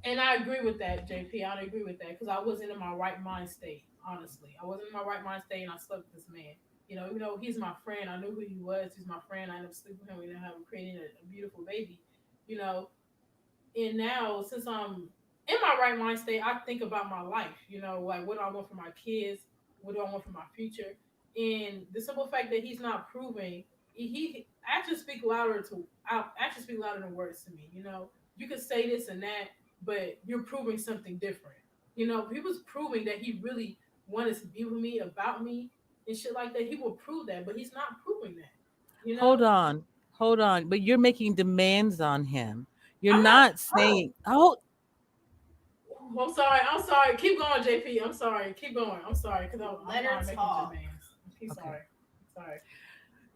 And I agree with that, JP. I agree with that because I wasn't in my right mind state. Honestly, I wasn't in my right mind state, and I slept with this man. Even though he's my friend, I knew who he was. He's my friend. I ended up sleeping with him. We ended up having creating a beautiful baby. You know, and now since I'm in my right mind state, I think about my life. Like what do I want for my kids? What do I want for my future? And the simple fact that he's not proving, he actions speak louder actions speak louder than words to me. You could say this and that, but you're proving something different. He was proving that he really wanted to be with me, about me, and shit like that. He will prove that, but he's not proving that. You Hold know, on, hold on. But you're making demands on him. You're I'm not. not saying, oh, I'm sorry. I'm sorry. Keep going, JP. I'm sorry. Keep going. I'm sorry because I'm Let her not making talk. demands. I'm okay. sorry. Sorry.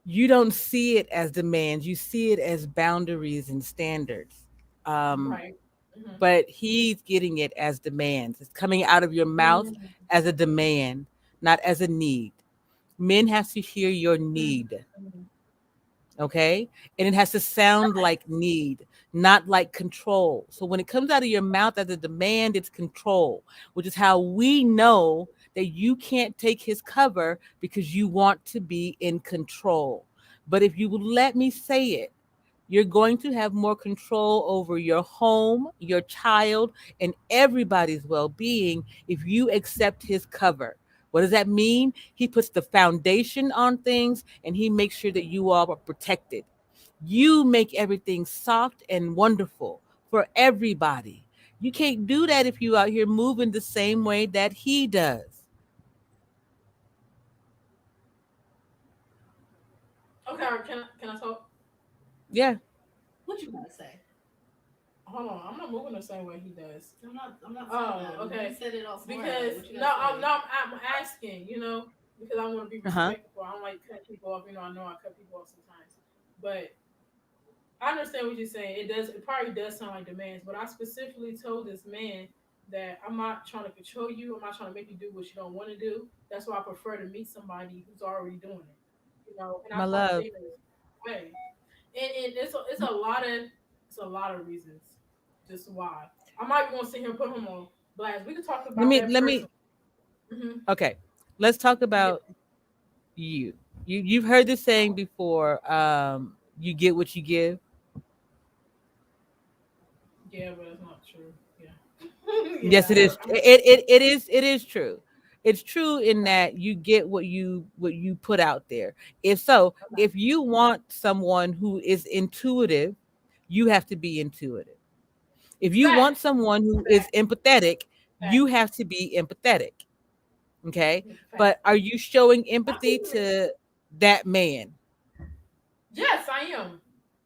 You don't see it as demands. You see it as boundaries and standards. Um, Right. Hmm. but he's getting it as demands. It's coming out of your mouth Hmm. as a demand, not as a need. Men have to hear your Hmm. need, okay? And it has to sound like need, not like control. So when it comes out of your mouth as a demand, it's control, which is how we know that you can't take his cover because you want to be in control. But if you would let me say it, you're going to have more control over your home, your child, and everybody's well being if you accept his cover. What does that mean? He puts the foundation on things and he makes sure that you all are protected. You make everything soft and wonderful for everybody. You can't do that if you out here moving the same way that he does. Okay. Can I talk? Yeah. What you gotta say? Hold on. I'm not moving the same way he does. I'm not saying Oh, that. You okay. said it all smart. Because What you no, gotta I'm say? no, I'm asking. Because I want to be Uh huh. respectful. I don't like cut people off. I know I cut people off sometimes, but I understand what you're saying. It does. It probably does sound like demands, but I specifically told this man that I'm not trying to control you. I'm not trying to make you do what you don't want to do. That's why I prefer to meet somebody who's already doing it. And I My try to love. stay in this way. And it's a lot of reasons just why. I'm not even gonna sit here and put him on blast. We could talk Let about me that let person. me Hmm. okay. Let's talk Yeah, about you. You've heard this saying before, you get what you give. yeah, but it's not true. Yeah, Yes, yeah. it is. It is true. It's true in that you get what you put out there. If you want someone who is intuitive, you have to be intuitive. If you want Facts, someone who is facts, empathetic, you facts, have to be empathetic. Okay? facts. But are you showing empathy I'm to that man? Yes, I am.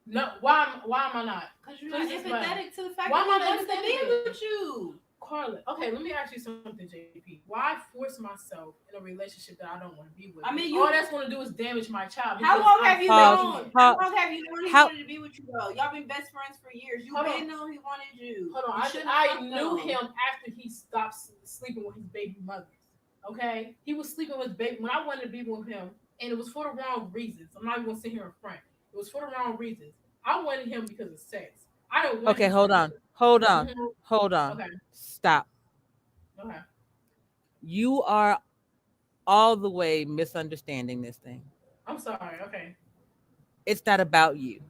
No, why am I not? Because you're Please not explain. empathetic to the fact Why that am he I not wants to be empathetic? with you. Carla, okay, let me ask you something, JP. Why force myself in a relationship that I don't want to be with? I mean, All you. that's going to do is damage my child How because long I'm have you Pause. faking known? it. How Pause. long have you known he How wanted to be with you though? Y'all been best friends for years. You Hold been on, knowing he wanted you. hold on. You I, shouldn't have I fucked knew him. him after he stopped sleeping with his baby mothers. Okay, he was sleeping with baby when I wanted to be with him, and it was for the wrong reasons. I'm not even going to sit here in front. It was for the wrong reasons. I wanted him because of sex. I didn't want Okay, him for hold anything. on. Hold on. Mhm. Hold on. Okay, Stop. okay. You are all the way misunderstanding this thing. I'm sorry. Okay, It's not about you. it's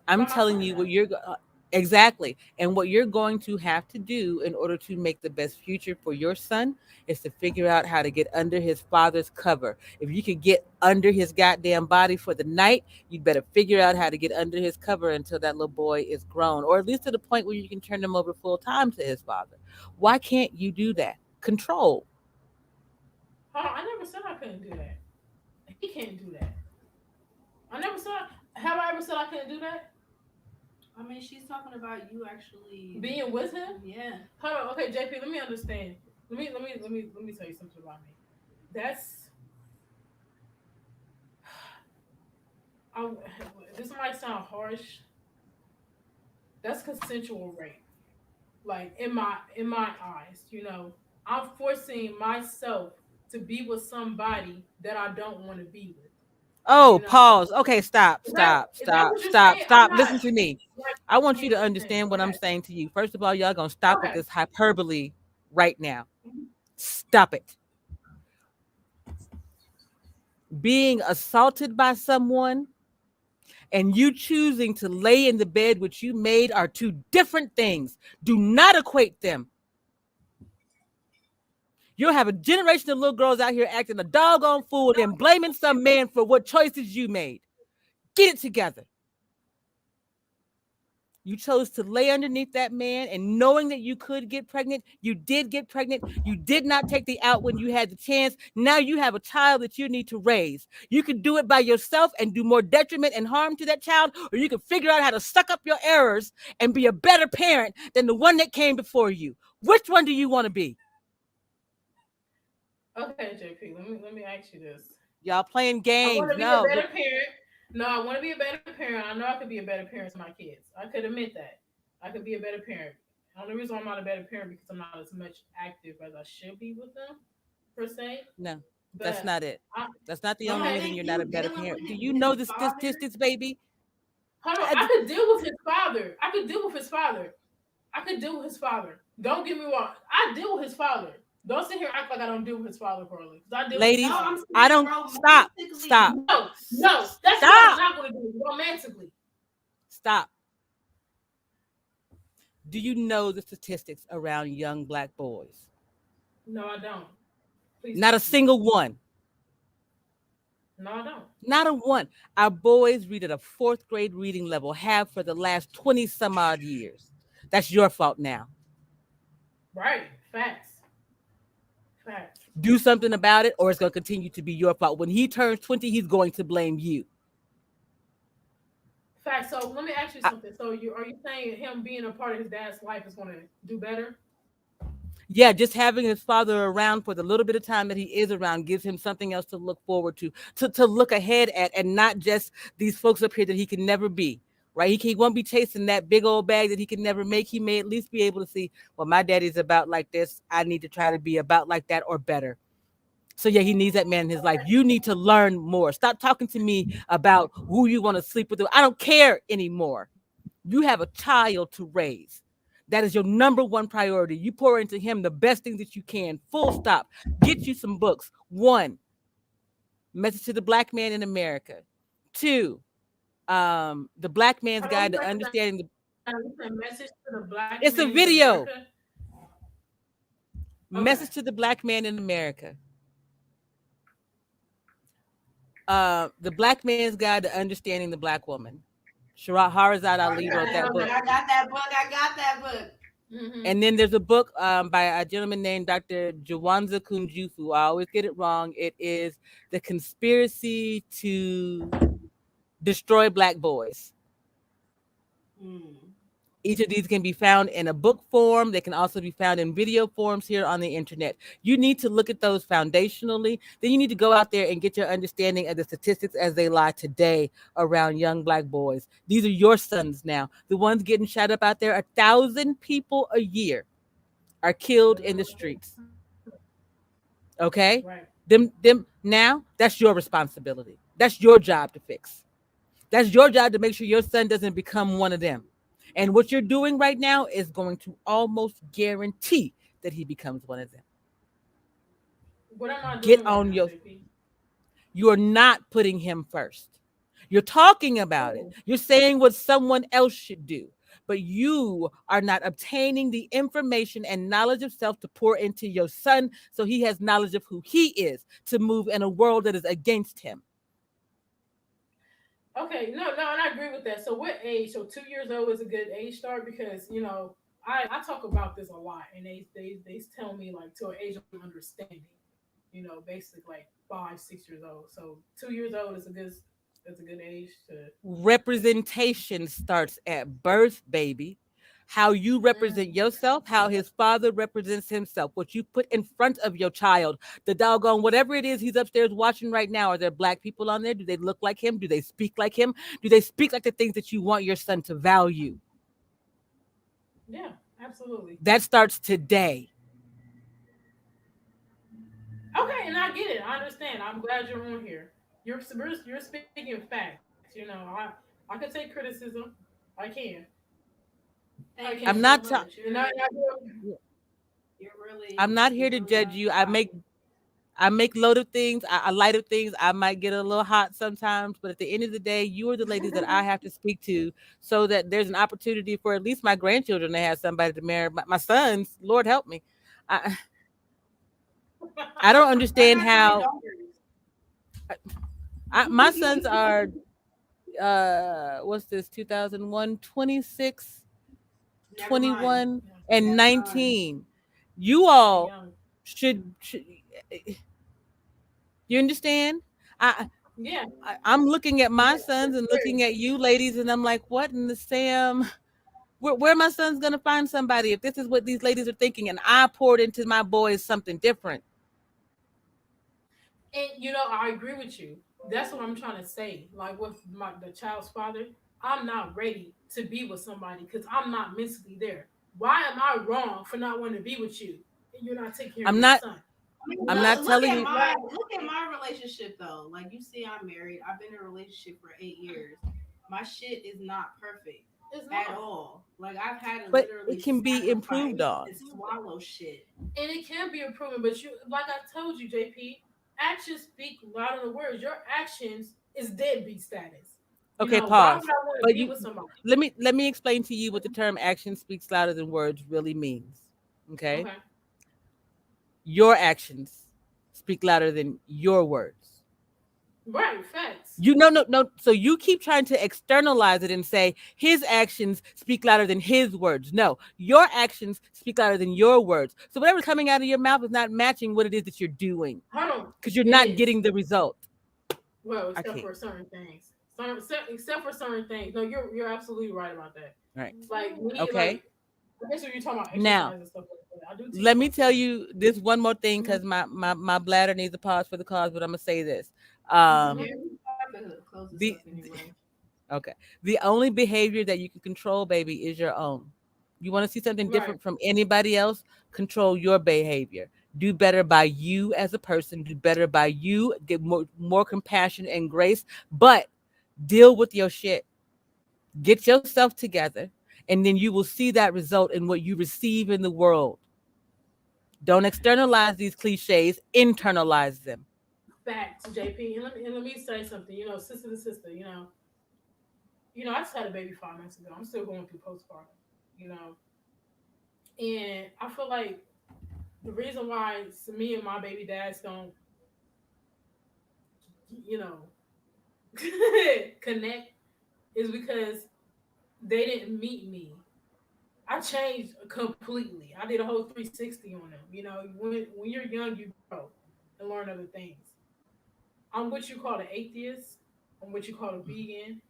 I'm about my telling son you now. exactly. And what you're going to have to do in order to make the best future for your son is to figure out how to get under his father's cover. If you can get under his goddamn body for the night, you'd better figure out how to get under his cover until that little boy is grown, or at least to the point where you can turn him over full time to his father. Why can't you do that? Control. Hold on, I never said I couldn't do that. He can't do that. I never said. Have I ever said I couldn't do that? I mean, she's talking about you actually. Being with him? Yeah. Hold on. Okay, JP. Let me understand. Let me tell you something about me. That's. I, this might sound harsh. That's consensual rape. Like in my eyes, I'm forcing myself to be with somebody that I don't want to be with. Oh, You know, pause. Okay, stop, is that stop, is that stop, what you're stop, saying? I'm stop. not Listen to me. like I want you to understand. understand what I'm Okay, saying to you. First of all, y'all gonna stop with okay. this hyperbole right now. Stop it. Being assaulted by someone and you choosing to lay in the bed which you made are two different things. Do not equate them. You'll have a generation of little girls out here acting a doggone fool and blaming some man for what choices you made. Get it together. You chose to lay underneath that man, and knowing that you could get pregnant, you did get pregnant. You did not take the out when you had the chance. Now you have a child that you need to raise. You could do it by yourself and do more detriment and harm to that child, or you could figure out how to suck up your errors and be a better parent than the one that came before you. Which one do you want to be? Okay, JP. Let me ask you this. Y'all playing I want games. to be a No. better parent. No, I want to be a better parent. I know I could be a better parent to my kids. I could admit that. I could be a better parent. The only reason I'm not a better parent because I'm not as much active as I should be with them, per se. No, that's But not it. I That's not the You only don't okay. reason think you're not a you better dealing parent. Do you with know his the father? statistics, baby? Hold on. I I- could deal with his father. I could deal with his father. I could deal with his father. Don't get me wrong. I deal with his father. Don't sit here and act like I don't deal with his father, Carly. Because I deal with his No, Ladies, father. I'm I saying don't stop. romantically. Stop. No, no, that's what I'm Stop. not going to do romantically. Stop. Do you know the statistics around young black boys? No, I don't. Please Not a teach me. single one. No, I don't. Not a one. Our boys read at a fourth grade reading level, have for the last 20 some odd years. That's your fault now. Right. Facts. Facts. Do something about it, or it's going to continue to be your fault. When he turns 20, he's going to blame you. Facts. So let me ask you I- something. So are you saying him being a part of his dad's life is going to do better? Yeah, just having his father around for the little bit of time that he is around gives him something else to look forward to look ahead at, and not just these folks up here that he can never be. Right? He won't be chasing that big old bag that he can never make. He may at least be able to see, well, my daddy's about like this. I need to try to be about like that or better. So yeah, he needs that man in his life. You need to learn more. Stop talking to me about who you want to sleep with. I don't care anymore. You have a child to raise. That is your number one priority. You pour into him the best things that you can. Full stop. Get you some books. One, Message to the Black Man in America. Two, The Black Man's Hold on, Guide to break it down. Understanding the. You said message to the black man in It's a America. video. Okay. Message to the Black Man in America. The Black Man's Guide to Understanding the Black Woman. Harazad I Ali got wrote that that book. book. I got that book. I got that book. Mm-hmm. And then there's a book by a gentleman named Dr. Jawanza Kunjufu. I always get it wrong. It is The Conspiracy to Destroy Black Boys. Mm. Each of these can be found in a book form. They can also be found in video forms here on the internet. You need to look at those foundationally. Then you need to go out there and get your understanding of the statistics as they lie today around young Black boys. These are your sons now. The ones getting shot up out there, 1,000 people a year are killed in the streets. Okay? Right. Them now, that's your responsibility. That's your job to fix. That's your job to make sure your son doesn't become one of them. And what you're doing right now is going to almost guarantee that he becomes one of them. What am I Get doing right on now, your. JP? You are not putting him first. You're talking about it. Oh, You're saying what someone else should do, but you are not obtaining the information and knowledge of self to pour into your son so he has knowledge of who he is to move in a world that is against him. okay. No, no, and I agree with that. So, what age? So, 2 years old is a good age start because I talk about this a lot, and they tell me like to an age of understanding. Basically like 5, 6 years old. So 2 years old is a good that's a good age to. Representation starts at birth, baby. How you represent Mm, yourself, how his father represents himself, what you put in front of your child, the doggone whatever it is he's upstairs watching right now. Are there Black people on there? Do they look like him? Do they speak like him? Do they speak like the things that you want your son to value? yeah, absolutely. That starts today. Okay, and I get it. I understand. I'm glad you're on here. You're speaking facts. I can take criticism. I can. I Thank can you I'm so so not. much. T- much. Yeah. You're really I'm not here to you're judge really you. I make load of things. I light of things. I might get a little hot sometimes, but at the end of the day, you are the ladies that I have to speak to, so that there's an opportunity for at least my grandchildren to have somebody to marry. My sons, Lord help me. I I don't I understand got 3 how daughters. my sons are what's this 2001, 26, Never mind. 21, Yeah, and Never mind. 19. You they all young. should you understand? I, Yeah, I'm looking at yeah, my sons that's and great. looking at you ladies, and I'm like, what in the Sam? Where my son's gonna find somebody if this is what these ladies are thinking? And I poured into my boys something different. And I agree with you. That's what I'm trying to say. Like with the child's father, I'm not ready to be with somebody because I'm not mentally there. Why am I wrong for not wanting to be with you? And you're not taking care of I'm your not. son. I mean, I'm not look telling at you. my relationship though. Like you see, I'm married. I've been in a relationship for 8 years. My shit is not perfect It's at not. all. Like I've had to But literally it can be improved sacrifice on. and swallow shit. And it can be improvement, but like I told you, JP, actions speak louder than words. Your actions is deadbeat status. Okay, Why would pause. I want to But be you with somebody? let me explain to you what the term action speaks louder than words really means. Okay? Okay. Your actions speak louder than your words. Right, facts. You no. So you keep trying to externalize it and say his actions speak louder than his words. No, your actions speak louder than your words. So whatever's coming out of your mouth is not matching what it is that you're doing Hold on. because you're It not is. getting the result. Well, I except can't. for certain things. Except for certain things. No, you're absolutely right about that. Right. Like me, Okay. I guess when you're talking about Now, exercise and stuff like that, I do teach let me tell myself. you this one more thing Mhm. because my bladder needs a pause for the cause, but I'm gonna say this. Yeah, Um, we have to close this the up anyway. okay, the only behavior that you can control, baby, is your own. You want to see something Right. different from anybody else? Control your behavior. Do better by you as a person. Do better by you. Get more compassion and grace. But deal with your shit. Get yourself together, and then you will see that result in what you receive in the world. Don't externalize these cliches, internalize them. Fact, JP. And let me say something. Sister to sister. I just had a baby 5 months ago. I'm still going through postpartum. You know, and I feel like the reason why me and my baby dads don't, you know, connect is because they didn't meet me. I changed completely. I did a whole 360 on them. When you're young, you grow and learn other things. I'm what you call an atheist. I'm what you call a vegan.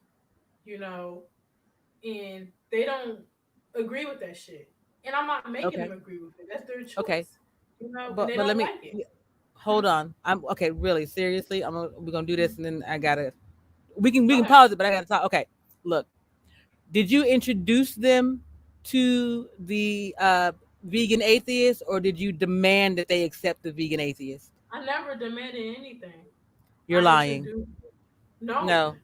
You know, and they don't agree with that shit. And I'm not making them Okay. agree with it. That's their Okay. choice. And they But let don't me like it. hold on. I'm okay. Really, seriously, we're gonna do this, and then I gotta. We can Okay. pause it, but I gotta talk. Okay. Look, did you introduce them to the vegan atheist, or did you demand that they accept the vegan atheist? I never demanded anything. You're I lying. introduced. No. No,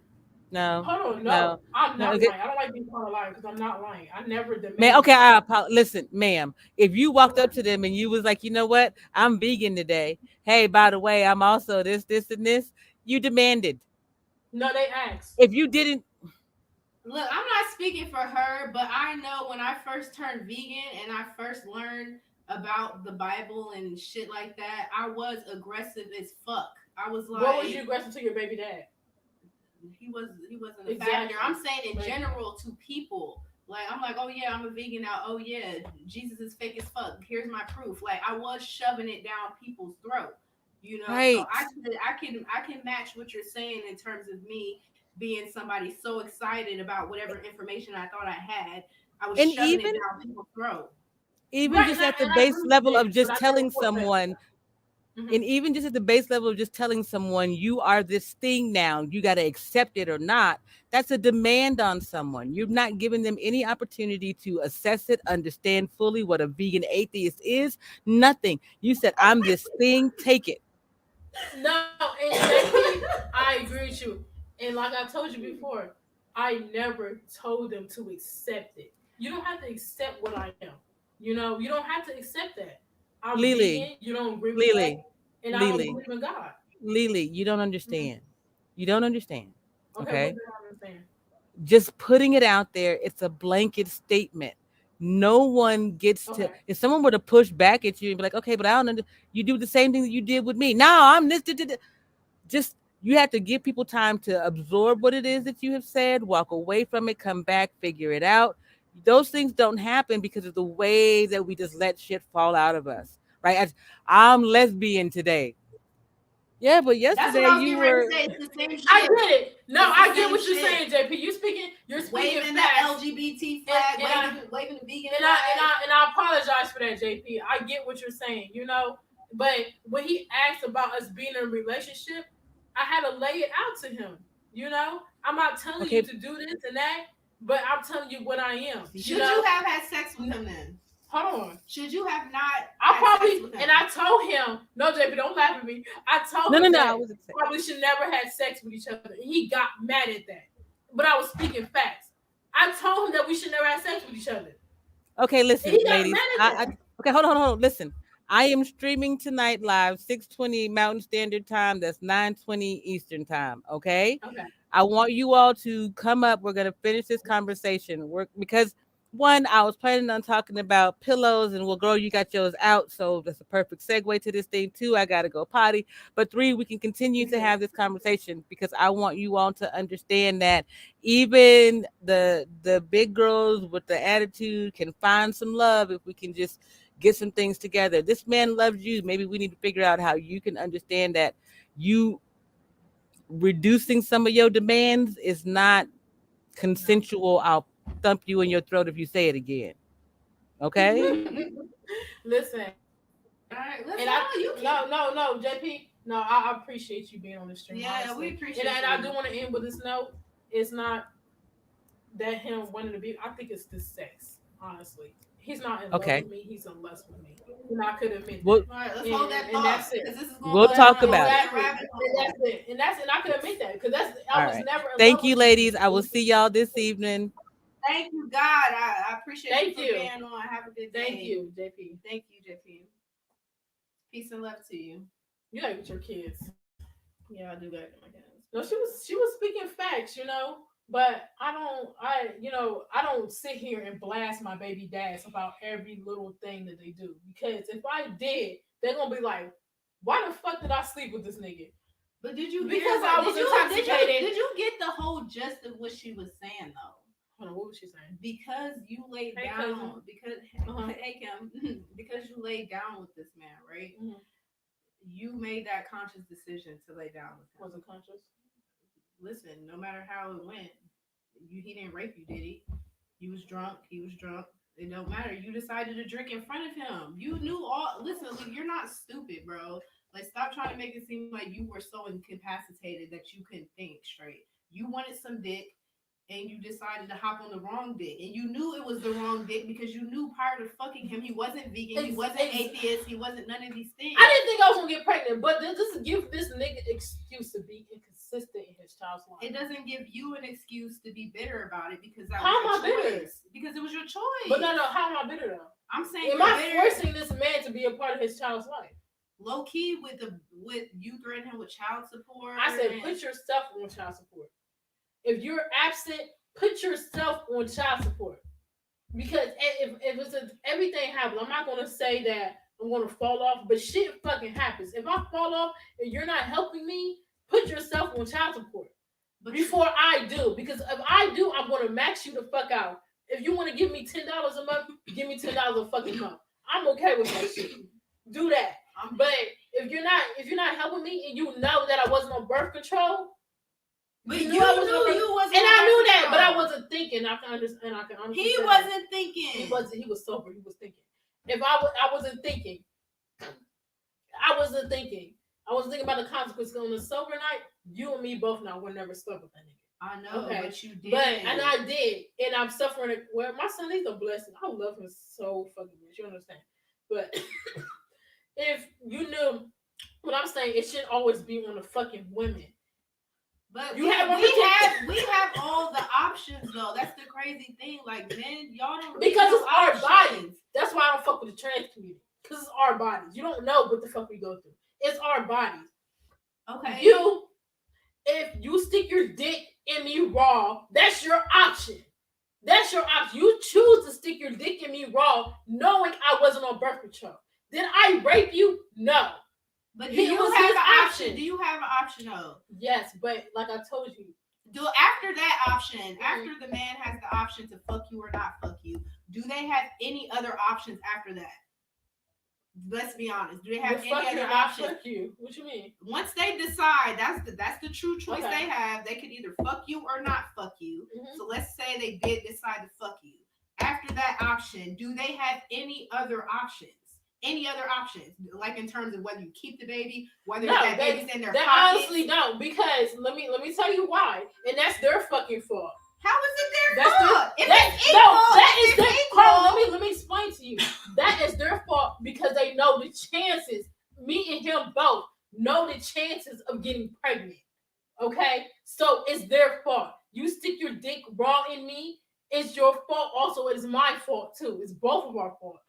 no, Hold on. no, No. I'm no. not Okay. lying. I don't like being called a liar because I'm not lying. I never Man, demanded okay, it. listen, ma'am. If you walked up to them and you was like, you know what, I'm vegan today. Hey, by the way, I'm also this, and this. You demanded. No, they asked. If you didn't, Look, I'm not speaking for her, but I know when I first turned vegan and I first learned about the Bible and shit like that, I was aggressive as fuck. I was What was you like, aggressive to your baby dad? he wasn't a factor. Exactly. I'm saying in Like, general to people. Like I'm like, oh yeah, I'm a vegan now. Oh yeah, Jesus is fake as fuck. Here's my proof. Like I was shoving it down people's throat. So right, I can match what you're saying in terms of me being somebody so excited about whatever information I thought I had. I was and shoving it even down people's throat. even right, just at the and I base agree with level that, of but just I never telling forced that. someone, Hmm. and even just at the base level of just telling someone you are this thing now, you got to accept it or not. That's a demand on someone. You're not giving them any opportunity to assess it, understand fully what a vegan atheist is. Nothing. You said, I'm this thing, take it. No, and JP, I agree with you. And like I told you before, I never told them to accept it. You don't have to accept what I am. You don't have to accept that. I'm Lily, vegan. You don't agree with that, Lily, and I don't Lily, believe in God. Lily, you don't Mhm. understand. You don't understand. Okay, what Okay. did I understand? Just putting it out there, it's a blanket statement. No one gets to, Okay. if someone were to push back at you and be like, okay, but I don't know, you do the same thing that you did with me. No, I'm this, just, you have to give people time to absorb what it is that you have said, walk away from it, come back, figure it out. Those things don't happen because of the way that we just let shit fall out of us, right? I'm lesbian today. Yeah, but That's what yesterday I was you getting ready to were. say. It's the same I shit. get it. No, It's the I get same what you're shit. saying, JP. You're speaking Waving the facts. LGBT And, flag, and I waving the vegan and I and flag. I and I apologize for that, JP. I get what you're saying. But when he asked about us being in a relationship, I had to lay it out to him. I'm not telling you Okay, to do this and that, but I'm telling you what I am. Should you have had sex with him then? Hold on. Should you have not I had sex probably with him? and I told him, no, JP, don't laugh at me. I told no, no, him no, I that wasn't saying. probably should never had sex with each other, and he got mad at that. But I was speaking facts. I told him that we should never have sex with each other, Okay, and he listen, got ladies. mad at I that. okay, hold on. Listen, I am streaming tonight live, 6:20 Mountain Standard Time. That's 9:20 Eastern Time. Okay, Okay. I want you all to come up. We're gonna finish this conversation. Because one, I was planning on talking about pillows, and well, girl, you got yours out, so that's a perfect segue to this thing. Two, I gotta go potty. But three, we can continue to have this conversation because I want you all to understand that even the big girls with the attitude can find some love if we can just get some things together. This man loves you. Maybe we need to figure out how you can understand that you reducing some of your demands is not No. consensual. I'll thump you in your throat if you say it again. Okay. Listen, All right, let's and go. I You can. no, JP. No, I appreciate you being on the stream. Yeah, honestly. we appreciate And I you. do want to end with this note. It's not that him wanting to be. I think it's the sex. Honestly, he's not in love Okay. with me. He's in lust with me, and I could admit We'll that. All right, let's And, hold that and thought that's it. because this is going we'll to talk go about down it. a rabbit And hole. that's it. And I could admit that because All I was right. never in love Thank you, with ladies. you. I will see y'all this evening. Thank you, God. I appreciate Thank you you. for being on. Have a good day. Thank you, JP. Thank you, JP. Peace and love to you. You like with your kids. Yeah, I do got it, my guys. No, she was speaking facts, but I don't sit here and blast my baby dads about every little thing that they do because if I did, they're gonna be like, why the fuck did I sleep with this nigga? But did you Because hear I what, was did intoxicated. did you get the whole gist of what she was saying though? Hold on, what was she saying? Because you laid Hey, down cousin. because Uh-huh. hey Kim, because you laid down with this man, right? Mhm. You made that conscious decision to lay down with him. Wasn't conscious. Listen, no matter how it went, he didn't rape you, did he? He was drunk. He was drunk. It don't matter. You decided to drink in front of him. You knew all. Listen, you're not stupid, bro. Like, stop trying to make it seem like you were so incapacitated that you couldn't think straight. You wanted some dick, and you decided to hop on the wrong dick, and you knew it was the wrong dick because you knew prior to fucking him, he wasn't vegan, he wasn't atheist, he wasn't none of these things. I didn't think I was gonna get pregnant, but just give this nigga excuse to be inconsistent in his child's life. It doesn't give you an excuse to be bitter about it because that How was am I your bitter? choice. Because it was your choice. But no, how am I bitter though? I'm saying Am you're I bitter. forcing this man to be a part of his child's life? Low key with you threatening him with child support. I said, put yourself on child support. If you're absent, put yourself on child support. Because if it's everything happens, I'm not gonna say that I'm gonna fall off, but shit fucking happens. If I fall off and you're not helping me, put yourself on child support before I do. Because if I do, I'm gonna max you the fuck out. If you want to give me $10 a month, give me $10 a fucking month. I'm okay with that shit. Do that. But if you're not helping me and you know that I wasn't on birth control. But you knew you wasn't. And I knew that, but I wasn't thinking. I can understand. He wasn't thinking. He wasn't. He was sober. He was thinking. If I wasn't thinking. I wasn't thinking. I was thinking about the consequences on the sober night. You and me both know we're never stuck with that nigga. I know, okay. But you did. And I did, and I'm suffering. Well, my son, he's a blessing. I love him so fucking much. You understand? But if you knew what I'm saying, it shouldn't always be on the fucking women. But we have all the options though. That's the crazy thing. Like men, y'all don't really because it's our options. bodies. That's why I don't fuck with the trans community. Because it's our bodies. You don't know what the fuck we go through. It's our bodies. Okay. If you stick your dick in me raw, that's your option. That's your option. You choose to stick your dick in me raw, knowing I wasn't on birth control. Did I rape you? No. But do you have an option? Do you have an option though? Yes, but like I told you. After that option, after the man has the option to fuck you or not fuck you, do they have any other options after that? Let's be honest. Do they have any other options? Fuck you. What you mean? Once they decide, that's the true choice okay. they have. They could either fuck you or not fuck you. Mm-hmm. So let's say they did decide to fuck you. After that option, do they have any other options? Any other options, like in terms of whether you keep the baby, whether that baby's in their pocket? They honestly don't, because let me tell you why, and that's their fucking fault. How is it their fault? Let me explain to you. That is their fault because they know the chances. Me and him both know the chances of getting pregnant. Okay, so it's their fault. You stick your dick raw in me, it's your fault. Also, it is my fault too. It's both of our faults.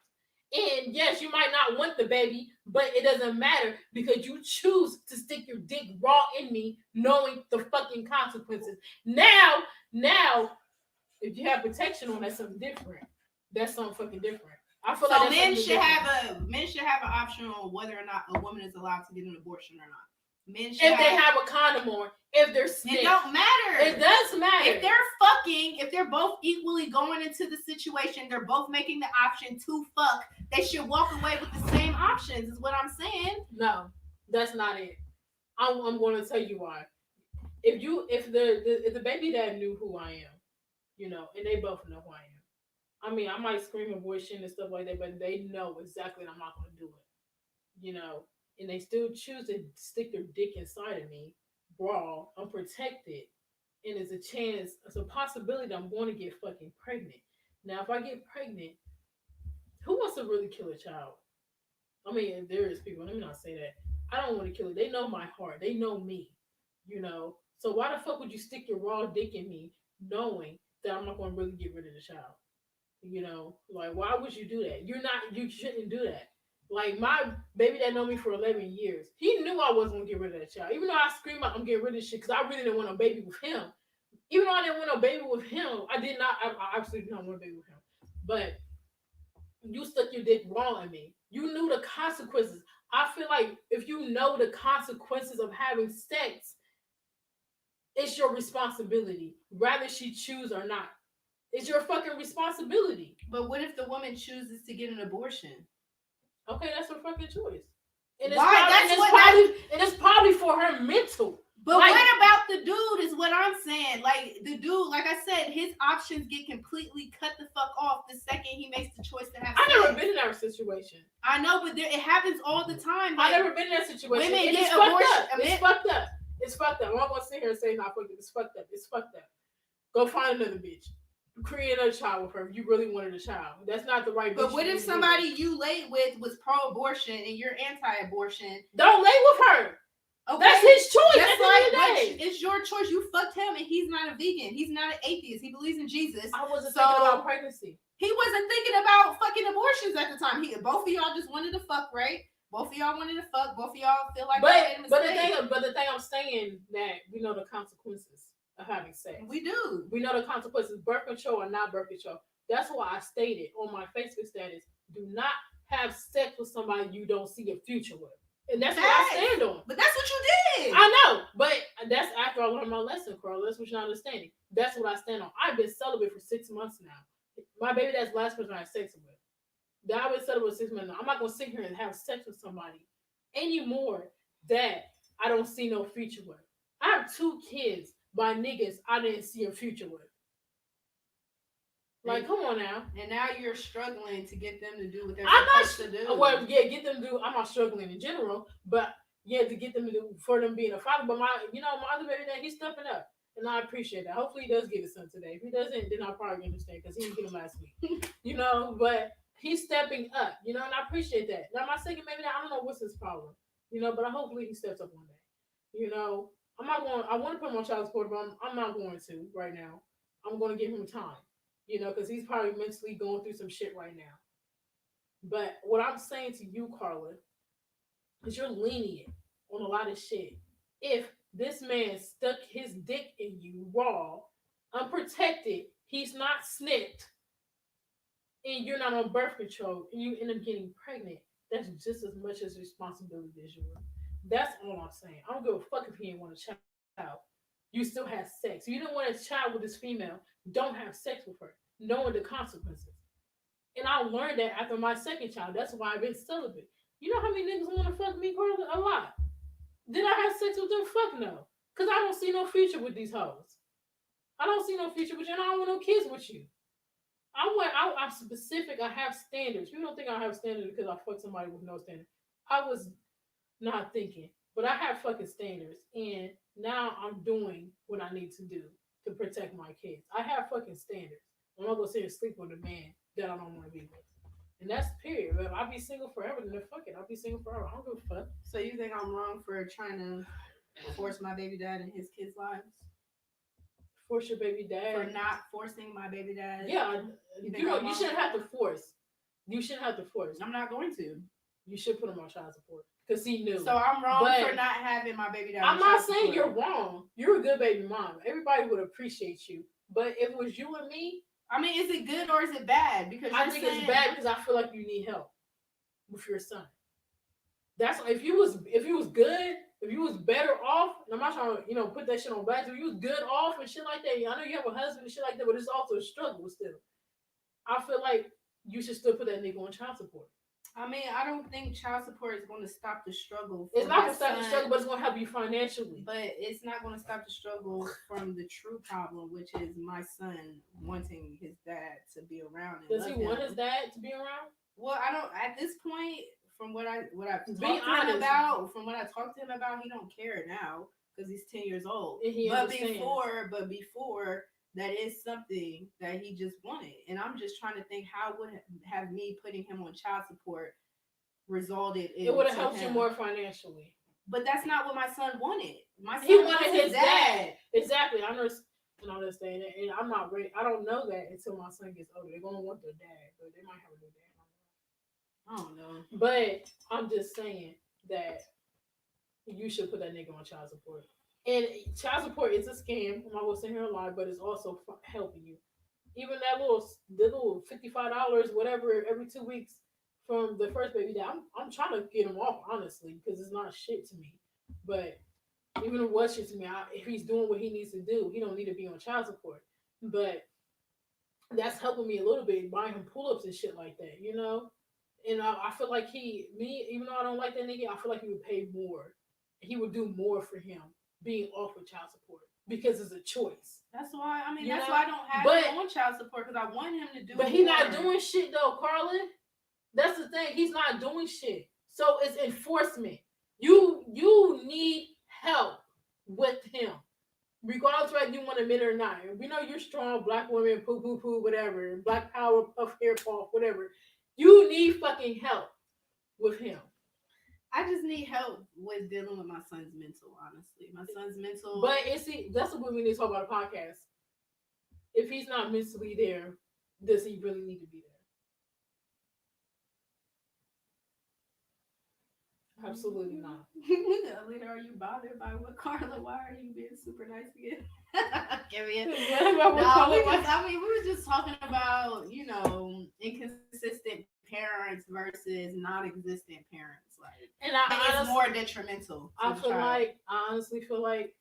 And yes, you might not want the baby, but it doesn't matter because you choose to stick your dick raw in me, knowing the fucking consequences. Now, if you have protection on, that's something different. That's something fucking different. I feel like men should have an option on whether or not a woman is allowed to get an abortion or not. Men should they have a condom on, if they're snitch. It don't matter. It does matter. If they're fucking, if they're both equally going into the situation, they're both making the option to fuck, they should walk away with the same options, is what I'm saying. No, that's not it. I'm going to tell you why. If the baby dad knew who I am, and they both know who I am, I mean, I might scream abortion and stuff like that, but they know exactly that I'm not going to do it. And they still choose to stick their dick inside of me, brawl, unprotected, and there's a chance, it's a possibility that I'm going to get fucking pregnant. Now, if I get pregnant, who wants to really kill a child? I mean, there is people. Let me not say that. I don't want to kill it. They know my heart. They know me. So why the fuck would you stick your raw dick in me, knowing that I'm not going to really get rid of the child? Like why would you do that? You shouldn't do that. Like my baby that know me for 11 years, he knew I wasn't gonna get rid of that child. Even though I screamed out I'm getting rid of this shit because I really didn't want a baby with him. Even though I didn't want a baby with him, I did not. I absolutely did not want a baby with him. But you stuck your dick raw in me. You knew the consequences. I feel like if you know the consequences of having sex, it's your responsibility, whether she choose or not. It's your fucking responsibility. But what if the woman chooses to get an abortion? Okay, that's her fucking choice. And Why? It's probably for her mental. But like, what about the dude is what I'm saying. Like the dude, like I said, his options get completely cut the fuck off the second he makes the choice to have sex. I've never been in that situation. I know, but it happens all the time. Like, I've never been in that situation. Women and get abortion. It's fucked up. It's fucked up. I'm not gonna sit here and say not fucked up. It's fucked up. It's fucked up. Go find another bitch. Create another child with her if you really wanted a child. That's not the right. But what if somebody you laid with was pro-abortion and you're anti-abortion? Don't lay with her. Okay. That's his choice. That's like it's your choice. You fucked him, and he's not a vegan. He's not an atheist. He believes in Jesus. I wasn't thinking about pregnancy. He wasn't thinking about fucking abortions at the time. Both of y'all just wanted to fuck, right? Both of y'all wanted to fuck. Both of y'all feel like. But the thing I'm saying that we know the consequences of having sex. We do. We know the consequences. Birth control or not birth control. That's why I stated on my Facebook status: do not have sex with somebody you don't see a future with. And that's what I stand on. But that's what you did. I know. But that's after I learned my lesson, Carl. That's what you're not understanding. That's what I stand on. I've been celibate for 6 months now. My baby, that's the last person I had sex with. I've been celibate for 6 months now. I'm not going to sit here and have sex with somebody anymore that I don't see no future with. I have 2 kids by niggas I didn't see a future with. Like, come on now. And now you're struggling to get them to do what they're supposed to do. Well, yeah, get them to do. I'm not struggling in general, but yeah, to get them to do for them being a father. But my other baby dad, he's stepping up, and I appreciate that. Hopefully, he does get his son today. If he doesn't, then I'll probably understand because he didn't get him last week. But he's stepping up. And I appreciate that. Now, my second baby dad, I don't know what's his problem. But hopefully he steps up one day. I'm not going. I want to put him on child support, but I'm not going to right now. I'm going to give him time. Because he's probably mentally going through some shit right now. But what I'm saying to you, Carla, is you're lenient on a lot of shit. If this man stuck his dick in you raw, unprotected, he's not snipped, and you're not on birth control, and you end up getting pregnant, that's just as much as responsibility as yours. That's all I'm saying. I don't give a fuck if he didn't want a child. You still have sex. You didn't want a child with this female. Don't have sex with her, knowing the consequences. And I learned that after my second child. That's why I've been celibate. You know how many niggas want to fuck me, Carla? A lot. Did I have sex with them? Fuck no. Because I don't see no future with these hoes. I don't see no future with you, and I don't want no kids with you. I'm specific. I have standards. You don't think I have standards because I fuck somebody with no standards. I was not thinking. But I have fucking standards. And now I'm doing what I need to do to protect my kids. I have fucking standards. I'm not going to sit and sleep with a man that I don't want to be with. And that's period. If I'll be single forever, then fuck it. I'll be single forever. I don't give a fuck. So you think I'm wrong for trying to force my baby dad in his kids' lives? Force your baby dad? For not forcing my baby dad? Yeah. You shouldn't have to force. You shouldn't have to force. I'm not going to. You should put him on child support. Because he knew. So I'm wrong for not having my baby dad. I'm not saying you're wrong. You're a good baby mom. Everybody would appreciate you. But if it was you and me, I mean, is it good or is it bad? Because I think it's bad because I feel like you need help with your son. That's if you was good, if you was better off, and I'm not trying to, put that shit on blast. If you was good off and shit like that, I know you have a husband and shit like that, but it's also a struggle still. I feel like you should still put that nigga on child support. I mean, I don't think child support is going to stop the struggle. It's For not my gonna stop the son, struggle, but it's gonna help you financially. but it's not going to stop the struggle from the true problem, which is my son wanting his dad to be around and Does love he want him. his dad to be around? Well, I don't. At this point, from what I've Be talked to him honest. about, from what I talked to him about, he don't care now because he's 10 years old. And he understands. But before that is something that he just wanted, and I'm just trying to think how would have me putting him on child support resulted in It would have to helped you him. more financially. But that's not what my son wanted. My son He wanted wants his dad. Exactly. I understand that, and I'm not ready. I don't know that until my son gets older. They're gonna want their dad, but they might have a new dad. I don't know. But I'm just saying that you should put that nigga on child support. And child support is a scam. I'm not gonna sit here and lie, but it's also helping you. Even the little $55, whatever, every 2 weeks from the first baby dad. I'm trying to get him off honestly because it's not shit to me. But even if it was shit to me, if he's doing what he needs to do, he don't need to be on child support. But that's helping me a little bit buying him pull ups and shit like that, you know. And I feel like even though I don't like that nigga, I feel like he would pay more. He would do more for him being off with child support because it's a choice. That's why. I mean, You that's know? why I don't have But- him on child support because I want him to do. But he's more. not doing shit though, Carlin. That's the thing. He's not doing shit. So it's enforcement. You need help with him. Regardless of whether you want to admit it or not. We know you're strong, black women, poo poo poo, whatever, black power, puff hair, puff, whatever. You need fucking help with him. I just need help with dealing with my son's mental. Honestly, my son's mental. But that's what we need to talk about a podcast. If he's not mentally there, does he really need to be there? Absolutely not. Later, are you bothered by what Carla? Why are you being super nice again? Give me it. We were just talking about, inconsistent parents versus non-existent parents. Like, and it's more detrimental. I honestly feel like.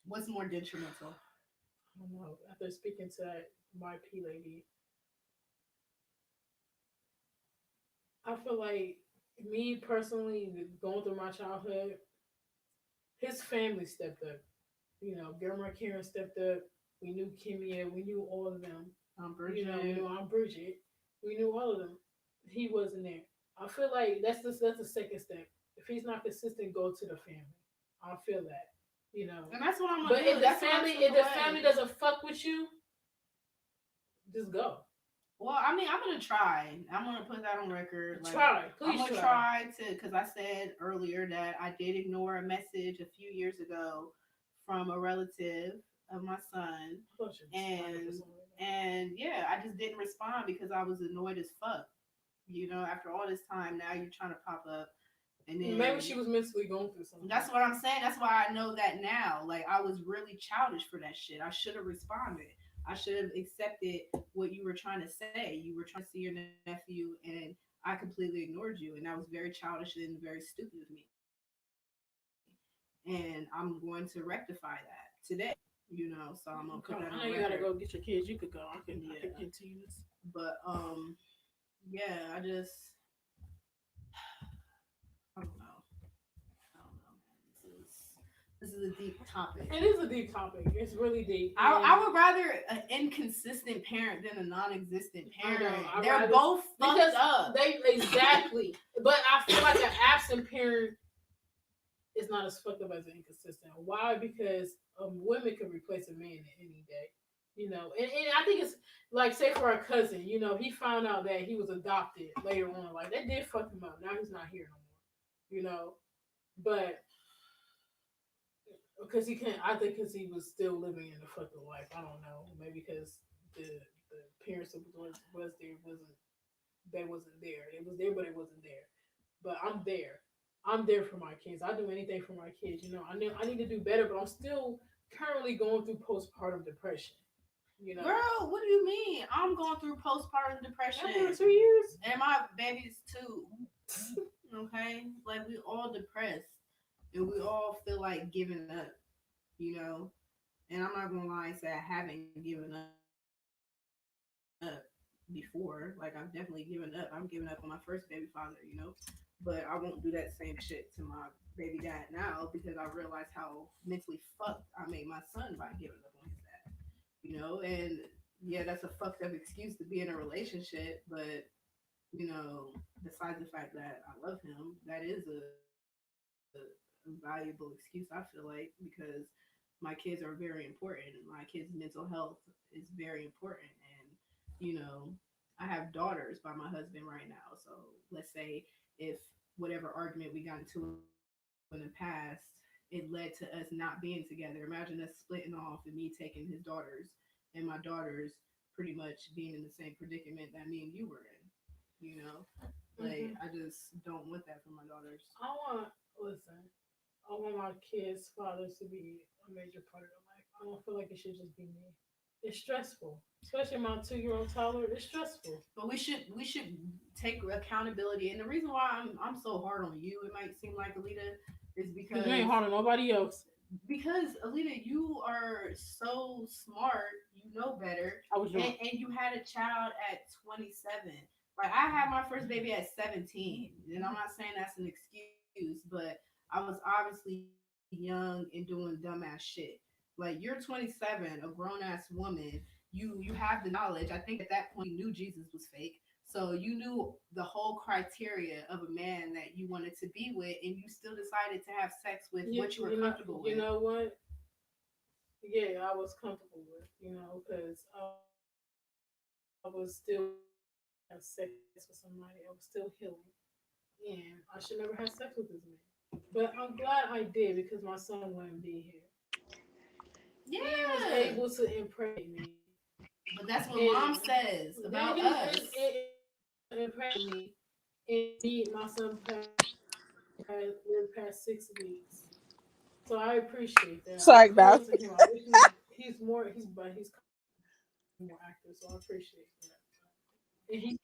What's more detrimental? I don't know. After speaking to that YP lady, I feel like me personally going through my childhood, his family stepped up. Grandma Karen stepped up. We knew Kimia. We knew all of them. Bridget. We knew Aunt Bridget. We knew all of them. He wasn't there. I feel like that's the second step. If he's not consistent, go to the family. I feel that. And that's what I'm But gonna do. if the family doesn't fuck with you, just go. Well, I mean, I'm gonna try. I'm gonna put that on record. Please I'm gonna try to, because I said earlier that I did ignore a message a few years ago from a relative of my son, and yeah, I just didn't respond because I was annoyed as fuck. After all this time, now you're trying to pop up. And then, maybe she was mentally going through something. That's what I'm saying. That's why I know that now. Like, I was really childish for that shit. I should have responded. I should have accepted what you were trying to say. You were trying to see your nephew, and I completely ignored you. And that was very childish and very stupid of me. And I'm going to rectify that today. So I'm gonna put that on record. You gotta go get your kids. You could go. I can continue this. But yeah, I don't know. This is a deep topic. It is a deep topic. It's really deep. I would rather an inconsistent parent than a non-existent parent. They're both fucked up. Exactly. But I feel like an absent parent is not as fucked up as an inconsistent. Why? Because women can replace a man any day. And I think it's like, say for our cousin, he found out that he was adopted later on. Like, that did fuck him up. Now he's not here no more. But because he can't, I think because he was still living in the fucking life. I don't know. Maybe because the parents that was there wasn't there. It was there, but it wasn't there. But I'm there. I'm there for my kids. I do anything for my kids. I need to do better, but I'm still currently going through postpartum depression. Girl, what do you mean? I'm going through postpartum depression. After 2 years, and my baby's 2. Okay, like, we all depressed. And we all feel like giving up, And I'm not gonna lie and say I haven't given up, before. Like I've definitely given up. I'm giving up on my first baby father, you know. But I won't do that same shit to my baby dad now because I realize how mentally fucked I made my son by giving up on his dad. You know, and yeah, that's a fucked up excuse to be in a relationship, but you know, besides the fact that I love him, that is a valuable excuse, I feel like, because my kids are very important. My kids' mental health is very important. And, you know, I have daughters by my husband right now. So let's say if whatever argument we got into in the past, it led to us not being together. Imagine us splitting off and me taking his daughters and my daughters pretty much being in the same predicament that me and you were in. You know, like I just don't want that for my daughters. I want listen. I want my kids' fathers to be a major part of their life. I don't feel like it should just be me. It's stressful, especially my 2-year-old toddler. It's stressful. But we should take accountability. And the reason why I'm so hard on you, it might seem like Alita, is Cause you ain't hard on nobody else. because Alita, you are so smart. You know better, I was young. and you had a child at 27. Like I had my first baby at 17, and I'm not saying that's an excuse, but I was obviously young and doing dumbass shit. Like you're 27, a grown ass woman. You have the knowledge. I think at that point you knew Jesus was fake. So you knew the whole criteria of a man that you wanted to be with, and you still decided to have sex with what you were comfortable with. You know what? Yeah, I was comfortable with, because I was still have sex with somebody. I was still healing, and I should never have sex with this man. But I'm glad I did because my son wouldn't be here. He was Yeah, able to impregnate me, but that's what and mom says then about he us. impregnate me, and my son lived past 6 weeks. So I appreciate that. I'm Sorry close about. to him. I wish he's more. He's more active, so I appreciate that. And he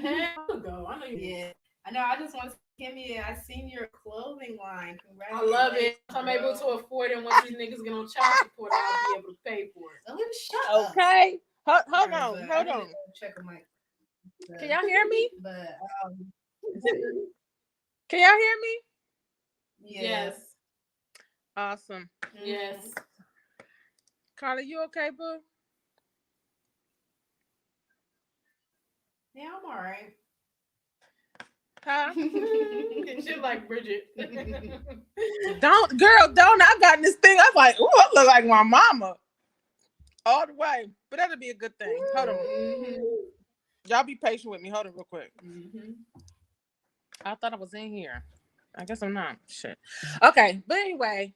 hell ago. I know you. Yeah, I know. I just want to say, Kimmy, I seen your clothing line. I love Congratulations, it. If I'm able to girl. afford it, and once these niggas get on child support, I'll be able to pay for it. Alita, shut up. Okay. Hold Sorry, on. but I Hold need to on. go check on my. Can y'all hear me? But Can y'all hear me? yeah. Yes. Awesome. Yes. Carla, you okay, boo? Yeah, I'm all right. Huh? Shit like Bridget. Don't. I got this thing. I'm like, ooh, I look like my mama all the way. But that'll be a good thing. Hold on. Mm-hmm. Y'all be patient with me. Hold on real quick. Mm-hmm. I thought I was in here. I guess I'm not. Shit. Okay. But anyway,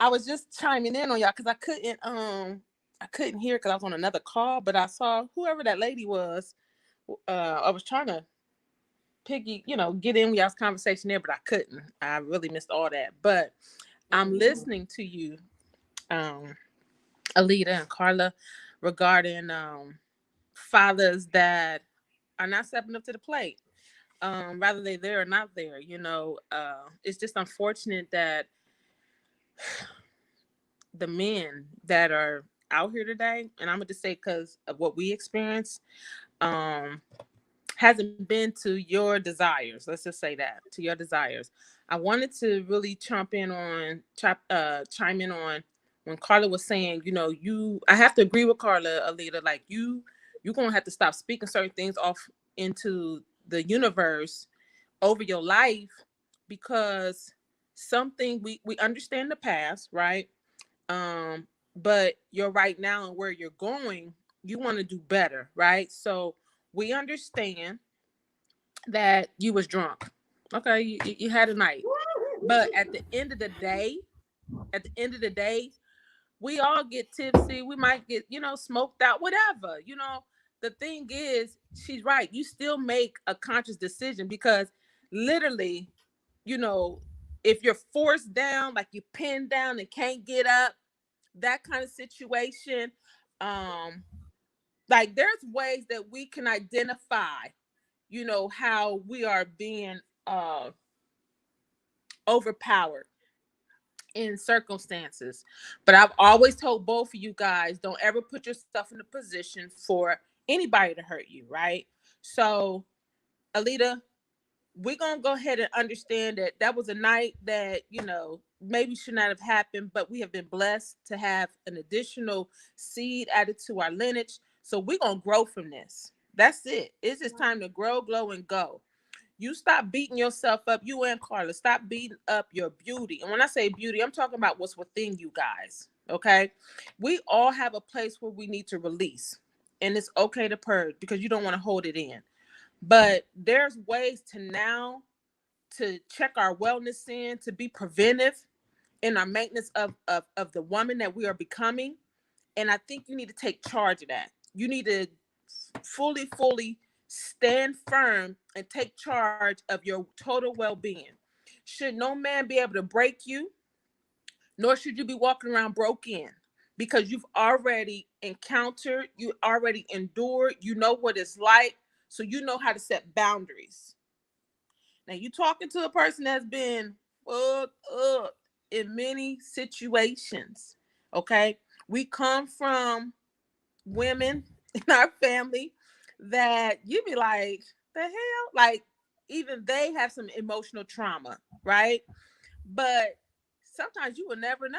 I was just chiming in on y'all because I couldn't hear because I was on another call, but I saw whoever that lady was. I was trying to get in with y'all's conversation there, but I couldn't. I really missed all that. But I'm listening to you, Alita and Carla, regarding fathers that are not stepping up to the plate. Rather they there or not there. It's just unfortunate that the men that are out here today, and I'm gonna just say because of what we experienced, um, hasn't been to your desires. Let's just say that to your desires. I wanted to really chime in on when Carla was saying, I have to agree with Carla, Alita, like you're gonna have to stop speaking certain things off into the universe over your life because something we understand the past, right? But you're right now and where you're going, you want to do better, right? So we understand that you was drunk. Okay, you had a night. But at the end of the day, we all get tipsy. We might get, smoked out, whatever. The thing is, she's right. You still make a conscious decision because literally, you know, if you're forced down, like you pinned down and can't get up, that kind of situation, um, like there's ways that we can identify, how we are being overpowered. in circumstances. But I've always told both of you guys, don't ever put yourself in a position for anybody to hurt you, right? So, Alita, we're gonna go ahead and understand that that was a night that, maybe should not have happened, but we have been blessed to have an additional seed added to our lineage. So we're gonna grow from this. That's it. It's just time to grow, glow, and go. You stop beating yourself up. You and Carla, stop beating up your beauty. And when I say beauty, I'm talking about what's within you guys. Okay. We all have a place where we need to release. And it's okay to purge because you don't want to hold it in. But there's ways to now to check our wellness in, to be preventive in our maintenance of the woman that we are becoming. And I think you need to take charge of that. You need to fully stand firm and take charge of your total well-being. Should no man be able to break you, nor should you be walking around broken, because you've already encountered, you already endured, you know what it's like, so you know how to set boundaries. Now you talking to a person that's been fucked up in many situations. Okay. We come from women in our family that you be like, the hell? Like, even they have some emotional trauma, right? But sometimes you will never know.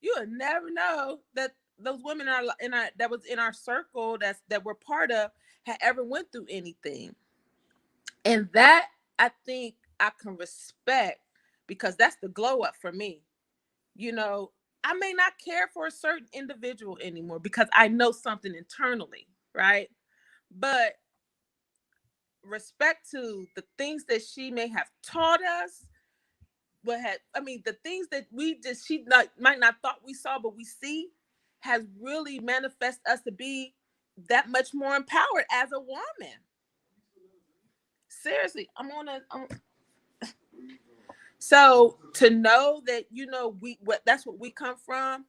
You will never know that those women in our that was in our circle that we're part of had ever went through anything. And that I think I can respect because that's the glow up for me. You know, I may not care for a certain individual anymore because I know something internally, right? But respect to the things that she may have taught us, the things that we just might not thought we saw, but we see, has really manifest us to be that much more empowered as a woman. Seriously, so to know that that's what we come from.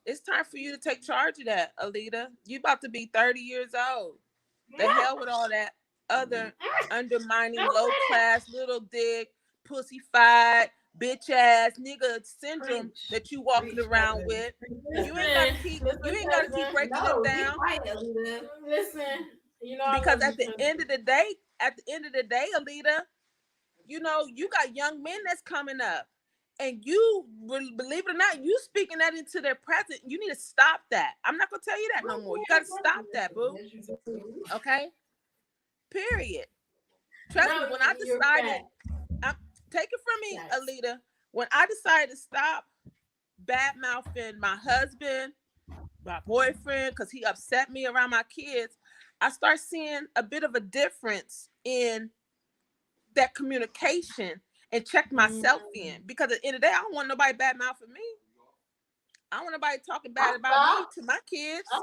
It's time for you to take charge of that, Alita. You about to be 30 years old. The hell with all that other undermining, low class, little dick, pussy fight, bitch ass nigga syndrome that you walking around with. You ain't gotta keep breaking them down. Listen, I Because love at the you. end of the day, Alita, you got young men that's coming up. And you, believe it or not, you speaking that into their present. You need to stop that. I'm not gonna tell you that no more. You gotta stop that, boo. Okay? Period. Trust me, when I decided, take it from me, Alita. When I decided to stop bad mouthing my husband, my boyfriend, because he upset me around my kids, I start seeing a bit of a difference in that communication and check myself in. Because at the end of the day, I don't want nobody bad mouthing me. I don't want nobody talking bad about me to my kids. I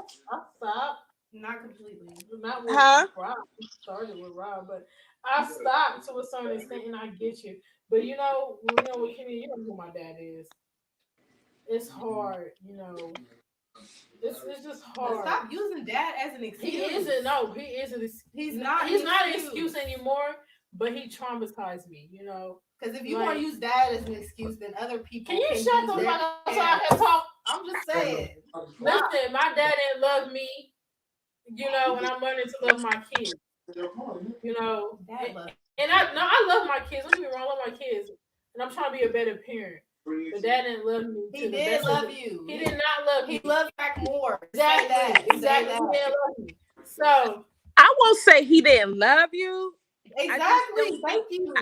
stopped. Not completely. Not with Rob. I started with Rob, but I stopped to a certain extent, and I get you. But what Kimmy, you know who my dad is. It's hard, It's just But hard. stop using dad as an excuse. He isn't. No, he isn't. He's not. He's not an excuse anymore. But he traumatized me. Because if you want to use dad as an excuse, then other people can you shut the fuck up so I can talk? I'm just saying. Listen, my dad didn't love me. And I'm learning to love my kids. I love my kids. Don't get me wrong, I love my kids, and I'm trying to be a better parent. But dad didn't love me. He did love you. He did not love me. He loved you back more. Exactly. He didn't love me. So I won't say he didn't love you. Exactly. Thank you.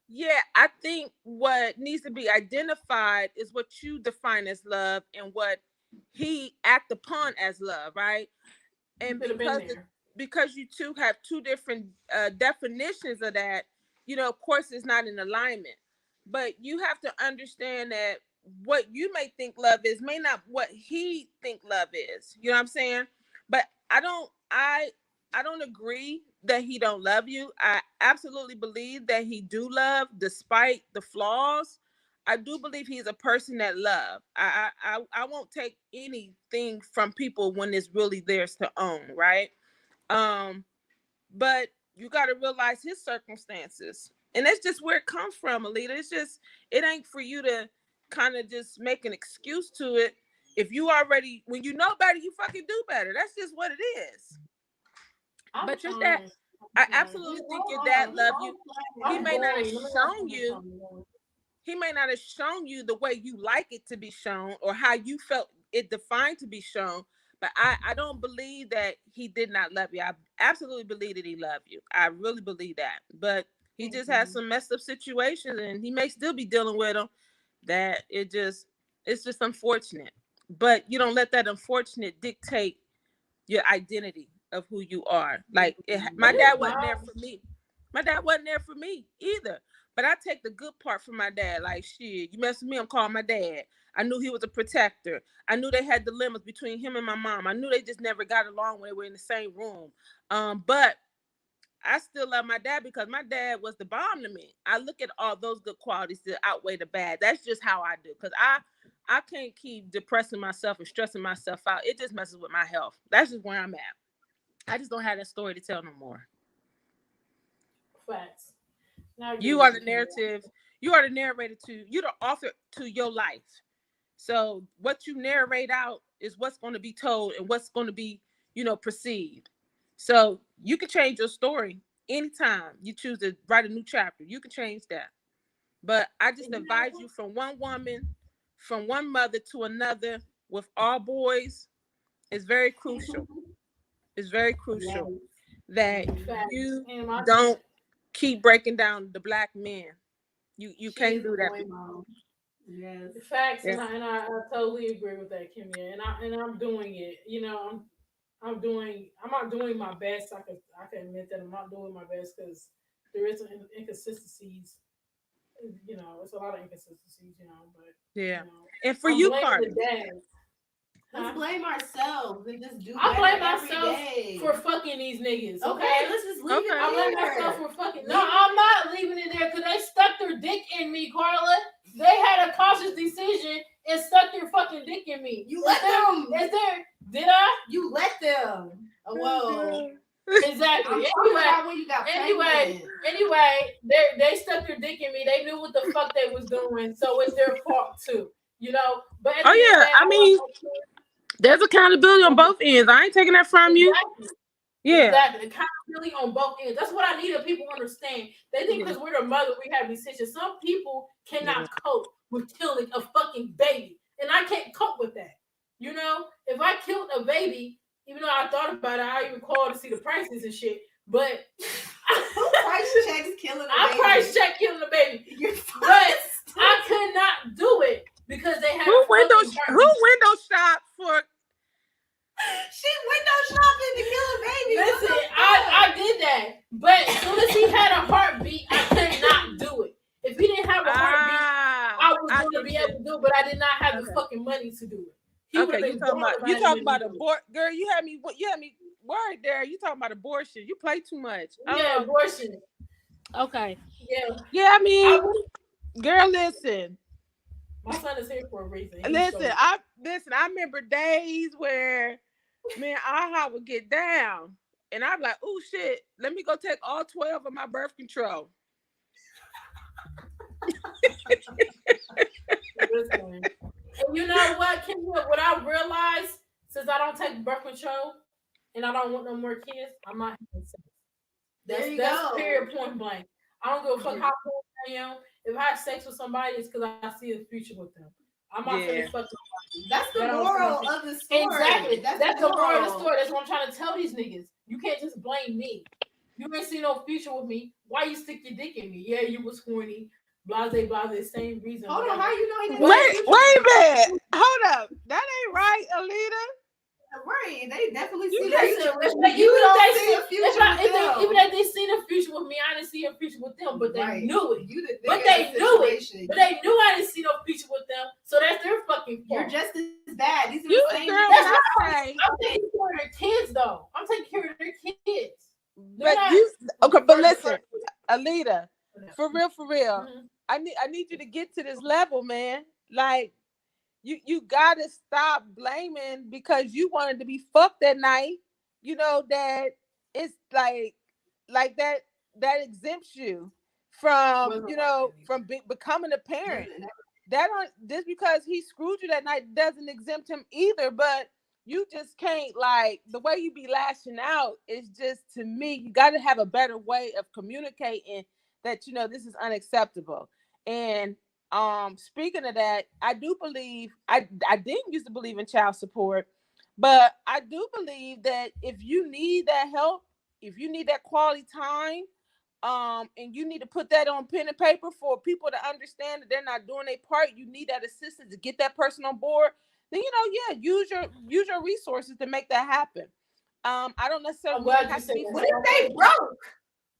Yeah, I think what needs to be identified is what you define as love and what he act upon as love, right? And because you two have two different definitions of that, of course it's not in alignment. But you have to understand that what you may think love is may not what he think love is. You know what I'm saying? But I don't agree that he don't love you. I absolutely believe that he do love despite the flaws. I do believe he's a person that love. I won't take anything from people when it's really theirs to own, right? But you got to realize his circumstances. And that's just where it comes from, Alita. It's just, it ain't for you to kind of just make an excuse to it. If you already, when you know better, you fucking do better. That's just what it is. But your dad, I absolutely think your dad loved you. He may not have shown you, he may not have shown you the way you like it to be shown or how you felt it defined to be shown. But I don't believe that he did not love you. I absolutely believe that he loved you. I really believe that. But he just has some messed up situations, and he may still be dealing with them. That it's just unfortunate. But you don't let that unfortunate dictate your identity of who you are. Like my dad wasn't there for me. My dad wasn't there for me either. But I take the good part from my dad. Like, shit, you mess with me, I'm calling my dad. I knew he was a protector. I knew they had dilemmas between him and my mom. I knew they just never got along when they were in the same room. But I still love my dad because my dad was the bomb to me. I look at all those good qualities that outweigh the bad. That's just how I do. Because I can't keep depressing myself and stressing myself out. It just messes with my health. That's just where I'm at. I just don't have that story to tell no more. Facts. You are the narrative. You are the narrator to, you're the author to your life. So what you narrate out is what's going to be told and what's going to be, perceived. So you can change your story anytime you choose to write a new chapter. You can change that. But I just advise you from one woman, from one mother to another with all boys is very crucial. It's very crucial that you don't keep breaking down the black men. You can't do that. Yes. Facts, yeah. and I totally agree with that, Kimia. And I'm doing it. I'm not doing my best. I can admit that I'm not doing my best because there is inconsistencies. It's a lot of inconsistencies. But yeah. And for you, Carter, let's blame ourselves and just do. I blame myself for fucking these niggas. Okay, let's just leave it. I blame myself for fucking. No, I'm not leaving it there because they stuck their dick in me, Carla. They had a conscious decision and stuck their fucking dick in me. You let them. Did I? You let them. Oh, whoa. Exactly. Anyway, they stuck their dick in me. They knew what the fuck they was doing, so it's their fault too. But there's accountability on both ends. I ain't taking that from you. Yeah. Exactly. Accountability on both ends. That's what I need that people understand. They think because we're their mother, we have decisions. Some people cannot cope with killing a fucking baby. And I can't cope with that. If I killed a baby, even though I thought about it, I even called to see the prices and shit. But price checks killing a baby. I price check killing a baby. But I could not do it because they had who window shop for. She window shopping to kill a baby. Listen, I did that. But as soon as he had a heartbeat, I could not do it. If he didn't have a heartbeat, I was going to be able to do it, but I did not have the fucking money to do it. You talking about abortion, girl? You had me worried there. You talking about abortion? You play too much. Yeah, abortion. Okay. Yeah. Girl, listen. My son is here for a reason. I remember days where, man, I would get down, and I'm like, oh shit, let me go take all 12 of my birth control. And you know what, Kim? What I realized, since I don't take birth control and I don't want no more kids, I'm not having sex. That's period, point blank. I don't give a fuck how old I am. If I have sex with somebody, it's because I see a future with them. I'm not gonna fuck with somebody. That's the moral of the story. Exactly. That's the moral of the story. That's what I'm trying to tell these niggas. You can't just blame me. You ain't see no future with me. Why you stick your dick in me? Yeah, you was horny. Blase, same reason. Hold on, how you know he didn't? Wait a minute. Hold up. That ain't right, Alita. Right, they definitely see that. You don't see a future with them. Even if they seen a future with me, I didn't see a future with them, but they knew it. But they knew I didn't see no future with them, so that's their fucking fault. You're just as bad. These are the same. I'm taking care of their kids, though. I'm taking care of their kids. But listen, Alita, for real. Mm-hmm. I need you to get to this level, man. Like, you gotta stop blaming because you wanted to be fucked that night. That it's like that exempts you from becoming a parent. That just because he screwed you that night doesn't exempt him either. But you just can't, like, the way you be lashing out is just, to me, you got to have a better way of communicating that, this is unacceptable. And speaking of that, I do believe, I didn't used to believe in child support, but I do believe that if you need that help, if you need that quality time, and you need to put that on pen and paper for people to understand that they're not doing their part, you need that assistance to get that person on board, then use your resources to make that happen. I don't necessarily have to be. What if they broke?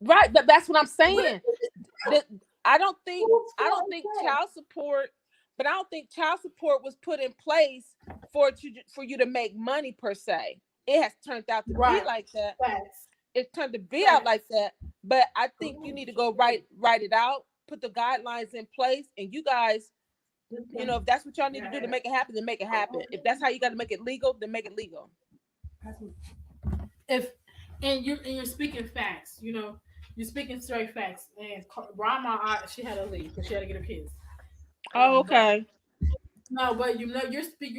Right, but that's what I'm saying. I don't think child support, but I don't think child support was put in place for you to make money per se. It has turned out to be like that. It turned to be out like that. But I think you need to go write it out, put the guidelines in place, and you guys, if that's what y'all need to do to make it happen, then make it happen. If that's how you got to make it legal, then make it legal. And you're speaking facts, you're speaking straight facts. And Grandma, she had to leave because she had to get her kids. Oh, okay. No, but you're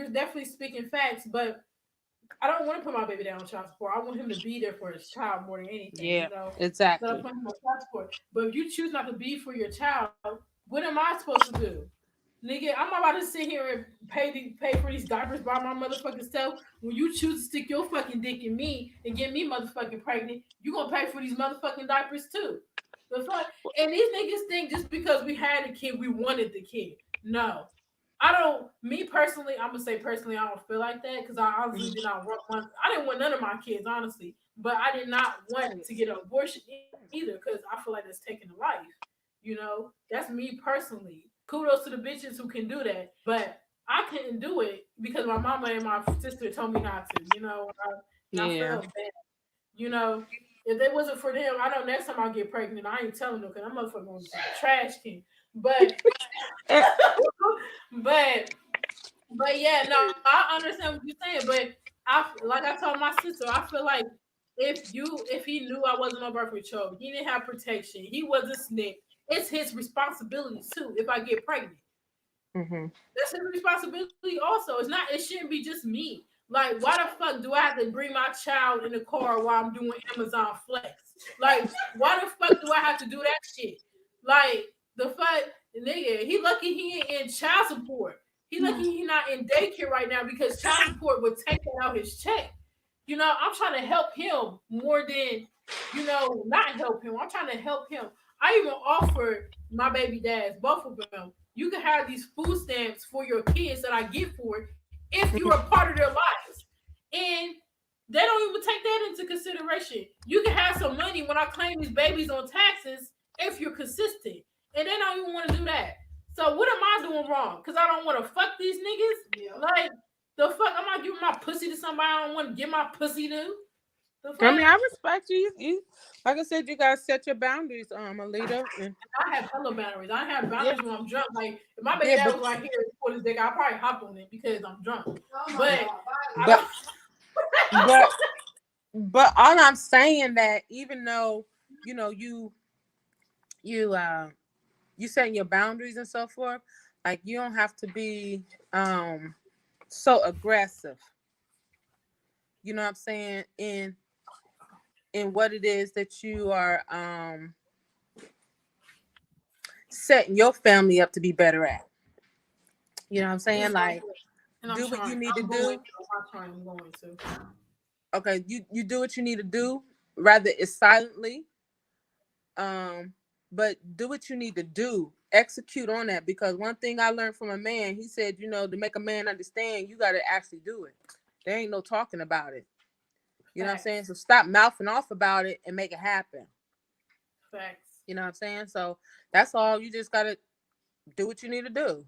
definitely speaking facts. But I don't want to put my baby down on child support. I want him to be there for his child more than anything. Yeah, exactly. So I'm putting him on child support. But if you choose not to be for your child, what am I supposed to do? Nigga, I'm about to sit here and pay for these diapers by my motherfucking self. When you choose to stick your fucking dick in me and get me motherfucking pregnant, you gonna pay for these motherfucking diapers too. The fuck? And these niggas think just because we had a kid, we wanted the kid. No. I don't. Me personally, I'm gonna say personally, I don't feel like that because I honestly did not want. I didn't want none of my kids, honestly, but I did not want to get an abortion either because I feel like it's taking a life. That's me personally. Kudos to the bitches who can do that, but I couldn't do it because my mama and my sister told me not to. I felt bad. If it wasn't for them, I know next time I get pregnant, I ain't telling them because I'm motherfucking going to the trash can. But but yeah, no, I understand what you're saying. But like I told my sister, I feel like if he knew I wasn't on birth control, he didn't have protection, he wasn't SNP, it's his responsibility too. If I get pregnant, that's his responsibility also. It shouldn't be just me. Like, why the fuck do I have to bring my child in the car while I'm doing Amazon Flex? Like, why the fuck do I have to do that shit? Like, the fuck, nigga, he lucky he ain't in child support. He lucky he not in daycare right now because child support would take out his check. I'm trying to help him more than, not help him. I'm trying to help him. I even offered my baby dads, both of them, you can have these food stamps for your kids that I get for it if you're a part of their lives. And they don't even take that into consideration. You can have some money when I claim these babies on taxes if you're consistent. And they don't even want to do that. So what am I doing wrong? Because I don't want to fuck these niggas? Yeah. Like, the fuck? I'm not giving my pussy to somebody I don't want to give my pussy to. I mean, I respect you. You, like I said, you guys set your boundaries, Alita. And I have hella boundaries. I have boundaries when I'm drunk. Like, if my baby dad was right here for this dick, I'll probably hop on it because I'm drunk. But all I'm saying that even though you setting your boundaries and so forth, like, you don't have to be so aggressive. You know what I'm saying? In what it is that you are setting your family up to be better at. You know what I'm saying? Like, do what you need to do. I'm going to. Okay, you do what you need to do, rather it's silently. But do what you need to do. Execute on that, because one thing I learned from a man, he said, to make a man understand, you got to actually do it. There ain't no talking about it. You know what I'm saying? So stop mouthing off about it and make it happen. Facts. You know what I'm saying? So that's all. You just got to do what you need to do.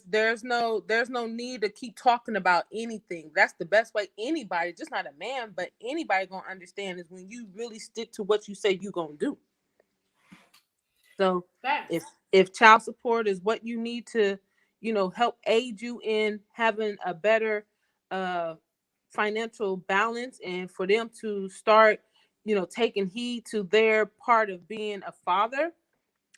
There's no need to keep talking about anything. That's the best way anybody, just not a man, but anybody gonna understand is when you really stick to what you say you gonna do. So if child support is what you need to, help aid you in having a better financial balance, and for them to start, taking heed to their part of being a father,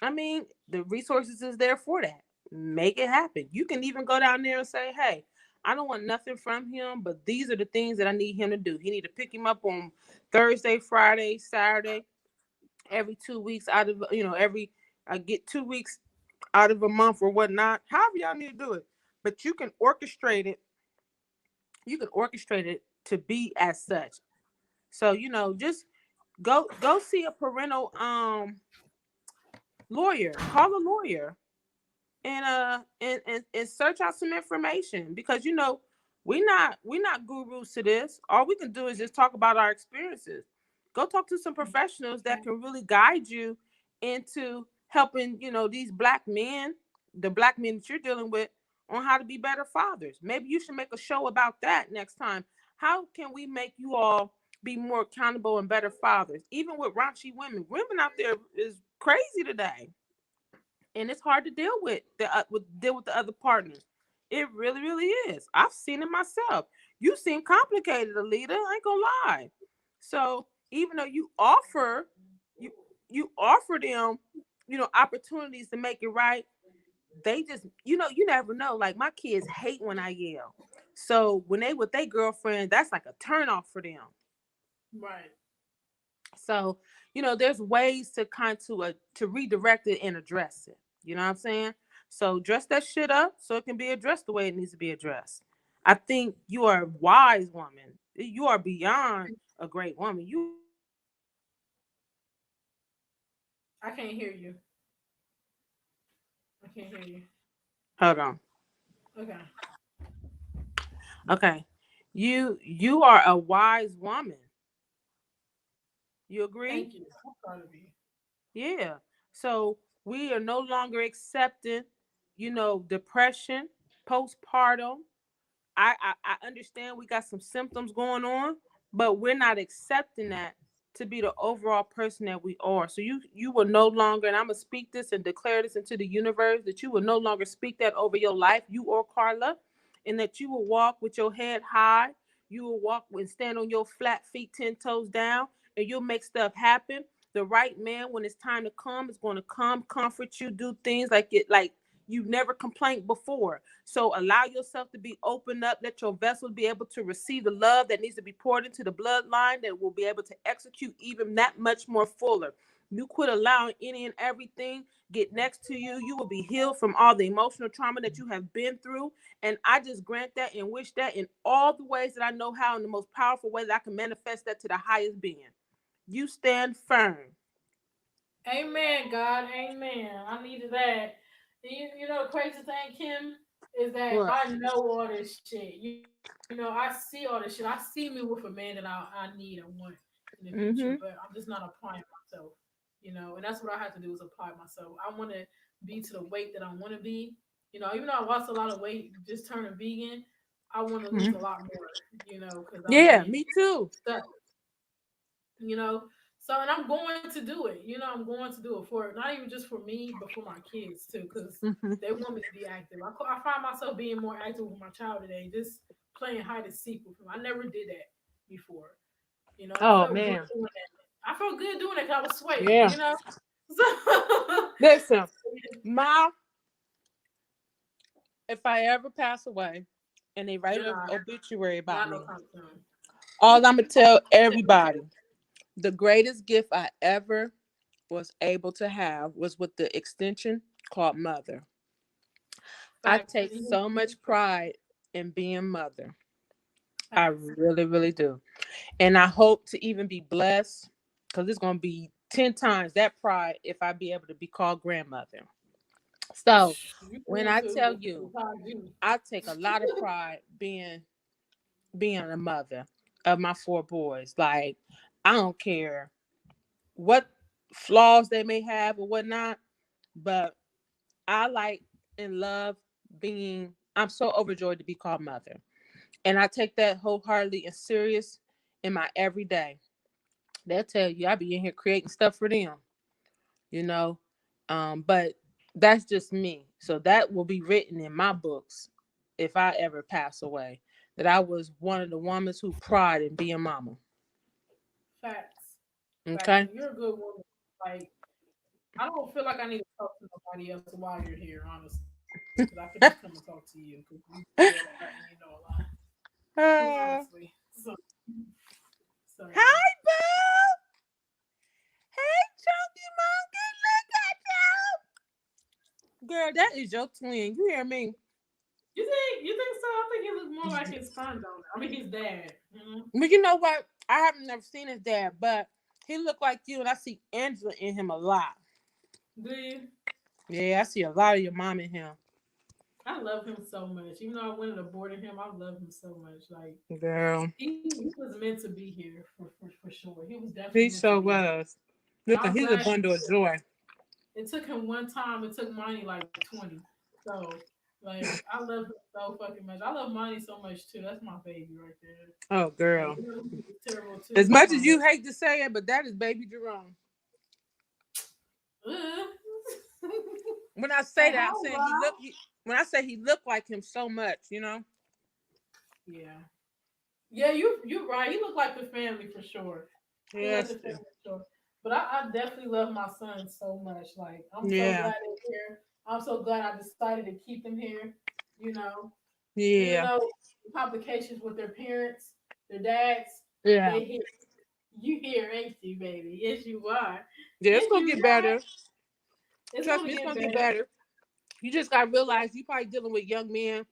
I mean, the resources is there for that. Make it happen. You can even go down there and say, hey, I don't want nothing from him, but these are the things that I need him to do. He need to pick him up on Thursday, Friday, Saturday, every 2 weeks out of, every, I get 2 weeks out of a month or whatnot. However y'all need to do it. But you can orchestrate it. You can orchestrate it to be as such. So, just go see a parental lawyer. Call a lawyer and search out some information, because we're not gurus to this. All we can do is just talk about our experiences. Go talk to some professionals that can really guide you into helping these black men, the black men that you're dealing with, on how to be better fathers. Maybe you should make a show about that next time. How can we make you all be more accountable and better fathers? Even with raunchy women out there is crazy today, and it's hard to deal with the other partner. It really, really is. I've seen it myself. You seem complicated, Alita. I ain't gonna lie. So even though you you offer them, opportunities to make it right, they just, you never know. Like, my kids hate when I yell. So when they with their girlfriend, that's like a turn off for them. Right. So, there's ways to to redirect it and address it. You know what I'm saying? So dress that shit up so it can be addressed the way it needs to be addressed. I think you are a wise woman. You are beyond a great woman. You are a wise woman. I can't hear you. I can't hear you. Hold on. Okay. Okay. You are a wise woman. You agree? Thank you. I'm proud of you. Yeah. So we are no longer accepting, depression, postpartum. I understand we got some symptoms going on, but we're not accepting that to be the overall person that we are. So you will no longer, and I'm gonna speak this and declare this into the universe, that you will no longer speak that over your life, you or Carla, and that you will walk with your head high. You will walk and stand on your flat feet, 10 toes down, and you'll make stuff happen. The right man, when it's time to come, is going to come, comfort you, do things like you've never complained before. So allow yourself to be opened up. Let your vessel be able to receive the love that needs to be poured into the bloodline, that will be able to execute even that much more fuller. You quit allowing any and everything get next to you. You will be healed from all the emotional trauma that you have been through. And I just grant that and wish that in all the ways that I know how, in the most powerful way that I can manifest that to the highest being. You stand firm. Amen, God. Amen. I needed that. You know the crazy thing, Kim, is that What? I know all this shit. I see all this shit. I see me with a man that I need and want in the future, but I'm just Mm-hmm. not applying myself. And that's what I have to do is apply myself. I want to be to the weight that I want to be. Even though I lost a lot of weight just turning vegan, I want to lose a lot more. Because I've Yeah, been me too. stuck. you know. So, and I'm going to do it. I'm going to do it for not even just for me, but for my kids too, because Mm-hmm. they want me to be active. I find myself being more active with my child today, just playing hide and seek with him. I never did that before, and I Oh felt good man. doing that. I felt good doing it because I was Yeah. sweating. So, Listen, my if I ever pass away and they write you're an not, obituary about not no me, time soon. all I'm gonna tell everybody, the greatest gift I ever was able to have was with the extension called mother. I Facts. take so much pride in being mother. I Facts. really, really do. And I hope to even be blessed, because it's gonna be 10 times that pride if I be able to be called grandmother. So You when going I to tell you, surprise you. I take a lot of pride being a mother of my four boys. Like, I don't care what flaws they may have or whatnot, but I like and love being, I'm so overjoyed to be called mother. And I take that wholeheartedly and serious in my everyday. They'll tell you I be in here creating stuff for them, you know. But that's just me. So that will be written in my books if I ever pass away, that I was one of the women who pride in being mama. Facts. Okay. You're a good woman. Like, I don't feel like I need to talk to nobody else while you're here, honestly, because I could just come and talk to you because you good at that and you know a lot. Uh, Honestly, so yeah. Hi, Boo. Hey, Chunky Monkey. Look at you. Girl, that is your twin. You hear me? You think? You think so? I think he looks more like his son, don't it? I mean, his dad. But you know what? I haven't never seen his dad, but he look like you, and I see Angela in him a lot. Do you? Yeah, I see a lot of your mom in him. I love him so much. Even though I went and aborted him, I love him so much. Like Girl, he was meant to be here for sure. He was he definitely meant to so be here. was. And Look, I'm he's a glad bundle of joy. it took him one time. It took Monty like 20. So like I love him so fucking much. I love Monty so much too. That's my baby right there. Oh, Like girl. you know, he's terrible too. As He's much my as you hate to say it, but that is baby Jerome. baby. When I Say say that, hi, I'm saying Rob. when I say he looked like him so much, you know? Yeah. Yeah, you're right. He looked like the family for sure. He looked like Yes. the family for sure. But I definitely love my son so much. Like I'm so Yeah. glad they're here. I'm so glad I decided to keep them here. You know, even Yeah. though complications with their parents, their dads, Yeah. they here. You here, ain't you, baby? Yes, you are. Yeah, it's Yes, gonna you get are. better. It's Trust gonna me, it's get gonna get better. better. You just gotta realize you probably dealing with young men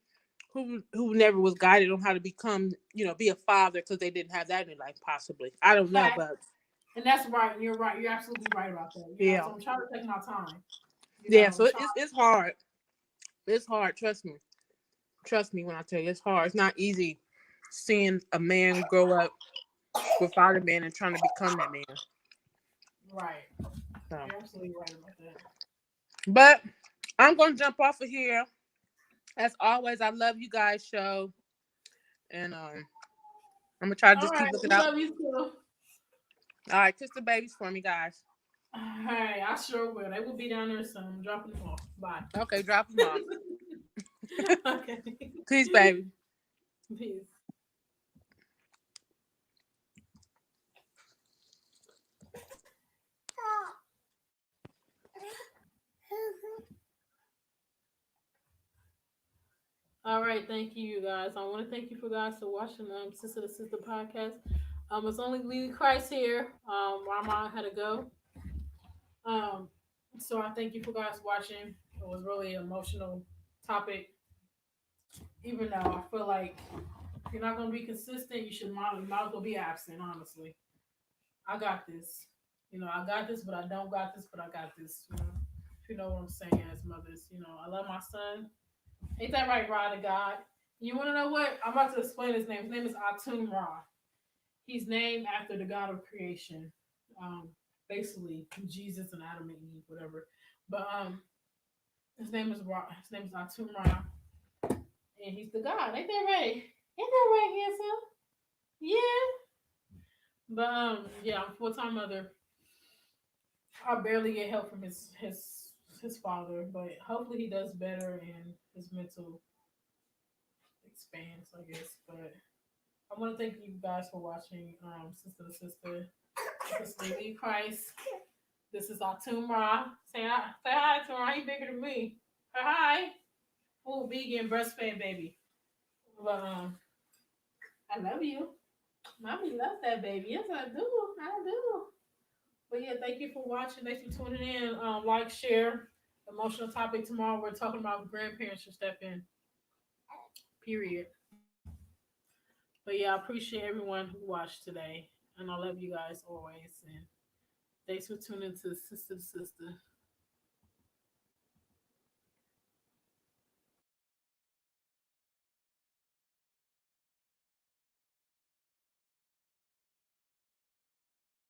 who never was guided on how to become, be a father because they didn't have that in life, possibly. I don't know, Fact, but and that's right. You're right. You're absolutely right about that. You know, yeah. so I'm trying to take my time. You know, Yeah, I'm so trying. it's hard. It's hard, trust me. Trust me when I tell you it's hard. It's not easy seeing a man grow up without a man and trying to become that man. Right. So, You're absolutely right about that. but I'm gonna jump off of here. As always, I love you guys show. And I'm gonna try to All just right. keep looking We out. love you too. All right, kiss the babies for me, guys. All right. I sure will. They will be down there soon. I'm dropping them off. Bye. Okay, drop them off. Okay. Peace, baby. Peace. All right. Thank you, you guys. I want to thank you for guys for watching Sister to Sister podcast. It's only Lily Christ here. Mama had to go. Um, so I thank you for guys watching. It was really an emotional topic. Even though I feel like if you're not gonna be consistent, you might as well be absent. Honestly, I got this. You know, I got this, but I don't got this, but I got this. You know, if you know what I'm saying, as mothers, you know, I love my son. Ain't that right, Rod to God? You want to know what? I'm about to explain his name. His name is Atum Ra. He's named after the God of creation. Um, basically Jesus and Adam and Eve, whatever. But his name is Ra. His name is Atum Ra, and he's the God. Ain't that right? Ain't that right, handsome? Yeah. But yeah, I'm full time mother. I barely get help from his father, but hopefully he does better and his mental expands, I guess. But I want to thank you guys for watching Sister to Sister. This is Lady Christ. This is Atum Ra. Say hi to him. He bigger than me. Say hi. Oh, vegan breastfed baby. But I love you. Mommy loves that baby. Yes, I do. I do. But yeah, thank you for watching. Thanks for tuning in. Like, share. Emotional topic tomorrow. We're talking about grandparents should step in. Period. But yeah, I appreciate everyone who watched today. And I love you guys always. And thanks for tuning in to Sister to Sister.